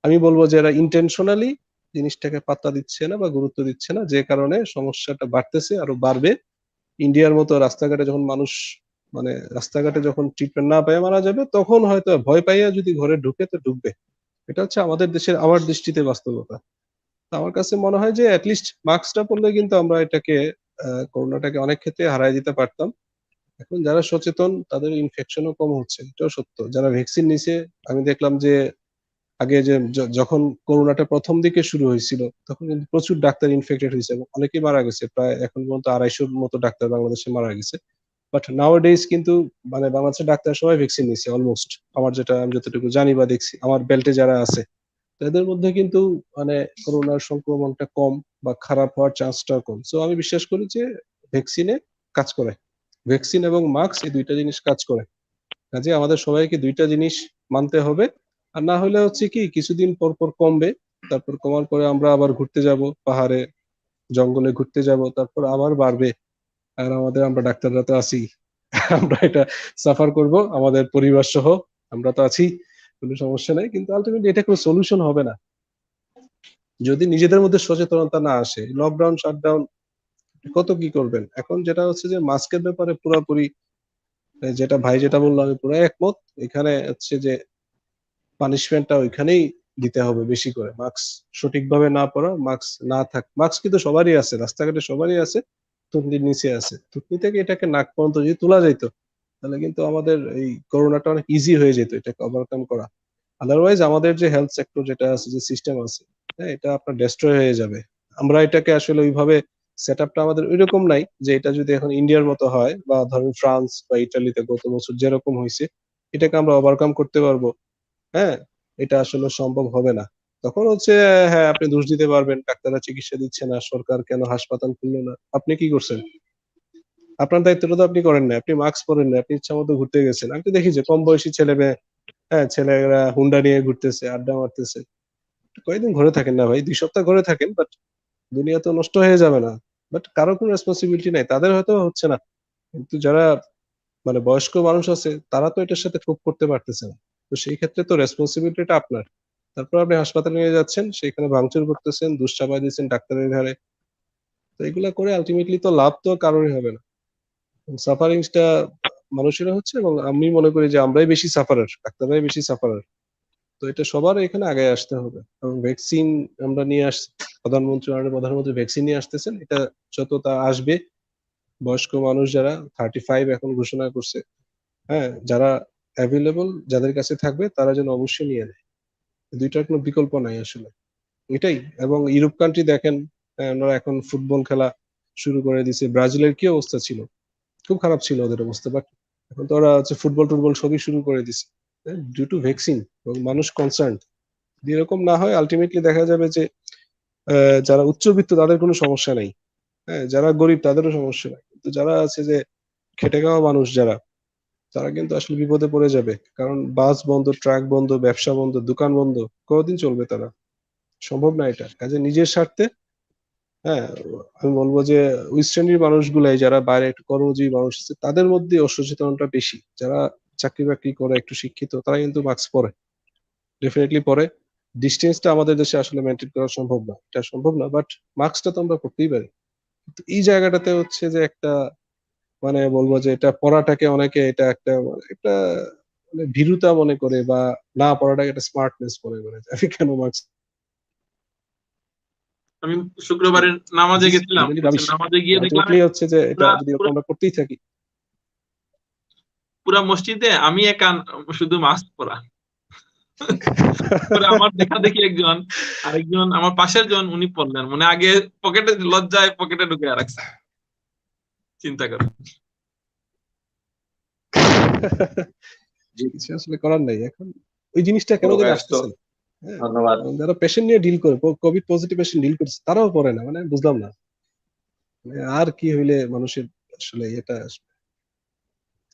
আমি বলবো যে এরা ইন্টেনশনালি জিনিসটাকে পাত্তা দিচ্ছে না বা গুরুত্ব দিচ্ছে না, যে কারণে সমস্যাটা বাড়তেছে, আরো বাড়বে। ইন্ডিয়ার মতো রাস্তাঘাটে যখন মানুষ মানে রাস্তাঘাটে যখন ট্রিটমেন্ট না পেয়ে মারা যাবে, তখন হয়তো ভয় পাইয়া যদি ঘরে ঢুকে তো ঢুকবে। এটা হচ্ছে আমাদের দেশের আমার দৃষ্টিতে বাস্তবতা। তো আমার কাছে মনে হয় যে অ্যাটলিস্ট মাস্কটা পরলে কিন্তু আমরা এটাকে করোনাটাকে অনেক ক্ষেত্রে হারাই দিতে পারতাম। এখন যারা সচেতন তাদের ইনফেকশনও কম হচ্ছে, এটাও সত্য। যারা ভ্যাকসিন নিছে, আমি দেখলাম যে আগে যে যখন করোনাটা প্রথম দিকে শুরু হয়েছিল তখন কিন্তু প্রচুর ডাক্তার ইনফেক্টেড হয়েছে এবং অনেকেই মারা গেছে, প্রায় এখন পর্যন্ত 250-র মতো ডাক্তার বাংলাদেশে মারা গেছে। বাট নাও ডেজ কিন্তু মানে বাংলাদেশের ডাক্তার সবাই ভ্যাকসিন নিছে অলমোস্ট, আমি যতটুকু জানি বা দেখছি আমার বেল্টে যারা আছে, তো এদের মধ্যে কিন্তু মানে করোনার সংক্রমণটা কম বা খারাপ হওয়ার চান্সটা কম। সো আমি বিশ্বাস করি যে ভ্যাকসিনে কাজ করে, ভ্যাকসিন এবং মাস্ক এই দুইটা জিনিস কাজ করে। কাজে আমাদের সবাইকে দুইটা জিনিস মানতে হবে। আর না হলে হচ্ছে কি, কিছুদিন পর পর কমবে, তারপর কমার পরে আমরা আবার ঘুরতে যাব, পাহাড়ে জঙ্গলে ঘুরতে যাব, তারপর আবার বাড়বে। আর আমরা ডাক্তাররা তো আছি, আমরা এটা সাফার করব আমাদের পরিবার সহ, আমরা তো আছি, কোনো সমস্যা নাই। কিন্তু আলটিমেটলি এটা কোনো সলিউশন হবে না যদি নিজেদের মধ্যে সচেতনতা না আসে। লকডাউন শাটডাউন কত কি করবেন? এখন যেটা হচ্ছে যে মাস্কের ব্যাপারে পুরোপুরি যেটা ভাই যেটা বললো আমি পুরো একমত। এখানে হচ্ছে যে পানিশমেন্টটা ওইখানেই দিতে হবে বেশি করে। মাস্ক সঠিকভাবে না পরা, মাস্ক না থাক, মাস্ক কিন্তু সবারই আছে, রাস্তাঘাটে সবারই আছে, থুতনির নিচে আছে। থুতনি থেকে এটাকে নাক পর্যন্ত যদি তোলা যেত, তাহলে কিন্তু আমাদের এই করোনাটা অনেক ইজি হয়ে যেত এটাকে ওভারকাম করা। আদারওয়াইজ আমাদের যে হেলথ সেক্টর যেটা আছে, যে সিস্টেম আছে, হ্যাঁ, এটা আপনার ডেস্ট্রয় হয়ে যাবে। আমরা এটাকে আসলে ওইভাবে সেট আপটা আমাদের ওইরকম নাই যে এটা যদি এখন ইন্ডিয়ার মতো হয় বা ধরুন ফ্রান্স বা ইটালিতে গত বছর যেরকম হয়েছে, এটাকে আমরা ওভারকাম করতে পারবো। হ্যাঁ, এটা আসলে সম্ভব হবে না। তখন হচ্ছে হ্যাঁ, আপনি দোষ দিতে পারবেন ডাক্তাররা চিকিৎসা দিচ্ছে না, সরকার কেন হাসপাতাল খুললো না। আপনি কি করছেন? আপনার দায়িত্বটা তো আপনি করেন না, আপনি মাস্ক পরেন না, আপনি ইচ্ছা মতো ঘুরতে গেছেন। আমি তো দেখি যে কম বয়সী ছেলে মেয়ে, হ্যাঁ, ছেলেরা হুন্ডা নিয়ে ঘুরতেছে, আড্ডা মারতেছে। কয়েকদিন ঘরে থাকেন না ভাই, 2 সপ্তাহ ঘরে থাকেন, বাট দুনিয়া তো নষ্ট হয়ে যাবে না। বাট কারো কোনো রেসপন্সিবিলিটি নাই, তাদের হয়তো হচ্ছে না, কিন্তু যারা মানে বয়স্ক মানুষ আছে তারা তো এটার সাথে কোপ করতে পারতেছে না। তো সেই ক্ষেত্রে তো রেসপন্সিবিলিটিটা আপনার। তারপর আপনি হাসপাতালে নিয়ে যাচ্ছেন, সেখানে ভাঙচুর করতেছেন, দুষ চাপাই দিচ্ছেন ডাক্তারের ঘাড়ে। তো এগুলা করে আলটিমেটলি তো লাভ তো কারোরই হবে না, সাফারিংসটা মানুষেরা হচ্ছে। এবং আমি মনে করি যে আমরাই বেশি সাফারার, ডাক্তাররাই বেশি সাফারার। তো এটা সবার এখানে আগে আসতে হবে। এবং ভ্যাকসিন আমরা নিয়ে আসছি, প্রধানমন্ত্রী ভ্যাকসিন নিয়ে আসতেছেন, এটা যত তা আসবে, বয়স্ক মানুষ যারা 35 এখন ঘোষণা করছে, হ্যাঁ, যারা অ্যাভেলেবল যাদের কাছে থাকবে তারা যেন অবশ্যই নিয়ে নেয়। দুইটার কোনো বিকল্প নাই আসলে, এটাই। এবং ইউরোপ কান্ট্রি দেখেন, ওনারা এখন ফুটবল খেলা শুরু করে দিছে। ব্রাজিলের কি অবস্থা ছিল, খুব খারাপ ছিল ওদের অবস্থা, বাট এখন তো ওরা হচ্ছে ফুটবল টুটবল সবই শুরু করে দিছে ডিউ টু ভ্যাকসিন, এবং মানুষ কনসার্ন। এরকম না হয় আলটিমেটলি দেখা যাবে যে যারা উচ্চবিত্ত তাদের কোনো সমস্যা নাই, হ্যাঁ, যারা গরিব তাদেরও সমস্যা নাই, কিন্তু যারা আছে যে খেটে খাওয়া মানুষ যারা, তারা কিন্তু আসলে বিপদে পড়ে যাবে। কারণ বাস বন্ধ, ট্রাক বন্ধ, ব্যবসা বন্ধ, দোকান বন্ধ, কতদিন চলবে তারা? সম্ভব না এটা। কাজে নিজের স্বার্থে, হ্যাঁ, আমি বলবো যে ওই শ্রেণীর মানুষগুলাই যারা বাইরে একটু কর্মজীবী মানুষ আছে তাদের মধ্যে অসচেতনতা বেশি। যারা চাকরি বাকরি করে একটু শিক্ষিত তারা কিন্তু মাস্ক পরে, ডেফিনেটলি পরে। ডিস্টেন্সটা আমাদের দেশে আসলে মেনটেন করা সম্ভব না, এটা সম্ভব না, বাট মাস্কটা তো আমরা পরতেই পারি। কিন্তু এই জায়গাটাতে হচ্ছে যে একটা, মানে বলবো যে এটা পড়াটাকে অনেকে এটা একটা একটা মানে ভীরুতা মনে করে, বা না পড়াটাকে একটা স্মার্টনেস মনে করে যে আমি কেন মাস্ক। আমি শুক্রবারের নামাজে গেছিলাম, নামাজে গিয়ে দেখলাম আলটিমেটলি হচ্ছে যে এটা পুরা- যদি আমরা করতেই থাকি, পুরা মসজিদে আমি একা শুধু মাস্ক পরা। পরে আমার দেখা দেখি আরেকজন আমার পাশের জন উনি পড়লেন, মানে আগে পকেটে, লজ্জায় পকেটে ঢুকে রাখছে। চিন্তা করো। কিছু আসলে করার নাই এখন। ওই জিনিসটা কেন জানি প্রকাশ তো, আসতেছে না। হ্যাঁ, ধন্যবাদ। যারা পেশেন্ট নিয়ে ডিল করে, কোভিড পজিটিভ পেশেন্ট ডিল করছে, তারাও পড়ে না, মানে বুঝলাম না। মানে আর কি হইলে মানুষের আসলে এটা,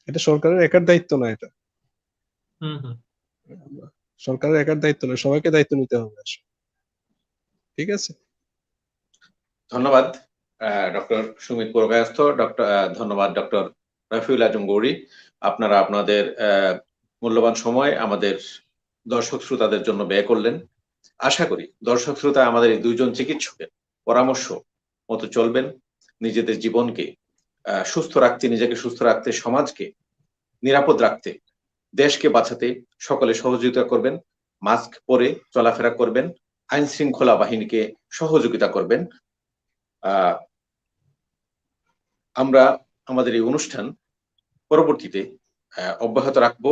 এটা সরকারের একার দায়িত্ব না এটা। হুম হুম। সরকারের একার দায়িত্ব না, সবাইকে দায়িত্ব নিতে হবে আসলে। ঠিক আছে, ধন্যবাদ ডক্টর সুমিত পুরকায়স্থ, ধন্যবাদ ডক্টর রফিউল আজম গৌরী। আপনারা আপনাদের মূল্যবান সময় আমাদের দর্শক শ্রোতাদের জন্য ব্যয় করলেন। আশা করি দর্শক শ্রোতা আমাদের এই দুইজন চিকিৎসকের পরামর্শ মতো চলবেন, নিজেদের জীবনকে সুস্থ রাখতে, নিজেকে সুস্থ রাখতে, সমাজকে নিরাপদ রাখতে, দেশকে বাঁচাতে সকলে সহযোগিতা করবেন, মাস্ক পরে চলাফেরা করবেন, আইন শৃঙ্খলা বাহিনীকে সহযোগিতা করবেন। আমরা আমাদের এই অনুষ্ঠান পরবর্তীতে অব্যাহত রাখবো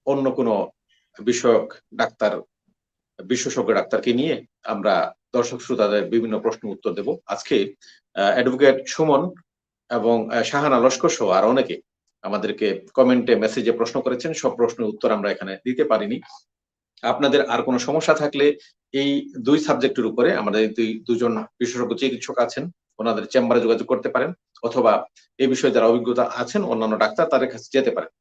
অন্য কোনো বিষয়ক ডাক্তার, বিশেষজ্ঞ ডাক্তারকে নিয়ে আমরা দর্শক শ্রোতাদের বিভিন্ন প্রশ্ন উত্তর দেব। আজকে অ্যাডভোকেট সুমন এবং শাহানা লস্কর সহ আর অনেকে আমাদেরকে কমেন্টে মেসেজে প্রশ্ন করেছেন, সব প্রশ্নের উত্তর আমরা এখানে দিতে পারিনি। আপনাদের আর কোনো সমস্যা থাকলে এই দুই সাবজেক্টের উপরে আমাদের দুজন বিশেষজ্ঞ চিকিৎসক আছেন, ওনাদের চেম্বারে যোগাযোগ করতে পারেন, অথবা এই বিষয়ে যারা অভিজ্ঞতা আছেন অন্যান্য ডাক্তার তাদের কাছে যেতে পারেন।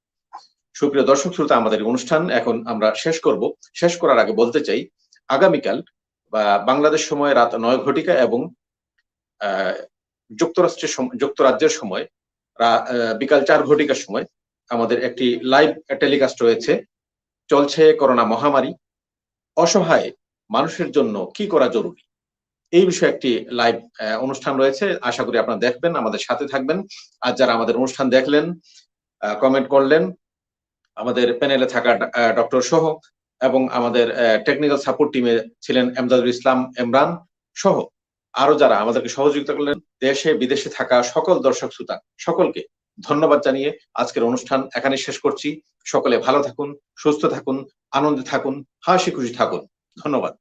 সুপ্রিয় দর্শক শ্রোতা, আমাদের অনুষ্ঠান এখন আমরা শেষ করব। শেষ করার আগে বলতে চাই, আগামীকাল বাংলাদেশ সময় রাত 9 ঘটিকা এবং যুক্তরাজ্যের সময় বিকাল 4 ঘটিকার সময় আমাদের একটি লাইভ টেলিকাস্ট রয়েছে। চলছে করোনা মহামারী, অসহায় মানুষের জন্য কি করা জরুরি, এই বিষয়ে একটি লাইভ অনুষ্ঠান রয়েছে। আশা করি আপনারা দেখবেন, আমাদের সাথে থাকবেন। আর যারা আমাদের অনুষ্ঠান দেখলেন, কমেন্ট করলেন, আমাদের প্যানেলে থাকা ডক্টর সহ এবং আমাদের টেকনিক্যাল সাপোর্ট টিমে ছিলেন এমদাদুল ইসলাম এমরান সহ আরো যারা আমাদেরকে সহযোগিতা করলেন, দেশে বিদেশে থাকা সকল দর্শক শ্রোতা সকলকে ধন্যবাদ জানিয়ে আজকের অনুষ্ঠান এখানে শেষ করছি। সকলে ভালো থাকুন, সুস্থ থাকুন, আনন্দে থাকুন, হাসি খুশি থাকুন। ধন্যবাদ।